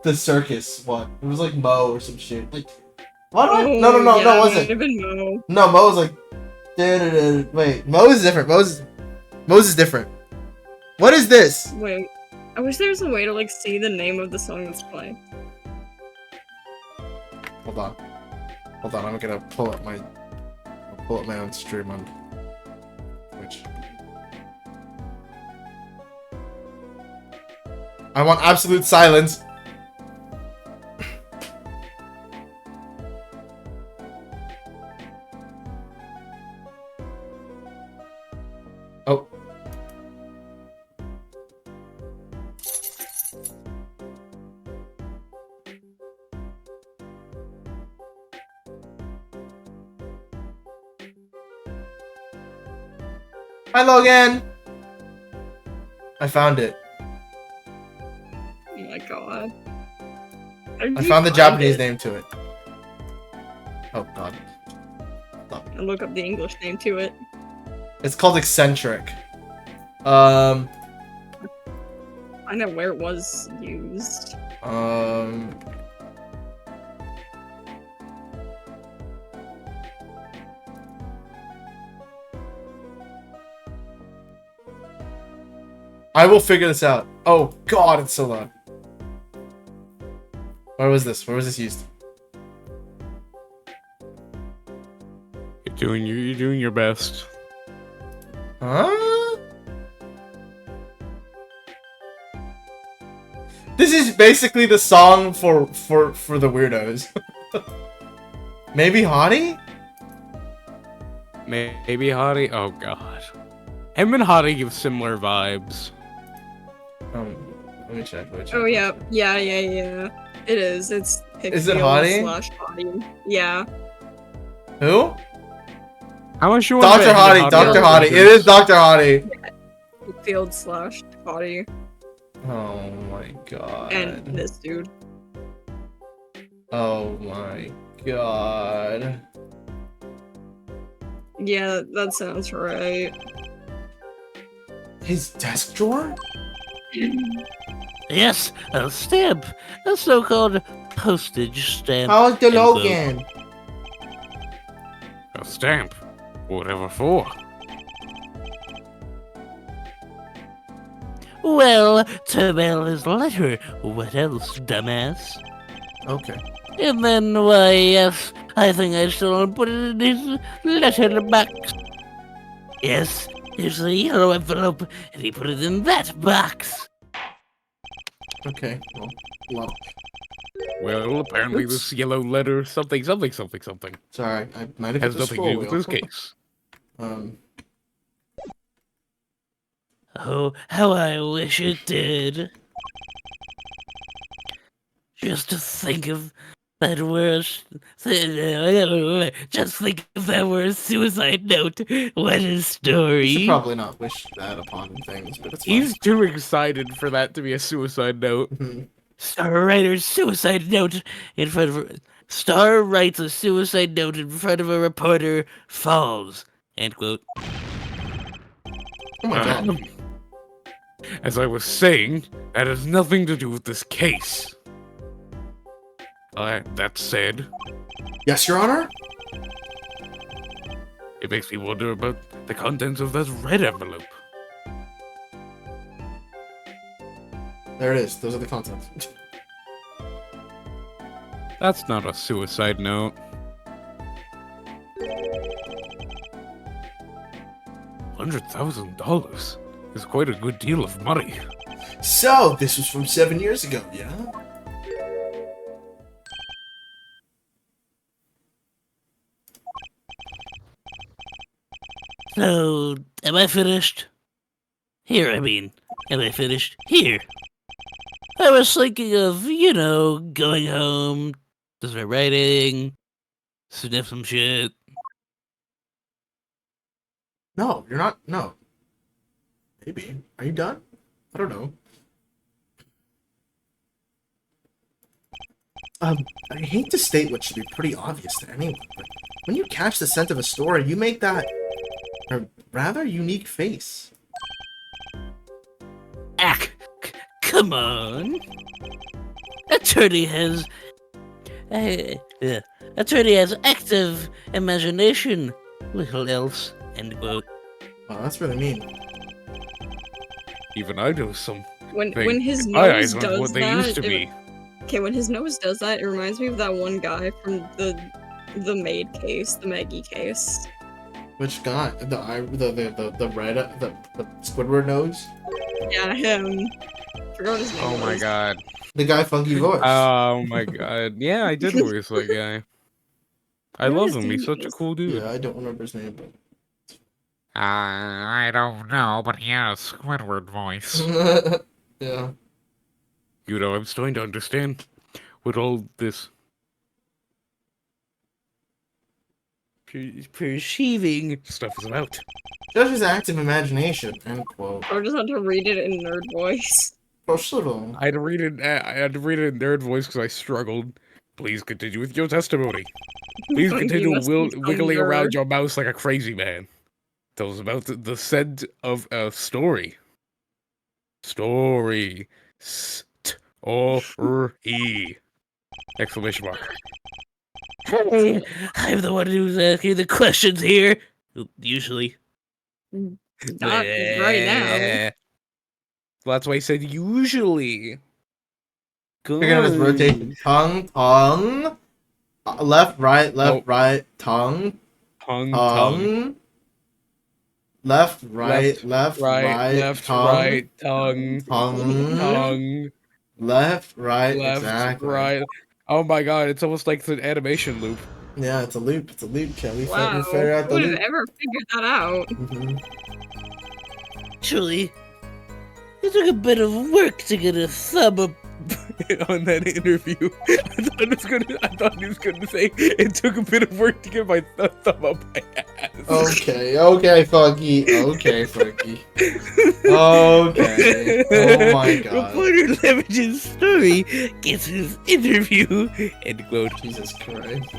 the circus one. It was like Mo or some shit. Like What? Oh, No, yeah, it it might wasn't. have been Mo. No, Mo was like. Wait, Mo is different. Mo's is different. What is this? Wait, I wish there was a way to like see the name of the song that's playing. Hold on. I'm gonna pull up my own stream on Twitch. I want absolute silence. Oh. Hi, Logan! I found it. Oh my god. I found the Japanese name to it. Oh god. And look up the English name to it. It's called Eccentric. I know where it was used. I will figure this out. Oh god, it's so loud. Where was this? Where was this used? You're doing your best. Huh? This is basically the song for the weirdos. Maybe Hottie? Maybe Hottie? Oh god. Him and Hottie give similar vibes. Let me check. Oh yeah. It is. It's Is it Higpeel Hottie? / Hottie. Yeah. Who? How much you want Dr. Hottie. Dr. Hottie. It is Dr. Hottie. Field / Hottie. Oh my god. And this dude. Oh my god. Yeah, that sounds right. His desk drawer? Yes, a stamp. A so-called postage stamp. How's the envelope. Logan? A stamp. Whatever for. Well, to mail his letter. What else, dumbass? Okay. And then, why, yes, I think I still put it in his letterbox. Yes, here's the yellow envelope, and he put it in that box. Okay. Well. Well, apparently Oops. this yellow letter something Sorry, I might have hit has the nothing to scroll do with wheel. this case. Oh, how I wish it did. Just to think of that were just think if that were a suicide note. What a You should story. probably not wish that upon things, but it's fine. He's too excited for that to be a suicide note. Star writer's suicide note in front of Star writes a suicide note in front of a reporter, falls. End quote. Oh my god. As I was saying, that has nothing to do with this case. That said, Yes, Your Honor? it makes me wonder about the contents of that red envelope. There it is. Those are the contents. That's not a suicide note. $100,000 is quite a good deal of money. So, this was from 7 years ago, yeah? So, am I finished? Here, I mean. Am I finished? Here. I was thinking of, going home, just my writing, sniff some shit. No, you're not. No. Maybe. Are you done? I don't know. I hate to state what should be pretty obvious to anyone, but when you catch the scent of a story, you make that a rather unique face. Come on. Attorney has Attorney has active imagination, little else. End quote. Wow, that's really mean. Even I know some. When his My nose eyes aren't does what they that, used to be. okay, when his nose does that, it reminds me of that one guy from the maid case, the Maggie case. Which guy? The red the Squidward nose? Yeah, him. Forgot what his name Oh my was. god. The guy funky voice. Oh my god. Yeah, I did voice that guy. I What love his him. He's name such a is? cool dude. Yeah, I don't remember his name, I don't know, but he has a Squidward voice. but yeah. You know, I'm starting to understand what all this perceiving stuff is about. Just his active imagination. End quote. Or just had to read it in nerd voice. Proceed. I had to read it. I had to read it in nerd voice because I struggled. Please continue with your testimony. Please You continue must be some wiggling around nerd. your mouse like a crazy man. Tell us about the scent of a story. Story. S-T-O-R-E. Exclamation mark. Hey, I'm the one who's asking the questions here. Usually. Not right now. Well, that's why I said usually. You're gonna just rotate tongue. Left, right, Nope. right, tongue. Tongue. Left, right, left, right, left, tongue. right, tongue. Tongue. Left, right, Left, exactly. right. Oh my god, it's almost like the animation loop. Yeah, it's a loop. It's a loop. Can we Wow, figure out who the would have loop? ever figured that out? Actually, it took a bit of work to get a thumb up. On that interview, I thought he was gonna say it took a bit of work to get my thumb up my ass. Okay, Funky. Okay, Funky. Okay. Oh my god. Reporter leverages story gets his interview. End quote. Jesus Christ.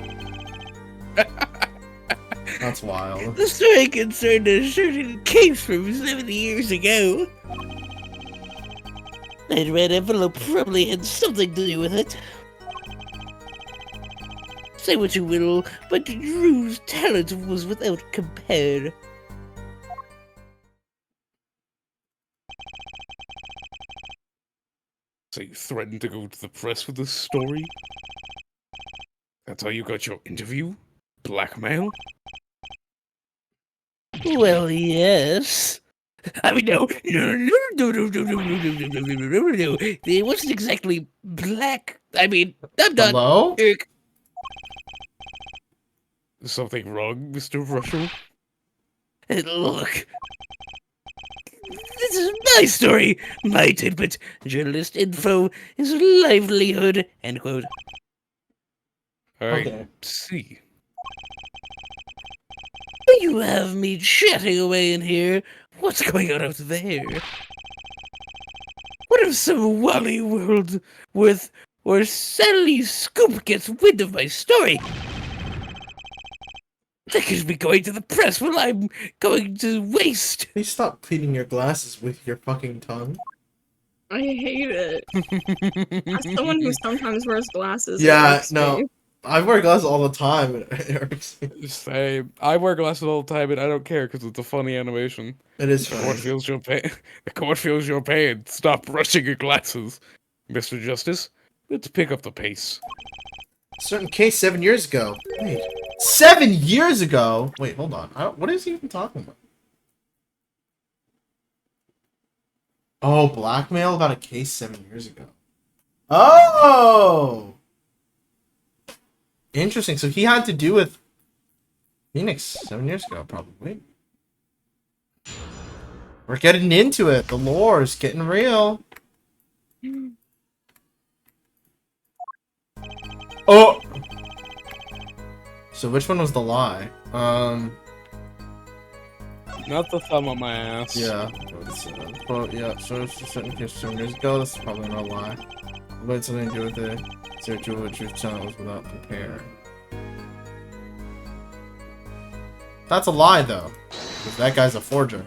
That's wild. The story concerned a certain case from 70 years ago. That red envelope probably had something to do with it. Say what you will, but Drew's talent was without compare. So you threatened to go to the press with this story? That's how you got your interview? Blackmail? Well, yes. I mean, no. It wasn't exactly black. I mean, I'm done. Hello? Eric. Is something wrong, Mr. Russell? Look. This is my story, my tidbit. Journalist info is livelihood. End quote. I Okay. see. You have me chatting away in here. What's going on out there? What if some Wally World or Sally Scoop gets wind of my story? They could be going to the press while I'm going to waste. Please stop cleaning your glasses with your fucking tongue. I hate it. As someone who sometimes wears glasses. it Yeah, irks no. me. I wear glasses all the time. It irks me. Same. I wear glasses all the time and I don't care because it's a funny animation. It is The court funny. feels your pain. The court feels your pain. Stop brushing your glasses. Mr. Justice, let's pick up the pace. Certain case 7 years ago. Wait. 7 years ago? Wait, hold on. What is he even talking about? Oh, blackmail about a case 7 years ago. Oh! Interesting. So he had to do with Phoenix 7 years ago, probably. We're getting into it. The lore is getting real. Oh! So which one was the lie? Not the thumb on my ass. Yeah. Well, yeah, so it's a certain case 7 years ago. That's probably not a lie. But it's something to do with it. So Jewel Truth Channel was without preparing. That's a lie, though. Because that guy's a forger.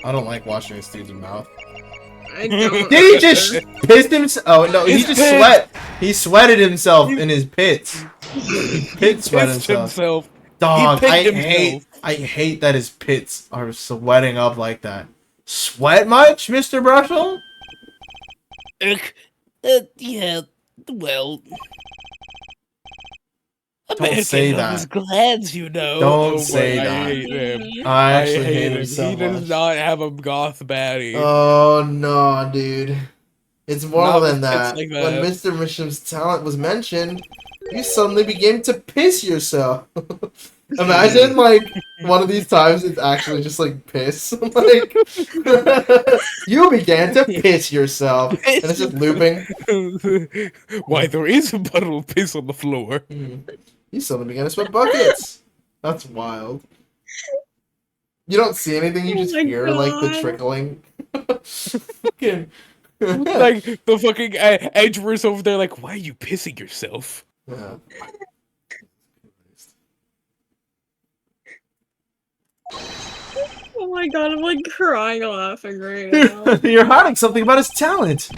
I don't like watching this dude's mouth. I don't. Did he just piss himself? Oh no, he His just pits. sweat. He sweated himself in his pits. He pit sweat Pissed himself. himself. Dog, He I picked hate, himself. I hate that his pits are sweating up like that. Sweat much, Mr. Brushel? Yeah, well. Don't say American that. glands, you know. Don't Oh, say I that. hate him. I I actually hate hate him. him so He does much. not have a goth baddie. Oh no, dude. It's more Not than with pits that. like When that. Mr. Misham's talent was mentioned, you suddenly began to piss yourself. Imagine, like, one of these times it's actually just, like, piss. Like, you began to piss yourself. And it's just looping. Why, there is a puddle of piss on the floor. You suddenly began to sweat buckets. That's wild. You don't see anything, you Oh just my hear, like, the God. trickling. Fucking- Like, the fucking Edgeworth's over there like, why are you pissing yourself? Yeah. Oh my god, I'm like crying laughing right now. You're hiding something about his talent.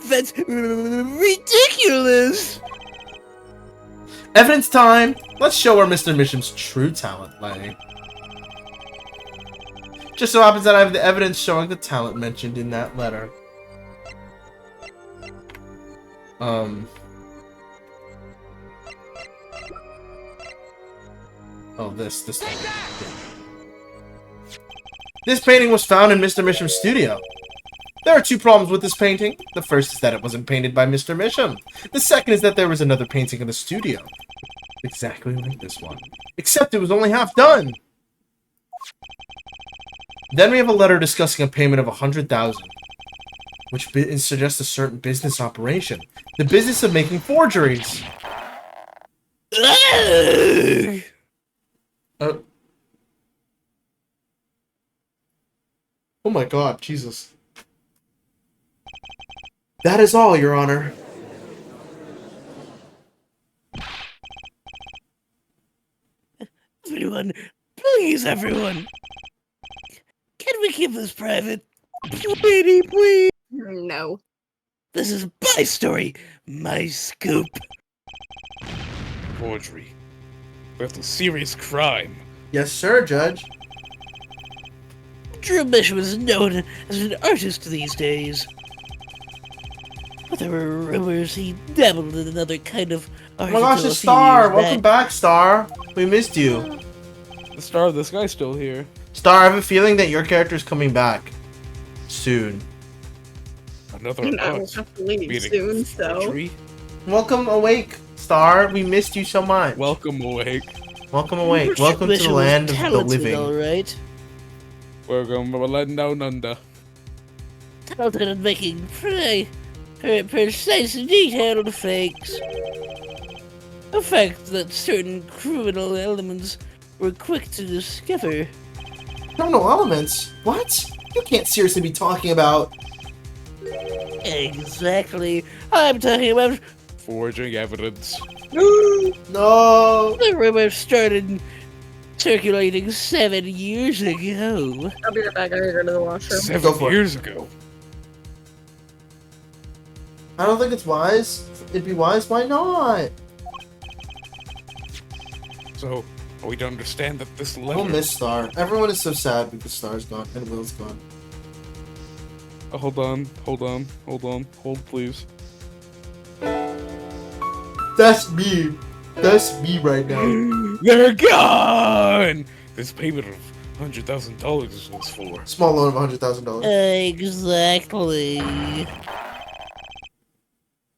That's ridiculous! Evidence time! Let's show our Mr. Misham's true talent lay. Just so happens that I have the evidence showing the talent mentioned in that letter. Oh, this. This painting was found in Mr. Misham's studio. There are two problems with this painting. The first is that it wasn't painted by Mr. Misham. The second is that there was another painting in the studio. Exactly like this one. Except it was only half done. Then we have a letter discussing a payment of 100,000, which suggests a certain business operation. The business of making forgeries. Oh my god, Jesus. That is all, Your Honor. Everyone, please, everyone. Can we keep this private? Pretty, please. No. This is my story, my scoop. Forgery. That's a serious crime. Yes, sir, Judge. Drew Bishop is known as an artist these days. But there were rumors he dabbled in another kind of art. Oh my gosh, until a it's few Star! years Welcome back, Star! We missed you. The star of this guy's still here. Star, I have a feeling that your character's coming back. Soon. Another And I will art. have to leave Meaning soon, so. forgery. Welcome awake, Star. We missed you so much. Welcome awake. Welcome awake. Welcome to the land of the living. All right. Welcome to the land down under. Talented at making precise, detailed fakes. A fact that certain criminal elements were quick to discover. Criminal elements? What? You can't seriously be talking about... Exactly. I'm talking about Forging evidence. No! the rumor started circulating 7 years ago. I'll be right back. I gotta go to the washroom. 7 for it. years ago. I don't think it's wise. It'd be wise, why not? So, are we to understand that this letter... We'll miss Star. Everyone is so sad because Star's gone and Will's gone. Oh, hold on, hold please. That's me. That's me right now. They're gone! This payment of $100,000 was for. Small loan of $100,000. Exactly.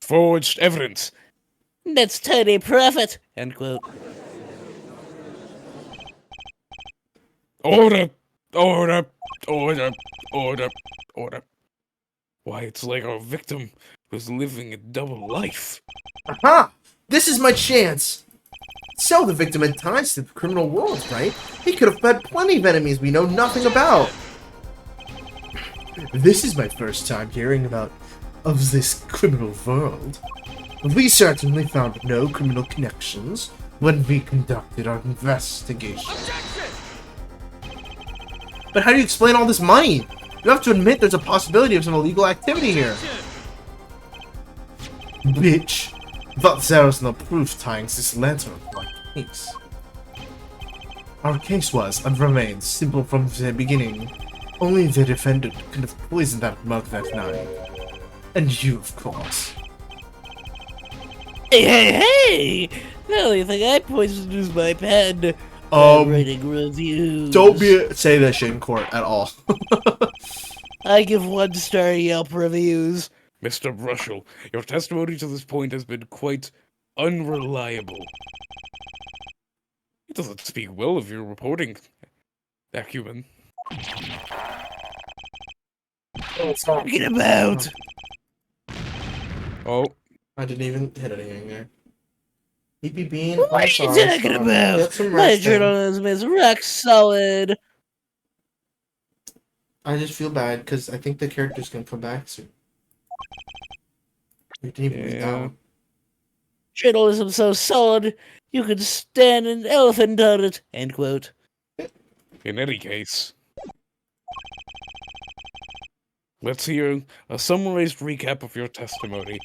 Forged evidence. That's tiny profit. End quote. Order! Order! Order! Order! Order! Why, it's like our victim was living a double life. Aha! This is my chance! So the victim had ties to the criminal world, right? He could have had plenty of enemies we know nothing about. This is my first time hearing of this criminal world. We certainly found no criminal connections when we conducted our investigation. But how do you explain all this money? You have to admit there's a possibility of some illegal activity here. Bitch. But there's no proof tying this letter to our case. Our case was, and remains, simple from the beginning. Only the defendant could have poisoned that mug that night. And you, of course. Hey! The only thing I poisoned is my pen. I'm writing reviews. Don't say that shit in court at all. I give 1-star Yelp reviews. Mr. Brushel, your testimony to this point has been quite unreliable. It doesn't speak well of your reporting acumen. Talking about? Oh. I didn't even hit anything there. EP Bean, What are you talking about? My journalism is rock solid. I just feel bad because I think the character's gonna come back soon. You didn't even read that one. Journalism so solid, you could stand an elephant on it. End quote. In any case, let's hear a summarized recap of your testimony.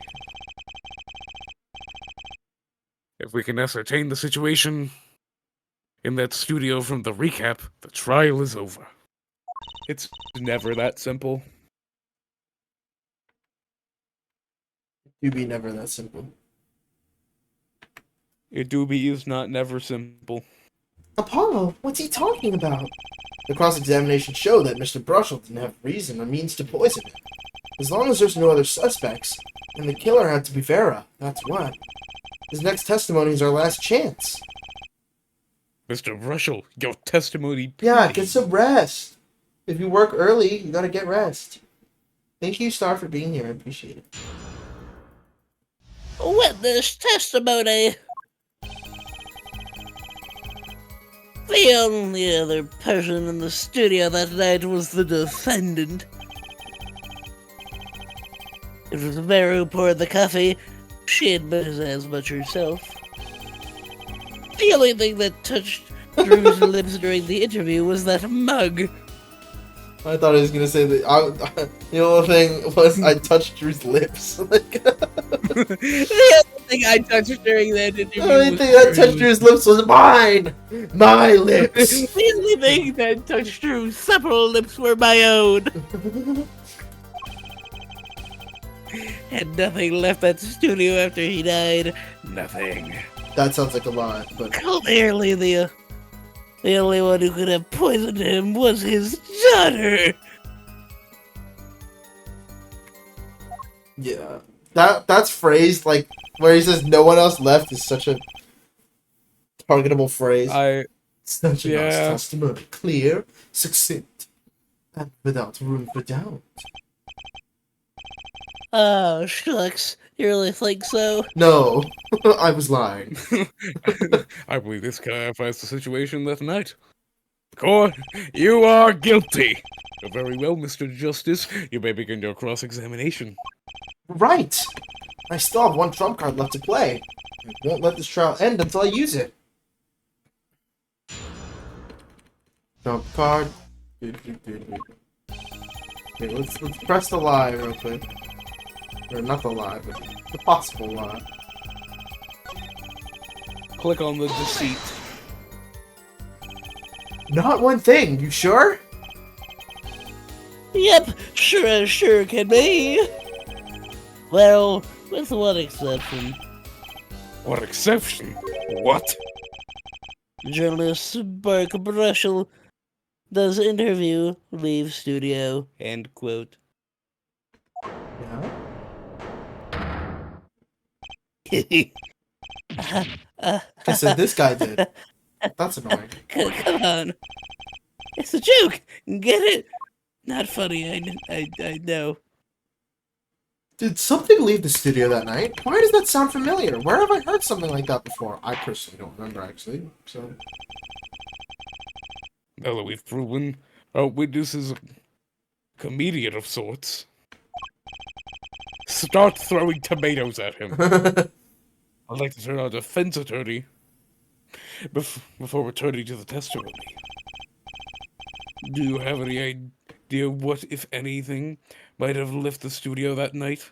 If we can ascertain the situation in that studio from the recap, the trial is over. It's never that simple. You be never that simple. It do be is not never simple. Apollo, what's he talking about? The cross-examination showed that Mr. Brushel didn't have reason or means to poison him. As long as there's no other suspects, and the killer had to be Vera, that's what. His next testimony is our last chance. Mr. Brushel, your testimony... Yeah, get some rest. If you work early, you gotta get rest. Thank you, Star, for being here. I appreciate it. Witness testimony. The only other person in the studio that night was the defendant. It was Vera who poured the coffee. She admitted as much herself. The only thing that touched Drew's lips during the interview was that mug. I thought he was gonna say that. The only thing was I touched Drew's lips. The only thing I touched during that interview. The only thing that touched Drew's lips was mine! My lips! The only thing that touched Drew's several lips were my own. Had nothing left at the studio after he died. Nothing. That sounds like a lot, but... Clearly the only one who could have poisoned him was his daughter. Yeah. That's phrased, like, where he says no one else left is such a targetable phrase. Such a nice testimony. Clear, succinct, and without room for doubt. Oh, shucks. You really think so? No, I was lying. I believe this clarifies the situation that night. Court, you are guilty. Very well, Mr. Justice. You may begin your cross-examination. Right! I still have one trump card left to play. I won't let this trial end until I use it. Trump card. Okay, let's press the lie real quick. Or not the lie, but the possible lie. Click on the deceit. Not one thing, you sure? Yep, sure can be. Well, with one exception. What exception? What? Journalist Mark Brushel does interview, leave studio. End quote. Yeah? I said this guy did. That's annoying. Come on. It's a joke. Get it? Not funny, I know. Did something leave the studio that night? Why does that sound familiar? Where have I heard something like that before? I personally don't remember, actually, so... Now that we've proven our witness is a comedian of sorts, start throwing tomatoes at him. I'd like to turn our defense attorney before returning to the testimony. Do you have any idea what, if anything, might have left the studio that night?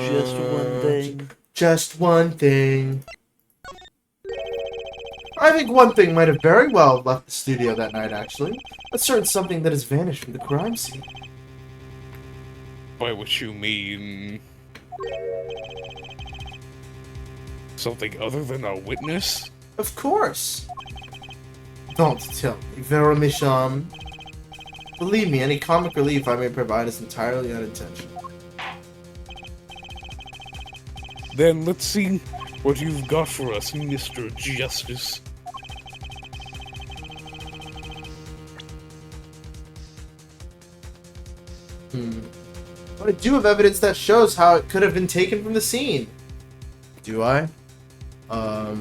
Just one thing. Just one thing. I think one thing might have very well left the studio that night, actually. A certain something that has vanished from the crime scene. By which you mean... something other than a witness? Of course. Don't tell me, Vera Misham. Believe me, any comic relief I may provide is entirely unintentional. Then let's see what you've got for us, Mr. Justice. But I do have evidence that shows how it could have been taken from the scene. Do I? I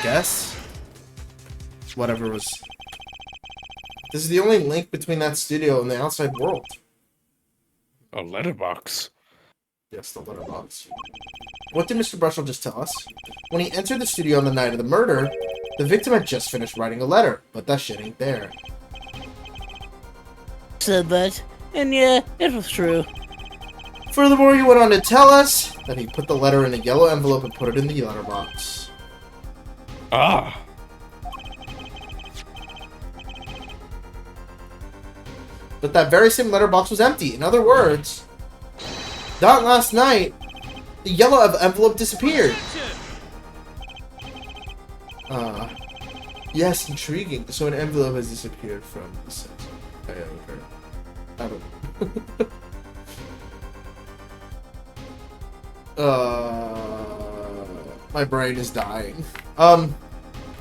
guess. Whatever was... This is the only link between that studio and the outside world. A letterbox. Yes, the letterbox. What did Mr. Brushell just tell us? When he entered the studio on the night of the murder, the victim had just finished writing a letter, but that shit ain't there. Said that, and yeah, it was true. Furthermore, he went on to tell us that he put the letter in a yellow envelope and put it in the letterbox. Ah! But that very same letterbox was empty. In other words, that last night, the yellow envelope disappeared. Yes, intriguing. So an envelope has disappeared from the set. I don't. My brain is dying.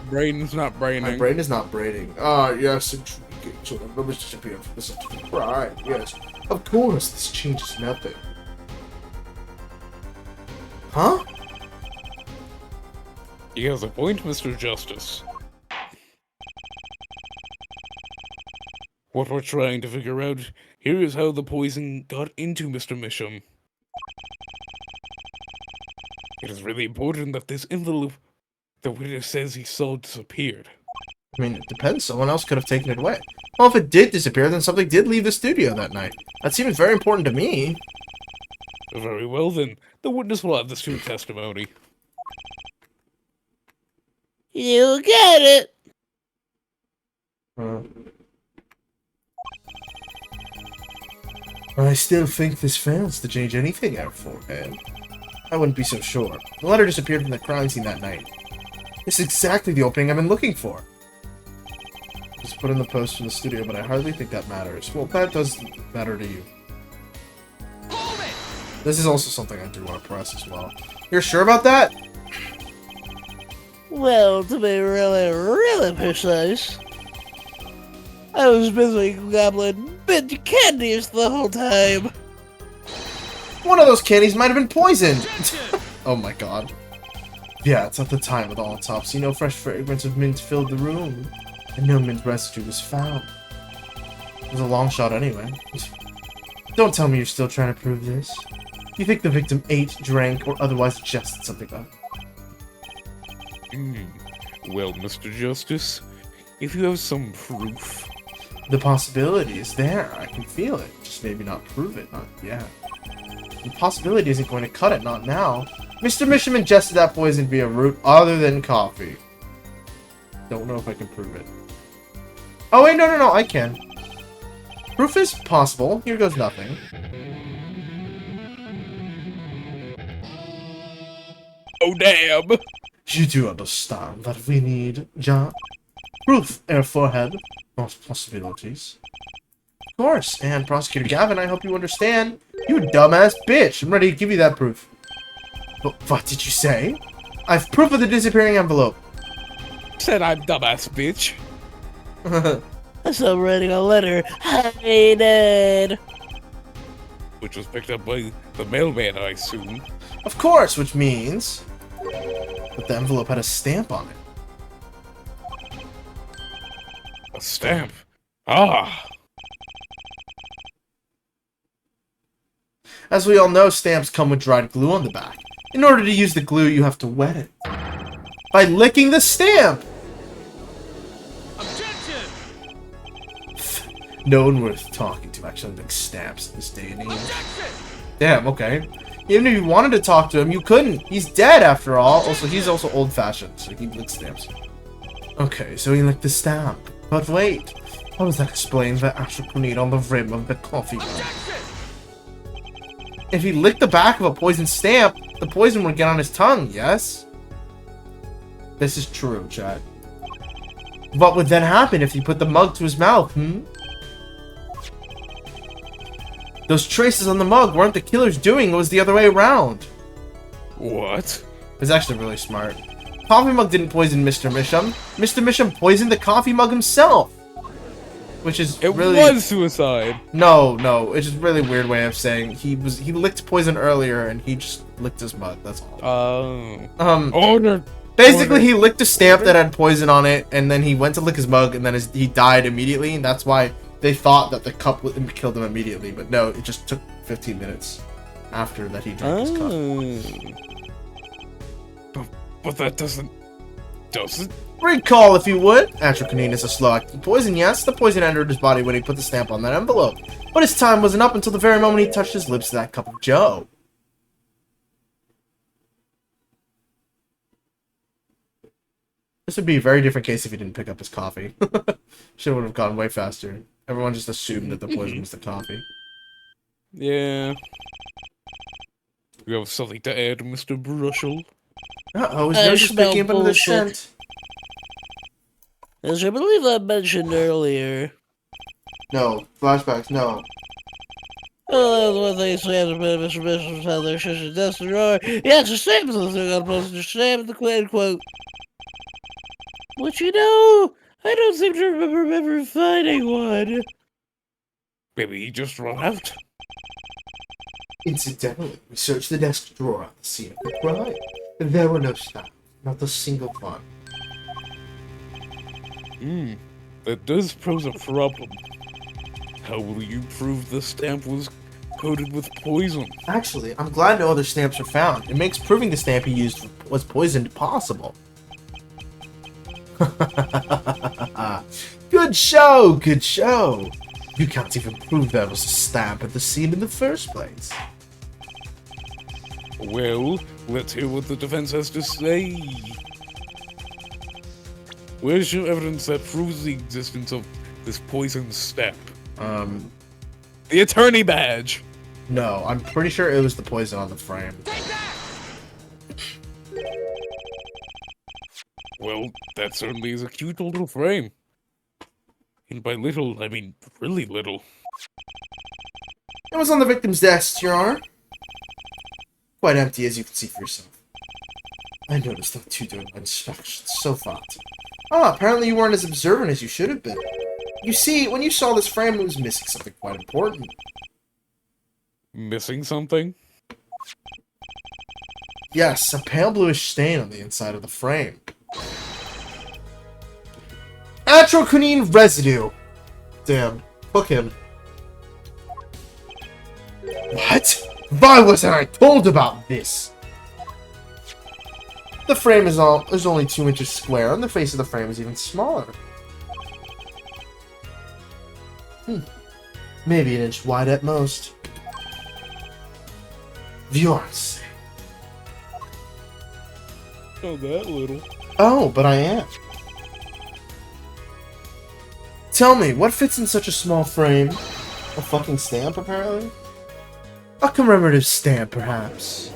Brain's not braining. My brain is not braining. Yes, intriguing. So the envelope has disappeared from the set. Right, yes. Of course, this changes nothing. Huh? He has a point, Mr. Justice. What we're trying to figure out here is how the poison got into Mr. Misham. It is really important that this envelope the witness says he saw disappeared. I mean, it depends. Someone else could have taken it away. Well, if it did disappear, then something did leave the studio that night. That seems very important to me. Very well then, the witness will have this true testimony. You get it! I still think this fails to change anything out beforehand. I wouldn't be so sure. The letter disappeared from the crime scene that night. This is exactly the opening I've been looking for. Just put in the post from the studio, but I hardly think that matters. Well, that does matter to you. This is also something I do want to press as well. You're sure about that? Well, to be really precise, I was busy gobbling big candies the whole time. One of those candies might have been poisoned! Oh my god. Yeah, it's at the time with the autopsy. No fresh fragrance of mint filled the room, and no mint residue was found. It was a long shot anyway. Don't tell me you're still trying to prove this. You think the victim ate, drank, or otherwise ingested something up? Well, Mr. Justice, if you have some proof... The possibility is there. I can feel it. Just maybe not prove it. Not yet. The possibility isn't going to cut it. Not now. Mr. Misham ingested that poison via route other than coffee. Don't know if I can prove it. Oh, wait, no, I can. Proof is possible. Here goes nothing. Oh, damn! You do understand that we need, John? Proof, Air Forehead. Not possibilities. Of course, and Prosecutor Gavin, I hope you understand. You dumbass bitch. I'm ready to give you that proof. But what did you say? I've proof of the disappearing envelope. Said I'm dumbass bitch. I saw writing a letter. Hated. Which was picked up by the mailman, I assume. Of course, which means that the envelope had a stamp on it. A stamp? Ah! As we all know, stamps come with dried glue on the back. In order to use the glue, you have to wet it. By licking the stamp! Objection! No one worth talking to actually licks stamps in this day and age. Objection! Damn, okay. Even if you wanted to talk to him, you couldn't. He's dead after all. Also, he's also old-fashioned, so he licks stamps. Okay, so he licked the stamp. But wait, how does that explain the atroconine on the rim of the coffee mug? If he licked the back of a poisoned stamp, the poison would get on his tongue, yes? This is true, Chad. What would then happen if he put the mug to his mouth, Those traces on the mug weren't the killer's doing, it was the other way around. What? It's actually really smart. Coffee mug didn't poison Mr. Misham. Mr. Misham poisoned the coffee mug himself. Which is It really... was suicide. No, it's just a really weird way of saying he licked poison earlier and he just licked his mug, that's all. Order. Basically, he licked a stamp that had poison on it, and then he went to lick his mug, and then he died immediately, and that's why they thought that the cup killed him immediately, but no, it just took 15 minutes after that he drank his cup. But that doesn't... Does it? Recall, if you would. Atroconine is a slow-acting poison, yes. The poison entered his body when he put the stamp on that envelope. But his time wasn't up until the very moment he touched his lips to that cup of joe. This would be a very different case if he didn't pick up his coffee. Shit would have gone way faster. Everyone just assumed that the poison was the coffee. Yeah. You have something to add, Mr. Brushel? Uh-oh, his nose is picking up another scent. As I believe I mentioned earlier. No. Flashbacks, no. Oh, that's what they say about Mr. Bishop's how their shit is destroyed. Yeah, it's the same as the thing on postage stamp, the quote. But you know, I don't seem to remember ever finding one. Maybe he just ran out. Incidentally, we searched the desk drawer at the scene of the crime. There were no stamps, not a single one. That does pose a problem. How will you prove the stamp was coated with poison? Actually, I'm glad no other stamps were found. It makes proving the stamp he used was poisoned possible. Good show, good show. You can't even prove there was a stamp at the scene in the first place. Well, let's hear what the defense has to say. Where's your evidence that proves the existence of this poison stamp? The attorney badge! No, I'm pretty sure it was the poison on the frame. Well, that certainly is a cute little frame. And by little, I mean really little. It was on the victim's desk, Your Honor. Quite empty, as you can see for yourself. I noticed that too during my inspection. So thought. Apparently you weren't as observant as you should have been. You see, when you saw this frame, it was missing something quite important. Missing something? Yes, a pale bluish stain on the inside of the frame. Atroconine residue! Damn. Hook him. What? Why wasn't I told about this? The frame is only 2 inches square, and the face of the frame is even smaller. Maybe an inch wide at most. Viewers. Oh, that little. Oh, but I am. Tell me, what fits in such a small frame? A fucking stamp, apparently? A commemorative stamp, perhaps.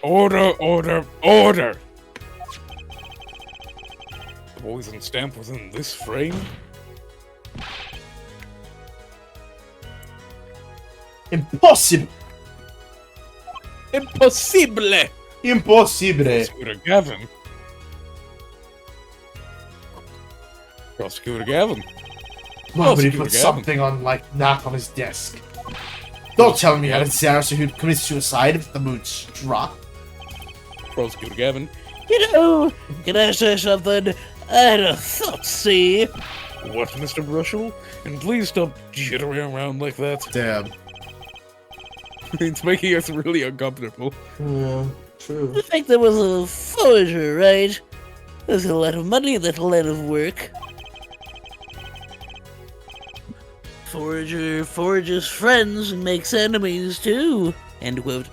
Order, order, order! The poison stamp was in this frame? Impossible! Impossible! Impossible! Prosecutor Gavin. Prosecutor Gavin. Why would he put Gavin. something on like that on his desk? Don't tell me that it's Sarah who committed suicide if the mood struck. Prosecutor Gavin. You know, can I say something? I had a thought, see? What, Mr. Brushel? And please stop jittering around like that. Damn. It's making us really uncomfortable. Yeah, true. I think there was a forager, right? There's a lot of money, that's a lot of work. Forager forages friends and makes enemies too. End quote.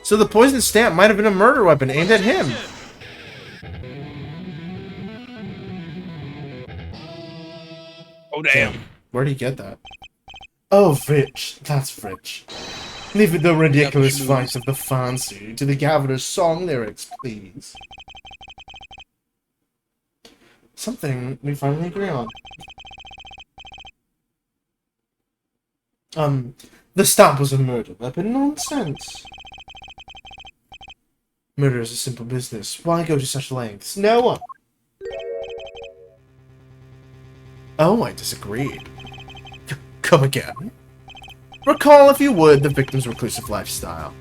So the poison stamp might have been a murder weapon aimed at him. Oh, damn. Where'd he get that? Oh, Rich. That's rich. Leave the ridiculous vice of the fancy to the Governor's song lyrics, please. Something we finally agree on. The stamp was a murder weapon. Nonsense. Murder is a simple business. Why go to such lengths? No one. Oh, I disagreed. Come again. Recall, if you would, the victim's reclusive lifestyle.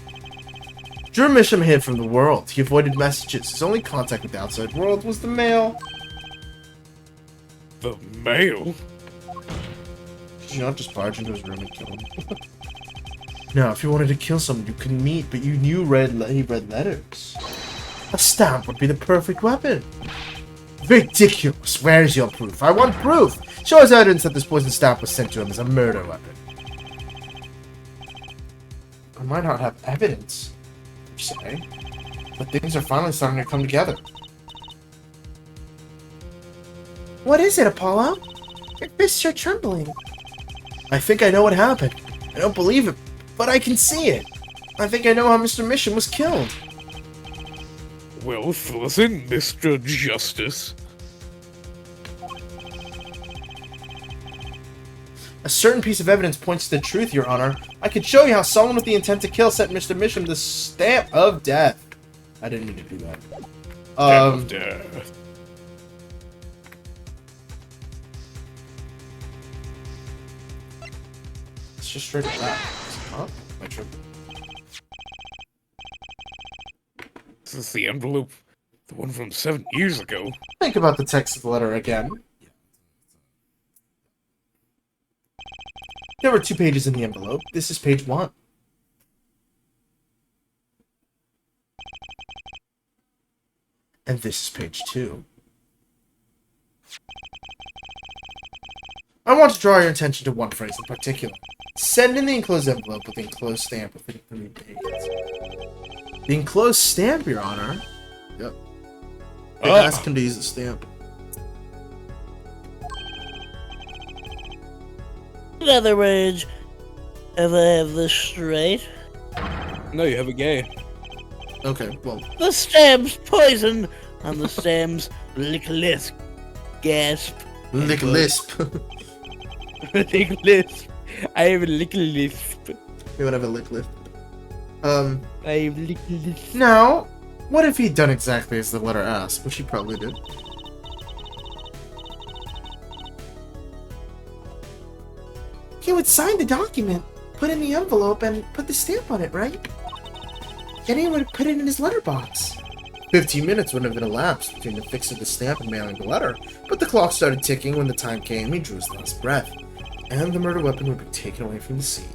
Drew Misham hid from the world. He avoided messages. His only contact with the outside world was the mail. The mail? Did you not just barge into his room and kill him? Now, if you wanted to kill someone you couldn't meet, but you knew he read letters, a stamp would be the perfect weapon. Ridiculous. Where's your proof? I want proof. Show us evidence that this poison stamp was sent to him as a murder weapon. I might not have evidence, you say, but things are finally starting to come together. What is it, Apollo? Your fists are trembling. I think I know what happened. I don't believe it, but I can see it. I think I know how Mr. Mission was killed. Well, fill us in, Mr. Justice. A certain piece of evidence points to the truth, Your Honor. I could show you how someone with the intent to kill sent Mr. Mission the stamp of death. I didn't mean to do that. Stamp of death. It's just straight up that. Huh? Am I tripping? This is the envelope. The one from 7 years ago. Think about the text of the letter again. There were 2 pages in the envelope. This is page 1. And this is page 2. I want to draw your attention to one phrase in particular. Send in the enclosed envelope with the enclosed stamp within 3 days. The enclosed stamp, Your Honor? Yep. They asked him to use the stamp. In other words, if I have this straight, No, you have a gay. Okay, well, the stamp's poison on the stamp's lick lisp. Gasp. lick lisp. Lick lisp. I have a lick lisp. You would have a lick lisp. I have lick lisp. Now, what if he'd done exactly as the letter asked, which he probably did? He would sign the document, put in the envelope, and put the stamp on it, right? Then he would put it in his letterbox. 15 minutes wouldn't have been elapsed between the fix of the stamp and mailing the letter, but the clock started ticking when the time came. He drew his last breath, and the murder weapon would be taken away from the scene.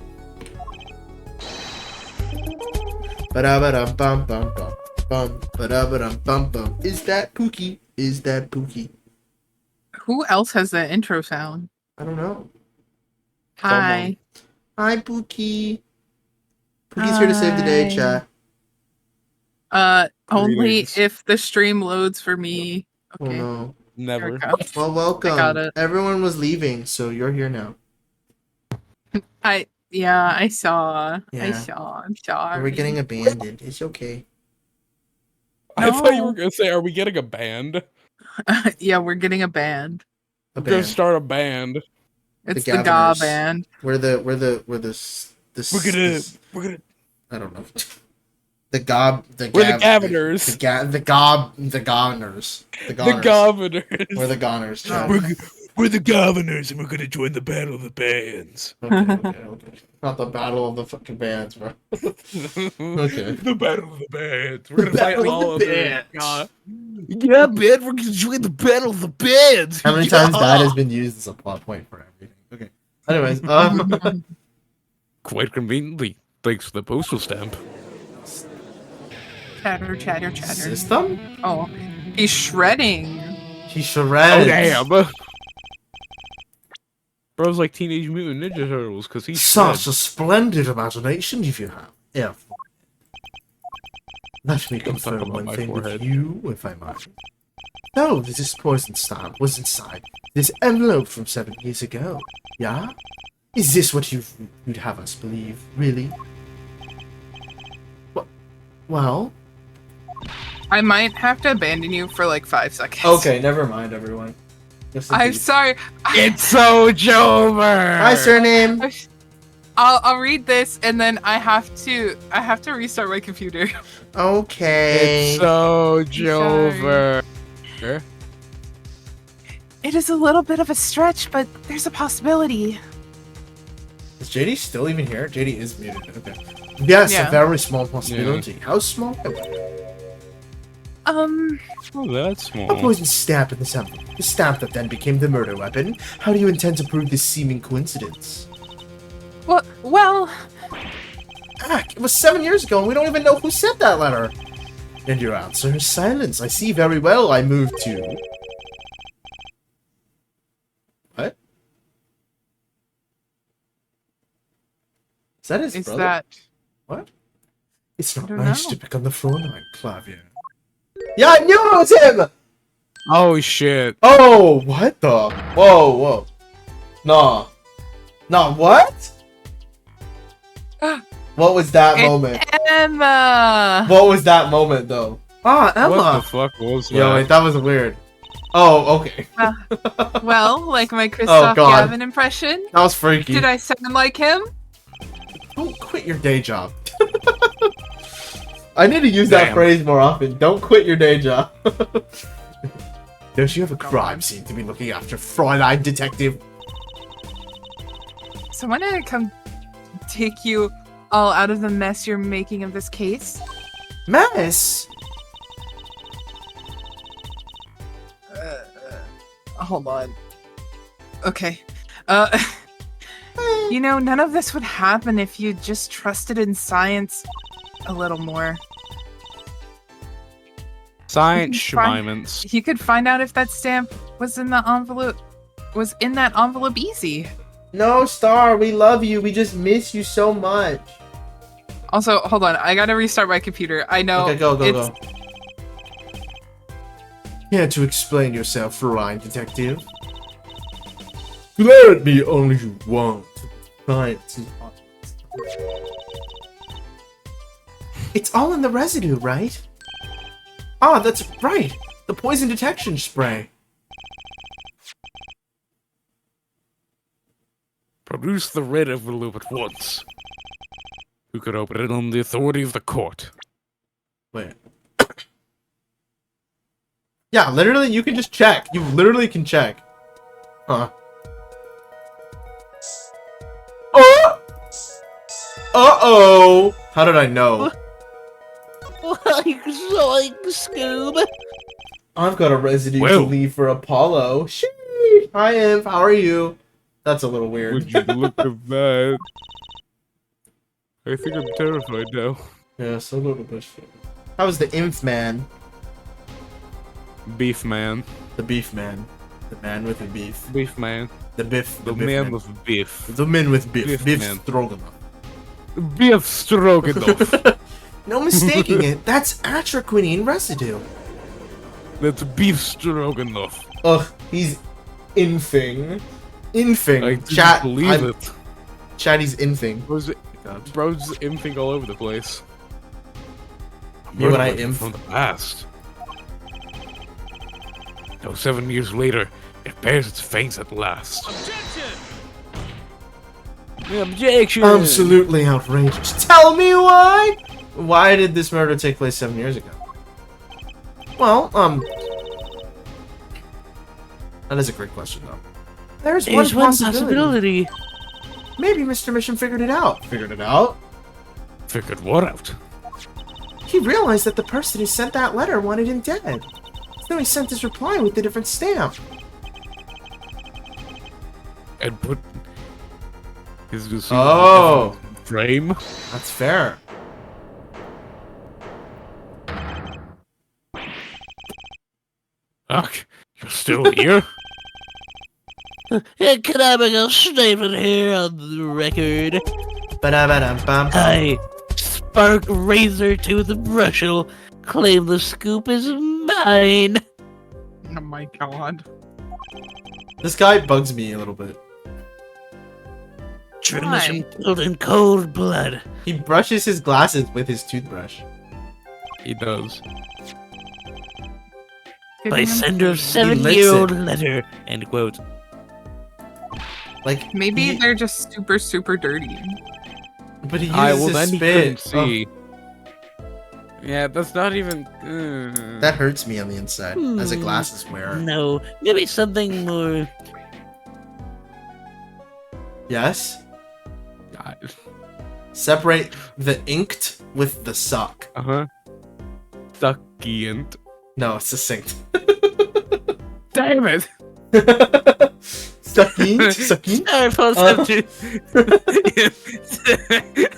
Ba-da-ba-dum-bum-bum-bum. Ba-da-ba-dum-bum-bum. Is that Pookie? Is that Pookie? Who else has that intro sound? I don't know. Hi. Hi, Pookie. Pookie's here to save the day, chat. Only Greetings. if the stream loads for me. Oh Okay. no. There Never. it goes. Well, welcome. I got it. Everyone was leaving, so you're here now. I saw. Yeah. I'm sorry. We're getting abandoned. It's okay. I thought you No. were gonna say, are we getting a band? Yeah, we're getting a band. A We're gonna band. start a band. It's The the Ga Governors. band. We're the We're gonna I don't know. The gob the We're the gav- Governors. The goners. The the goners. governors. We're the goners, chat. We're, We're the governors, and we're gonna join the battle of the bands. Okay. Not the battle of the fucking bands, bro. Okay. The battle of the bands. We're gonna The fight battle all of of the them. bands. Yeah, man, we're gonna join the battle of the bands. How many times that has been used as a plot point for everything? Okay. Anyways, Quite conveniently, thanks for the postal stamp. Chatter. System? Oh, he's shredding. He shreds. Oh damn! Bro's like Teenage Mutant Ninja Turtles because he's Such a splendid imagination you have. Yeah. Let me Don't talk confirm about one my thing forehead. with you, if I might. No, this poison stamp was inside this envelope from 7 years ago. Yeah? Is this what you'd have us believe, really? Well? I might have to abandon you for like 5 seconds. Okay, never mind, everyone. I'm sorry. It's so Jover. Hi, surname. I'll read this and then I have to restart my computer. Okay. It's so Jover. It is a little bit of a stretch, but there's a possibility. Is JD still even here? JD is muted. Okay. Yes, Yeah. a very small possibility. How small? Oh, that's A small. poison stamp in the sample. The stamp that then became the murder weapon. How do you intend to prove this seeming coincidence? Well, It was 7 years ago and we don't even know who sent that letter. And your answer is silence. I see very well I moved to... What? Is that his is brother? that What? It's not don't nice know. to pick on the phone line, Clavier. Yeah, I knew it was him! Oh shit! Oh, what the? Whoa. Nah. Nah, what? What was that moment? Emma? What was that moment, though? Ah, What Emma. the fuck was that? Yo, wait, that was weird. Oh, okay. Well, like my Christoph God. Gavin impression. That was freaky. Did I sound like him? Don't quit your day job. I need to use that Damn. phrase more often. Don't quit your day job. Don't you have a crime scene to be looking after, Fräulein Detective? So when did I come take you all out of the mess you're making of this case? Mess? Hold on. Okay. You know, none of this would happen if you just trusted in science a little more. Science Fine. shemiments. You could find out if that stamp was in the envelope. Was in that envelope easy. No, Star, we love you. We just miss you so much. Also, hold on. I gotta restart my computer. I know. Okay, go. it's- Care to explain yourself, Fräulein Detective? Let it be only you want. Science is honest. It's all in the residue, right? Ah, that's right. The poison detection spray. Produce the red envelope at once. Who could open it on the authority of the court? Wait. Yeah, literally, you can just check. You literally can check. Huh. Oh! Uh-oh! How did I know? Like Scoob. I've got a residue Well. to leave for Apollo. Sheesh. Hi, Imp. How are you? That's a little weird. Would you look at that? I think I'm terrified now. Yes, a little bit. How was the Imp man? Beef man. The beef man. The man with the beef. Beef man. The biff. The biff man with beef. The man with beef. Beef Beef man. stroganoff. Beef stroganoff. No mistaking it. That's atraquinine residue. That's beef stroganoff. Ugh, he's infing. Infing. I didn't Chat. believe it. Chat, he's infing. Bro's imping all over the place. You and I Murder inf. from the past. Now 7 years later, it bears its fangs at last. Objection. Absolutely outrageous. Tell me why? Why did this murder take place 7 years ago? Well, that is a great question, though. There's There's one one possibility. possibility. Maybe Mr. Mission figured it out. Figured it out? Figured what out? He realized that the person who sent that letter wanted him dead. So he sent his reply with a different stamp. And put his receipt Oh. in a different frame? That's fair. Ugh, you're still here? Canonical statement here on the record. Ba-da-ba-dum-bum. I, Spark Razor to the Brushel, claim the scoop is mine. Oh my god. This guy bugs me a little bit. True Mission killed in cold blood. He brushes his glasses with his toothbrush. He does. By sender of He licks 7-year-old it. letter. End quote. Like Maybe they're just super, super dirty. But he uses Well, his then he couldn't spit. Oh, see. Yeah, that's not even... that hurts me on the inside as a glasses wearer. No, maybe something more. Yes? God. Separate the inked with the suck. Uh-huh. Succulent. No, it's succinct. Damn it! Succinct? Succinct? Starfalls after.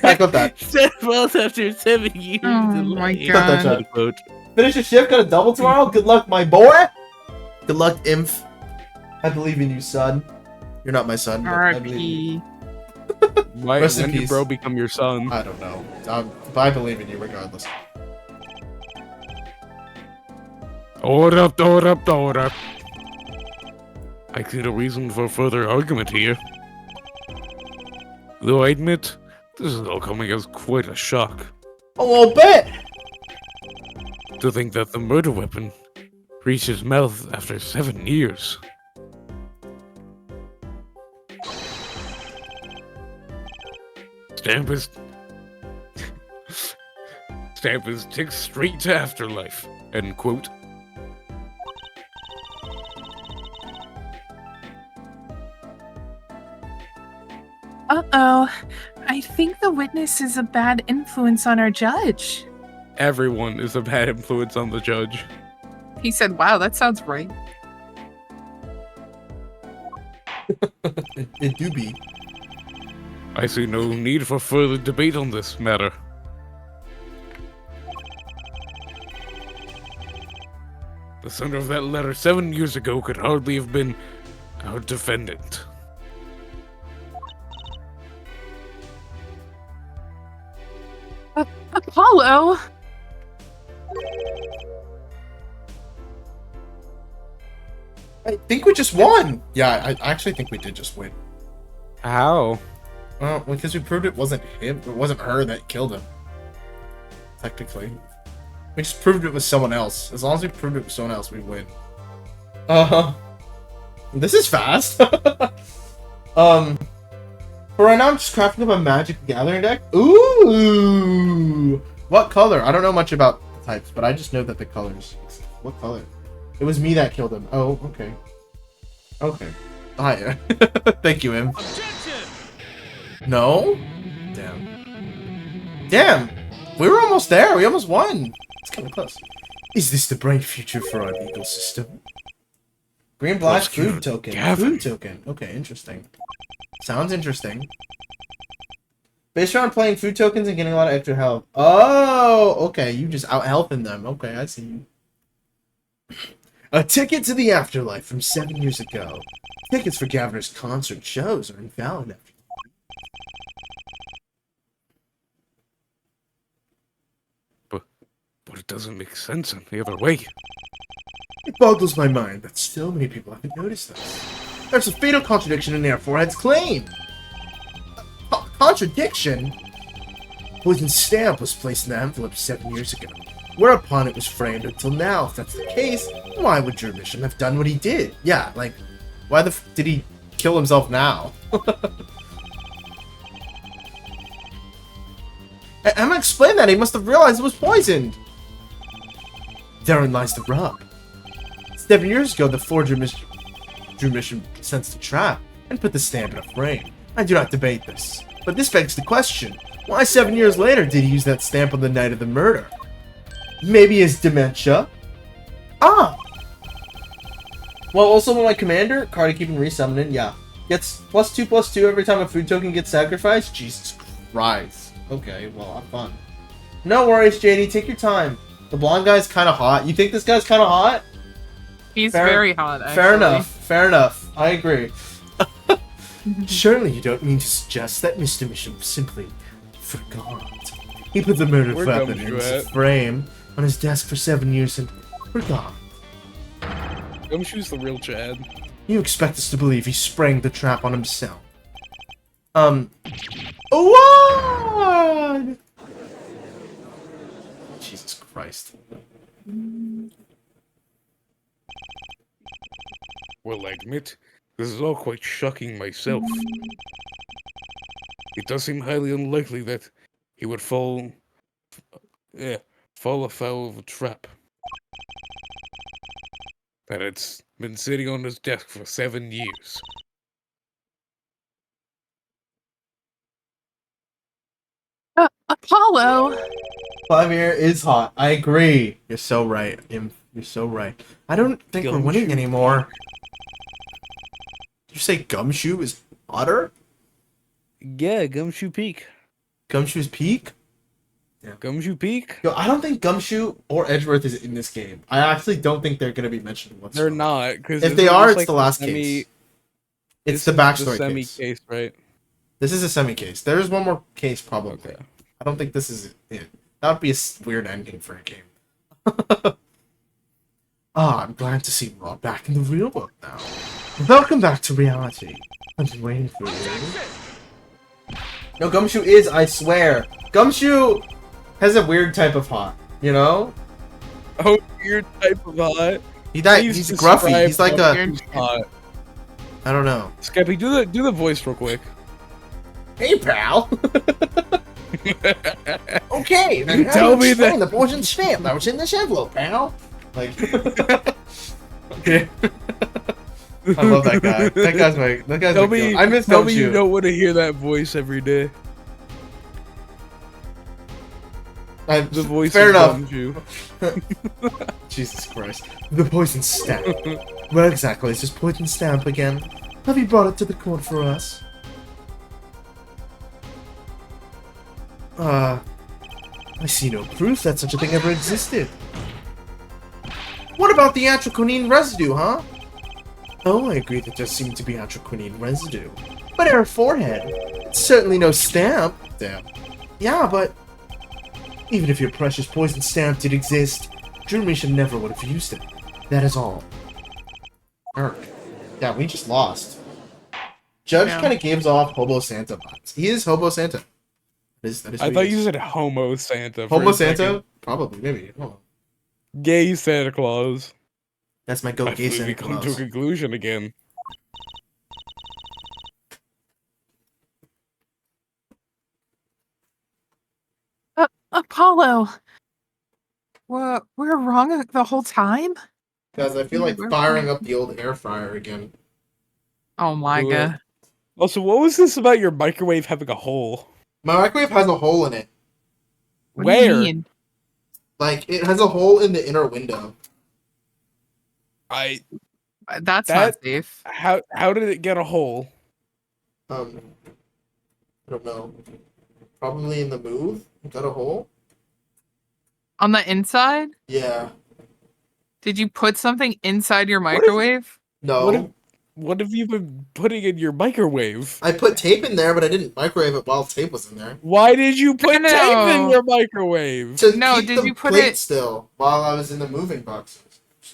Back up that. Starfalls after 7 years. Oh my delay. Cut that god. shot. Quote. Finish your shift, got a double tomorrow? Good luck, my boy! Good luck, Imph. I believe in you, son. You're not my son, but I believe in you. R.I.P. Why, Rest in when did peace. bro become your son? I don't know. But I believe in you regardless. Order up, order up, order up. I see the reason for further argument here. Though I admit, this is all coming as quite a shock. A little bit! To think that the murder weapon reached his mouth after 7 years. Stampus takes straight to afterlife. End quote. Uh-oh. I think the witness is a bad influence on our judge. Everyone is a bad influence on the judge. He said, wow, that sounds right. It do be. I see no need for further debate on this matter. The sender of that letter 7 years ago could hardly have been our defendant. Apollo? I think we just won! Yeah, I actually think we did just win. How? Well, because we proved it wasn't him, it wasn't her that killed him. Technically. We just proved it was someone else. As long as we proved it was someone else, we win. This is fast. For right now, I'm just crafting up a Magic Gathering deck. Ooh! What color? I don't know much about the types, but I just know that the colors. What color? It was me that killed him. Oh, okay. Okay. Hiya. Thank you, Im. No? Damn. Damn! We were almost there. We almost won. It's kind of close. Is this the bright future for our legal system? Green black food token. Food token. Okay, interesting. Sounds interesting. Based around playing food tokens and getting a lot of extra health. Oh, okay. You just out healthing them. Okay, I see you. A ticket to the afterlife from 7 years ago. Tickets for Gaviner's concert shows are invalid after. But it doesn't make sense in the other way. It boggles my mind that so many people haven't noticed this. There's a fatal contradiction in Air Forehead's claim. Contradiction? Poison's stamp was placed in the envelope 7 years ago, whereupon it was framed until now. If that's the case, why would your mission have done what he did? Yeah, like, why the f did he kill himself now? Emma explained that he must have realized it was poisoned. Therein lies the rub. 7 years ago, the forger drew mission sense the trap and put the stamp in a frame. I do not debate this. But this begs the question, why 7 years later did he use that stamp on the night of the murder? Maybe his dementia? Ah! Well, also when my commander, card I keep in resummoning, yeah. Gets +2/+2 every time a food token gets sacrificed? Jesus Christ. Okay, well, have fun. No worries, JD, take your time. The blonde guy's kind of hot. You think this guy's kind of hot? He's very hot, actually. Fair enough. Fair enough. I agree. Surely you don't mean to suggest that Mr. Misham simply forgot. He put the murder weapon in his frame on his desk for 7 years and forgot. Gumshoe's the real Chad. You expect us to believe he sprang the trap on himself? What? Jesus Christ. Well, I admit, this is all quite shocking myself. It does seem highly unlikely that he would fall afoul of a trap. That it's been sitting on his desk for 7 years. Apollo! Vladimir is hot. I agree. You're so right. You're so right. I don't think we're winning anymore. Did you say Gumshoe is hotter? Yeah, Gumshoe Peak. Gumshoe's Peak? Yeah. Gumshoe Peak? Yo, I don't think Gumshoe or Edgeworth is in this game. I actually don't think they're going to be mentioned whatsoever. They're not. Cause if they are, it's like the last case. It's the backstory semi-case, right? This is a semi-case. There is one more case, probably. Okay. I don't think this is it. That would be a weird ending for a game. I'm glad to see Rod back in the real world now. Welcome back to reality. I've been waiting for you. No, Gumshoe is, I swear. Gumshoe has a weird type of hot, you know? Oh, weird type of hot? He's gruffy. He's like a... Hot. I don't know. Skeppy, do the voice real quick. Hey, pal! Okay, then tell me that the poison stamp that was in this envelope, pal. Like, okay. I love that guy. That guy's my. Tell me, I miss tell me Gumshoe. you don't want to hear that voice every day. The voice. Fair enough. Gumshoe. Jesus Christ. The poison stamp. Where exactly is this poison stamp again? Have you brought it to the court for us? I see no proof that such a thing ever existed. What about the atroquinine residue, huh? Oh, I agree that there seemed to be atroquinine residue. But her forehead, it's certainly no stamp. Damn. Yeah, but even if your precious poison stamp did exist, Drew Misha never would have used it. That is all. Erk. Yeah, we just lost. Judge kind of gives off Hobo Santa vibes. He is Hobo Santa. That is I thought you said Homo Santa. Homo Santa? Probably, maybe. I don't know. Gay Santa Claus. That's my go gay Santa Claus. We come Claus. to a conclusion again. Apollo! We're wrong the whole time? Guys, I feel like firing up the old air fryer again. Oh my god. Also, what was this about your microwave having a hole? My microwave has a hole in it. What do you mean? Like, it has a hole in the inner window. That's not safe. How did it get a hole? I don't know. Probably in the move. It got a hole. On the inside? Yeah. Did you put something inside your microwave? No. What have you been putting in your microwave? I put tape in there, but I didn't microwave it while tape was in there. Why did you put tape in your microwave? To No, keep did the you put plate it still while I was in the moving boxes?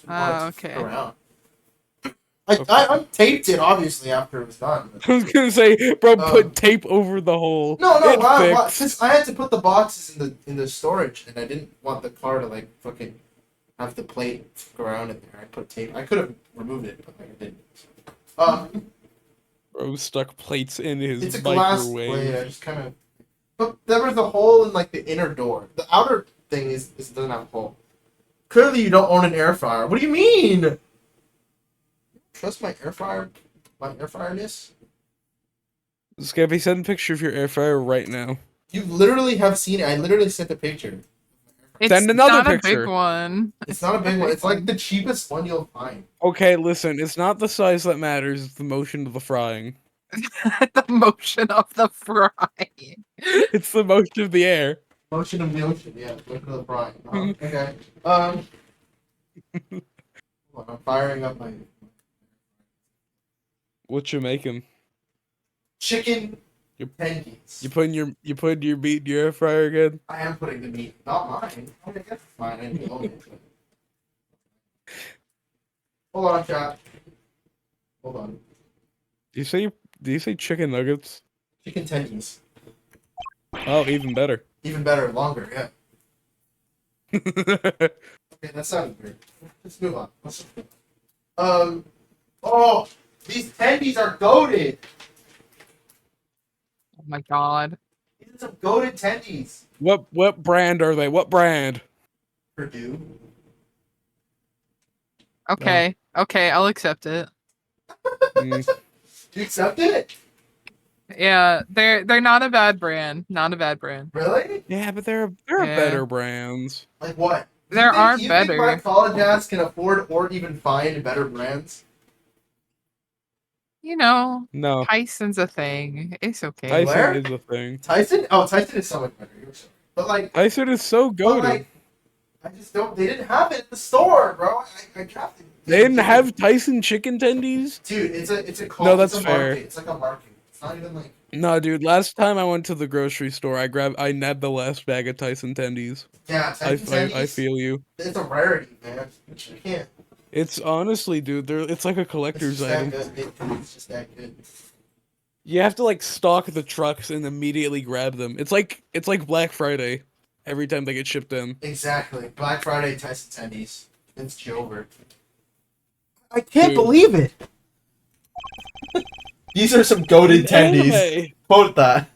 Oh, okay. Around. I taped it obviously after it was done. But... I was gonna say, bro, put tape over the hole. No, It fixed. because I had to put the boxes in the storage, and I didn't want the car to like fucking have the plate go around in there. I put tape. I could have removed it, but like, I didn't. Bro stuck plates in his It's a glass microwave. plate. I just kind of. But there was a hole in like the inner door. The outer thing doesn't have a hole. Clearly, you don't own an air fryer. What do you mean? Trust my air fryer? my air fryer is? Scampy, send a picture of your air fryer right now. You literally have seen it. I literally sent the picture. It's Send another not picture. a big one. It's not a big one. It's like the cheapest one you'll find. Okay, listen, it's not the size that matters, it's the motion of the frying. The motion of the frying. It's the motion of the air. Motion of the ocean, yeah. Motion of the frying. Okay. Hold on, I'm firing up my What you making? chicken You- tendies. You putting your meat in your air fryer again? I am putting the meat, not mine. I guess it's mine. I didn't own it. Hold on, chat. Hold on. Do you say chicken nuggets? Chicken tendies. Oh, even better. Even better, longer, yeah. Okay, that sounded weird. Let's move on. Oh, these tendies are goated. Oh my god. These are some goated tendies. What brand are they? What brand? Purdue. Okay. Okay, I'll accept it. Mm, Do you accept it? Yeah, they're not a bad brand. Not a bad brand. Really? yeah, but there are Yeah. better brands. Like what? There are You better. think my college ass can afford or even find better brands? You know, No, Tyson's a thing. It's okay. Tyson Where? is a thing. Tyson? Oh, Tyson is so much better. You're so But like, Tyson is so but goated. like, I just don't. They didn't have it at the store, bro. I drafted. They didn't have Tyson chicken tendies? Dude, it's a call. No, that's it's a fair. Market. It's like a market. It's not even like. No, dude. Last time I went to the grocery store, I nabbed the last bag of Tyson tendies. Yeah, I Tyson tendies. feel you. It's a rarity, man. You can't. It's honestly, dude. It's like a It's collector's just that item. good. It's just that good. You have to like stalk the trucks and immediately grab them. It's like Black Friday. Every time they get shipped in. Exactly. Black Friday Tyson tendies. It's Jover. I can't Dude. believe it. These are some goated tendies. Anime. Quote that.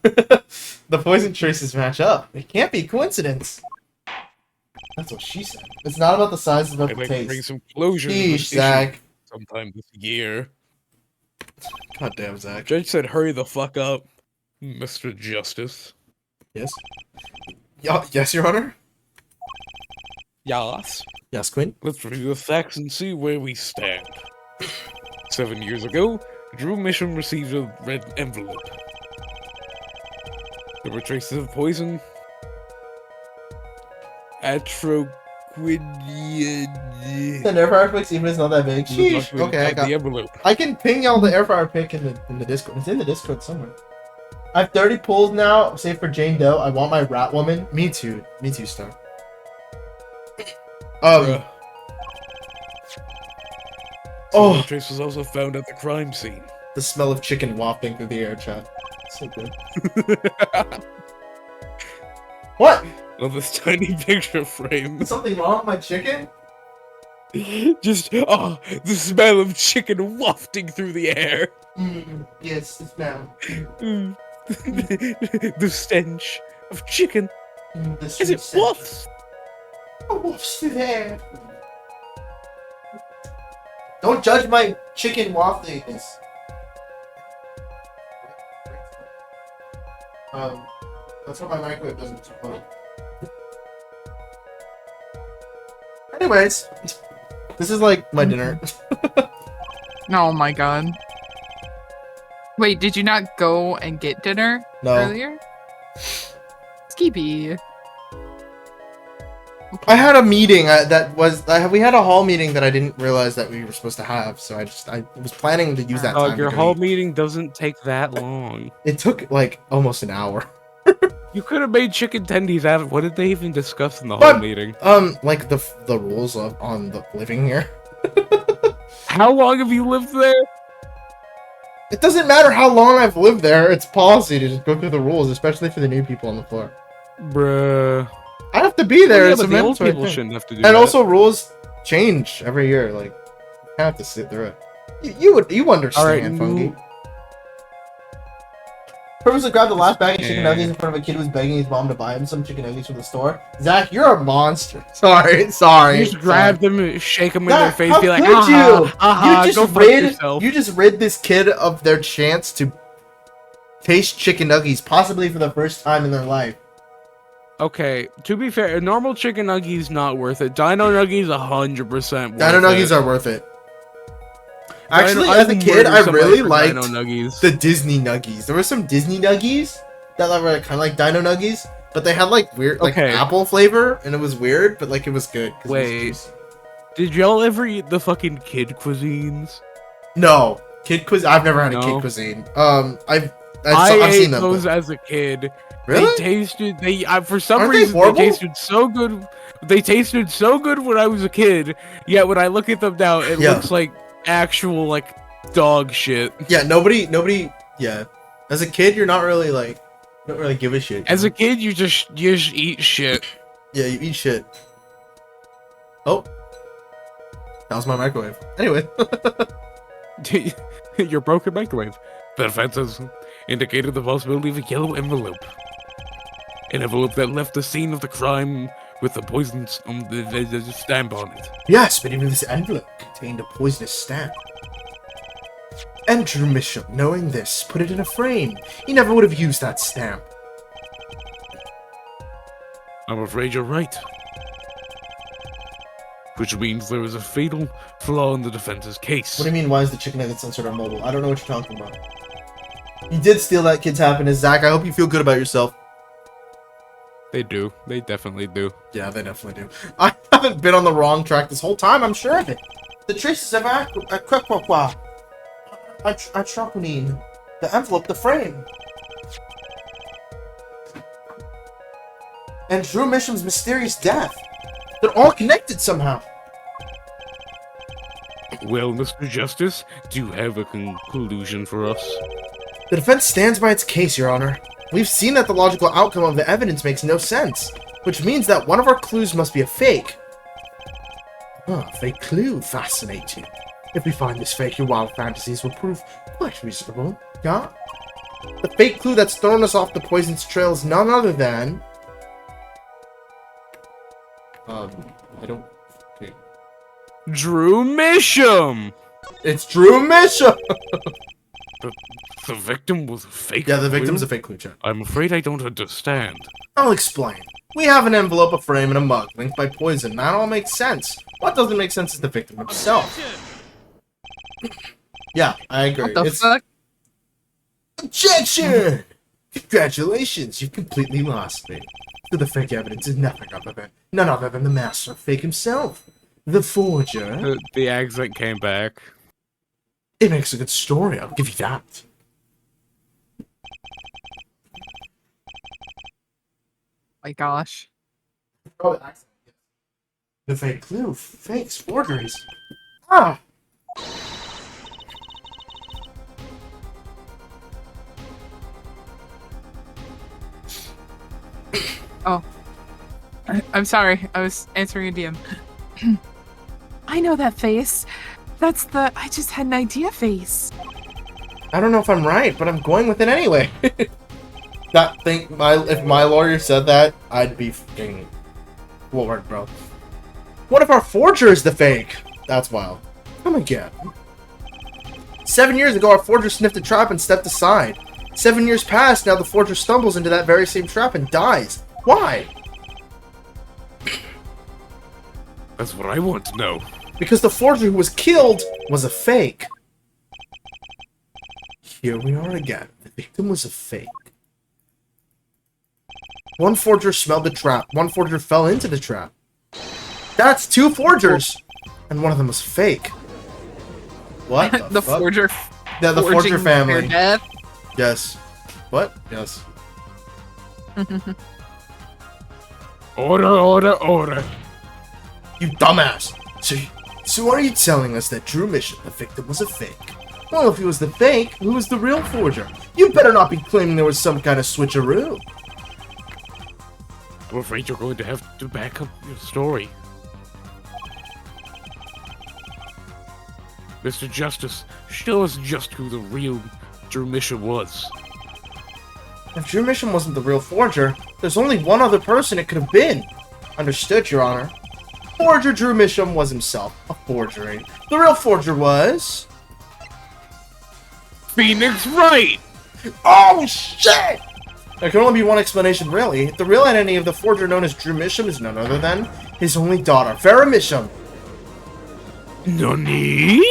The poison traces match up. It can't be coincidence. That's what she said. It's not about the size, it's about I'd the like to bring taste. some closure to this Sheesh, issue Zach. sometime this year. God damn, Zach. Judge said, "Hurry the fuck up, Mr. Justice." Yes? Yes, Your Honor? Yas. Yes, Quinn? Let's review the facts and see where we stand. 7 years ago, Drew Mission received a red envelope. There were traces of poison. Atroquidine. The air fryer pics even is not that big. Sheesh. Okay, I got. the envelope. I can ping y'all the air fryer pic in the Discord. It's in the Discord somewhere. I have 30 pulls now, save for Jane Doe. I want my rat woman. Me too. Me too, Star. Bruh. Oh. The trace was also found at the crime scene. The smell of chicken wafting through the air, chat. So good. What? Of this tiny picture frame. Something wrong with my chicken? Just, the smell of chicken wafting through the air. Yes, the smell. The stench of chicken. As it wafts. Wafts through the air. Don't judge my chicken waftiness. That's why my microwave doesn't explode. Anyways, this is like my dinner. Oh my god. Wait, did you not go and get dinner No. earlier? Skeepy. I had a meeting we had a hall meeting that I didn't realize that we were supposed to have, so I was planning to use that time. Your to go hall eat. meeting doesn't take that long. It took like almost an hour. You could have made chicken tendies out of. What did they even discuss in the But- hall meeting? Like the rules on the living here. How long have you lived there? It doesn't matter how long I've lived there. It's policy to just go through the rules, especially for the new people on the floor. Bruh. I have to be there. Yeah, it's but a the old mandatory people thing. shouldn't have to do And that. also, rules change every year. Like, I have to sit through it. You understand, Alright, Fungi. Purposely grabbed the last bag of chicken nuggets in front of a kid who was begging his mom to buy him some chicken nuggets from the store. Zach, you're a monster. Sorry. You just grab them, shake them in their face, how be like, could aha, you go just fuck yourself. you just rid this kid of their chance to taste chicken nuggets, possibly for the first time in their life. Okay, to be fair, normal chicken nuggies not worth it. Dino nuggies 100% worth it. Dino nuggies are worth it. Actually, Dino- as a I'd kid, I murder somebody really for liked Dino nuggies. the Disney nuggies. There were some Disney nuggies that were kind of like Dino nuggies, but they had like weird, like Okay. apple flavor, and it was weird, but like it was good. 'cause it was Wait, juicy. did y'all ever eat the fucking kid cuisines? No, kid cuisine. I've never had a No? kid cuisine. I I've ate seen them. those but- as a kid. Really? They tasted. For some Aren't they reason they horrible? tasted so good. They tasted so good when I was a kid. Yet when I look at them now, it Yeah. looks like actual like dog shit. Yeah, nobody. Yeah, as a kid, you're not really like, you don't really give a shit. As a kid, you just eat shit. Yeah, you eat shit. Oh, that was my microwave. Anyway, Your broken microwave. The defenses indicated the possibility of a yellow envelope. An envelope that left the scene of the crime with the poison the stamp on it. yes, but even this envelope contained a poisonous stamp. Andrew Mitchell, knowing this, put it in a frame. He never would have used that stamp. I'm afraid you're right. Which means there is a fatal flaw in the defense's case. What do you mean? Why is the chicken nugget censored on mobile? I don't know what you're talking about. You did steal that kid's happiness, Zach. I hope you feel good about yourself. They do. They definitely do. Yeah, they definitely do. I haven't been on the wrong track this whole time. I'm sure of it. The traces of atroponine. The envelope, the frame. And Drew Misham's mysterious death. They're all connected somehow. Well, Mr. Justice, do you have a conclusion for us? The defense stands by its case, Your Honor. We've seen that the logical outcome of the evidence makes no sense, which means that one of our clues must be a fake. Ah, fake clue. Fascinating. If we find this fake, your wild fantasies will prove quite reasonable. Yeah? The fake clue that's thrown us off the poison's trail is none other than... I don't... Okay. Drew Misham! It's Drew Misham! The victim was a fake Yeah, the victim's clue? a fake clue, Chuck. I'm afraid I don't understand. I'll explain. We have an envelope, a frame, and a mug linked by poison. That all makes sense. What doesn't make sense is the victim himself. Yeah, I agree. What the It's... fuck? Objection! Congratulations, you've completely lost me. So the fake evidence is none other than the master fake himself. The forger. The accent came back. It makes a good story, I'll give you that. My gosh. The fake clue, fakes, forgeries. Ah! Oh. I'm sorry. I was answering a DM. I know that face. That's the I just had an idea face. I don't know if I'm right, but I'm going with it anyway. That thing, if my lawyer said that, I'd be fucking floored, bro. What if our forger is the fake? That's wild. Come again. 7 years ago, our forger sniffed a trap and stepped aside. 7 years passed, now the forger stumbles into that very same trap and dies. Why? That's what I want to know. Because the forger who was killed was a fake. Here we are again. The victim was a fake. One forger smelled the trap. One forger fell into the trap. That's two forgers! And one of them was fake. What The fuck? forger. Yeah, the forging forger family. their death. Yes. What? Yes. Order, order, order. You dumbass! So are you telling us that Drew Mission, the victim, was a fake? Well, if he was the fake, who was the real forger? You better not be claiming there was some kind of switcheroo. I'm afraid you're going to have to back up your story. Mr. Justice, show us just who the real Drew Misha was. If Drew Misham wasn't the real forger, there's only one other person it could have been. Understood, Your Honor. Forger Drew Misham was himself a forgery. The real forger was... Phoenix Wright! Oh, shit! There can only be one explanation, really. The real identity of the forger known as Drew Misham is none other than his only daughter, Vera Misham. Nani?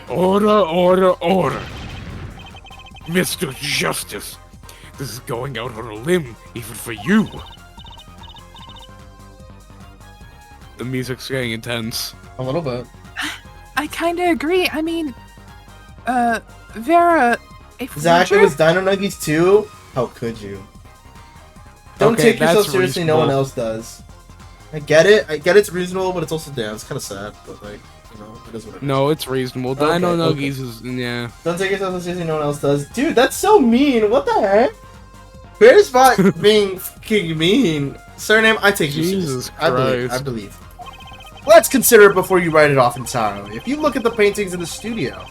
Order. Mr. Justice, this is going out on a limb, even for you. The music's getting intense. A little bit. I kind of agree. I mean, Vera, a Zach, it forger? was Dino Nuggies too? How could you? Don't Okay, take yourself that's seriously, no one reasonable. else does. I get it it's reasonable, but it's also, damn, it's kind of sad, but like, you know, it is what it is. No, it's reasonable. Okay, Dino okay. Nuggies is, yeah. Don't take yourself so seriously, no one else does. Dude, that's so mean, what the heck? Bear's Bot being fucking mean. Surname, I take you Jesus seriously. I Christ. believe. Let's consider it before you write it off entirely. If you look at the paintings in the studio,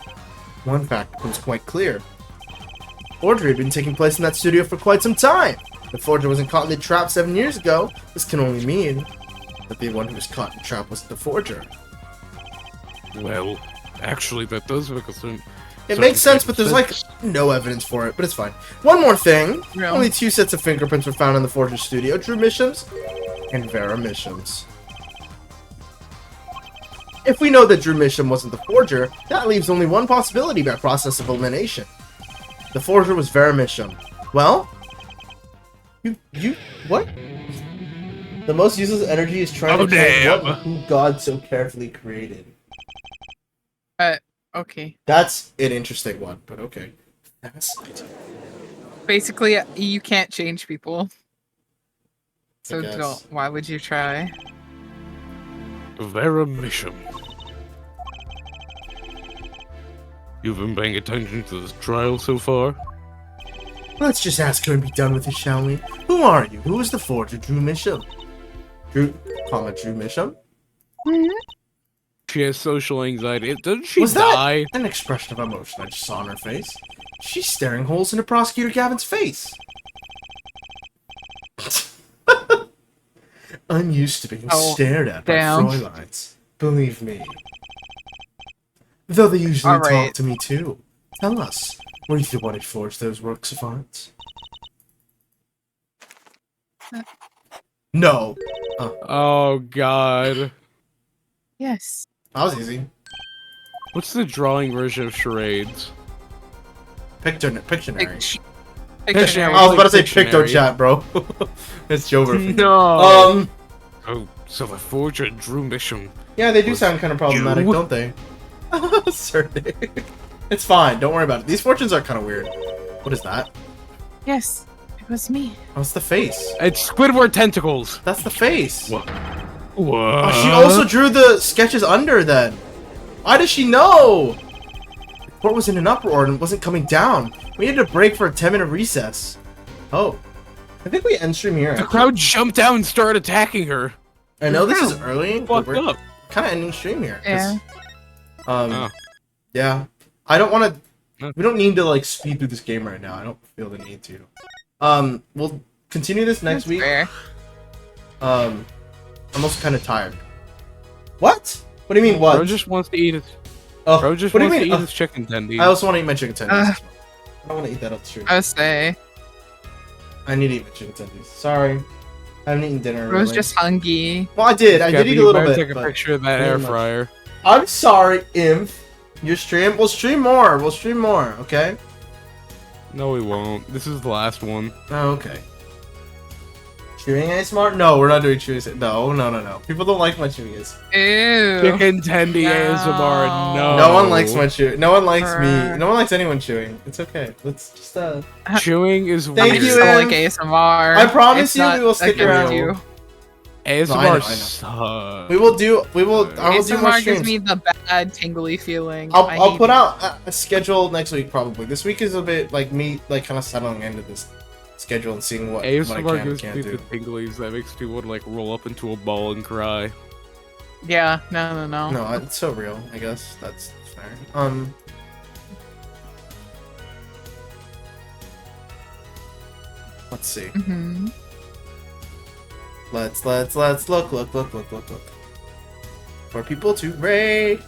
one fact becomes quite clear. Forgery had been taking place in that studio for quite some time. The forger wasn't caught in the trap 7 years ago. This can only mean that the one who was caught in the trap wasn't the forger. Well, actually, that does make a sense. It makes sense, but there's like no evidence for it, but it's fine. One more thing. Yeah. Only 2 sets of fingerprints were found in the forger's studio. Drew Misham's and Vera Misham's. If we know that Drew Misham wasn't the forger, that leaves only one possibility by process of elimination. The forger was Vera Misham. Well? What? The most useless energy is trying Oh, to change damn. what and who God so carefully created. Okay. That's an interesting one, but okay. Fascinating. Basically, you can't change people. So guess. don't. Why would you try? Vera Misham. You've been paying attention to this trial so far? Let's just ask her and be done with it, shall we? Who are you? Who is the forger, Drew Misham? Drew Misham? She has social anxiety. Doesn't she Was die? that an expression of emotion I just saw on her face? She's staring holes into Prosecutor Gavin's face. I'm used to being stared at by damn. Fräuleins. Believe me. Though they usually talk Alright. to me too. Tell us, were you the one who forged those works of art? No. Oh god. Yes. That was easy. What's the drawing version of charades? Pictionary. Pictionary. I was about to say Pictionary. PictoChat, bro. It's Joe Murphy. No. Oh, so the forger Drew Misham. Yeah, they do sound kind of problematic, you? don't they? Certainly. It's fine. Don't worry about it. These fortunes are kind of weird. What is that? Yes. It was me. What's the face? It's Squidward tentacles. That's the face. What? Oh, she also drew the sketches under then. Why does she know? The court was in an uproar and wasn't coming down. We needed a break for a 10-minute recess. Oh. I think we end stream here. The actually. crowd jumped out and started attacking her. I know this is early, but Fucked we're up. kind of ending stream here. 'cause, Yeah. Yeah. I don't want to... Huh. We don't need to, like, speed through this game right now. I don't feel the need to. We'll continue this next That's week. fair. I'm also kind of tired. What? What do you mean, what? Bro just wants to eat his. Oh, Bro just what do you wants to mean? eat his chicken tendies. I also want to eat my chicken tendies. Uh. as well. I don't want to eat that off the stream. I say. I need to eat my chicken tendies. Sorry. I haven't eaten dinner. I was really. just hungry. Well, I did. I did Gabby, eat a you little better bit. Take a but picture of that not air much. fryer. I'm sorry, Inf. Your stream? We'll stream more. We'll stream more, okay? No, we won't. This is the last one. Oh, okay. Chewing ASMR? No, we're not doing chewing ASMR. No. People don't like my chewing ASMR. Ew. Chicken tendy ASMR. No. No one likes my chewing. No one likes me. Brr. No one likes anyone chewing. It's okay. Let's just, Chewing is Thank weird. you, I still like Em. ASMR. I promise It's you not we will stick against around. you. ASMR No, I know. sucks. We will do, I will do more ASMR gives streams. me the bad tingly feeling. I'll I hate put it. out a schedule next week probably. This week is a bit like me, like kind of settling into this schedule and seeing what I ASMR can and gives can't me do. the tinglies that makes people like roll up into a ball and cry. Yeah, no. No, it's so real. I guess that's fair. Let's see. Mm-hmm. Let's look. For people to raid.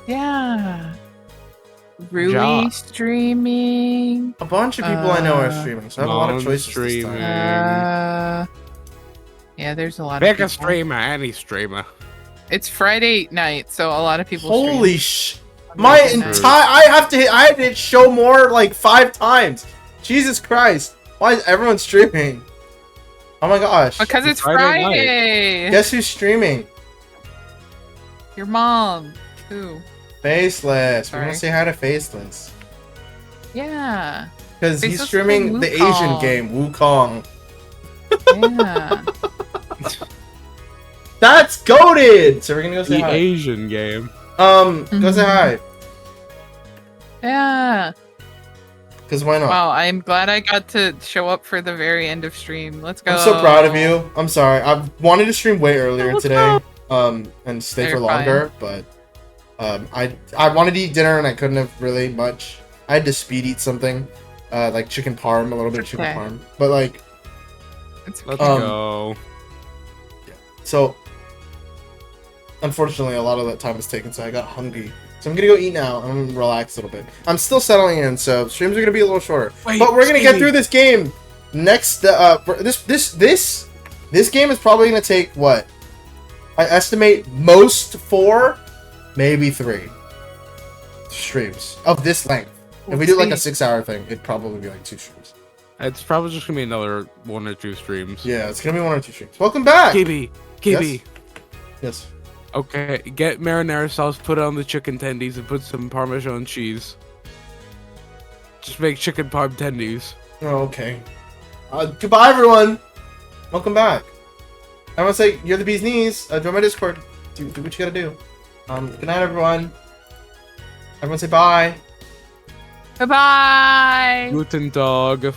Yeah. Rui Ja. streaming. A bunch of people I know are streaming, so I have a lot of choices this streaming. time. Yeah, there's a lot Pick of a people. streamer, any streamer. It's Friday night, so a lot of people Holy stream. my Friday night. entire I had to hit show more like 5 times. Jesus Christ. Why is everyone streaming? Oh my gosh. Because it's Friday night. Friday. Guess who's streaming? Your mom. Who? Faceless. We're Sorry. gonna say hi to Faceless. Yeah. Because he's Faceless streaming playing the Asian Wukong. game, Wukong. Yeah. That's goated! So we're gonna go say The hi. Asian game. Go say Mhm. hi. Yeah. Because why not? Wow, I'm glad I got to show up for the very end of stream. Let's go. I'm so proud of you. I'm sorry. I wanted to stream way earlier today, and stay You're for longer, but I wanted to eat dinner and I couldn't have really much. I had to speed eat something, like chicken parm, a little bit of chicken Okay. parm, but like It's Let's okay. go. so. Unfortunately, a lot of that time was taken, so I got hungry. So I'm gonna go eat now. I'm gonna relax a little bit. I'm still settling in, so streams are gonna be a little shorter. Wait, But we're gonna get Stevie. through this game. Next, this game is probably gonna take what? I estimate most 4, maybe 3 streams of this length. If we do like a 6-hour thing, it'd probably be like 2 streams. It's probably just gonna be another 1 or 2 streams. Yeah, it's gonna be 1 or 2 streams. Welcome back. KB. Yes. Okay, get marinara sauce, put it on the chicken tendies, and put some Parmesan cheese. Just make chicken parm tendies. Oh, okay. Goodbye, everyone. Welcome back. I want to say you're the bee's knees. Join my Discord. Do what you gotta do. Good night, everyone. Everyone say bye. Bye-bye. Guten Tag.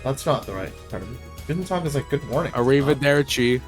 That's not the right part of it. Guten Tag is like good morning. Arrivederci.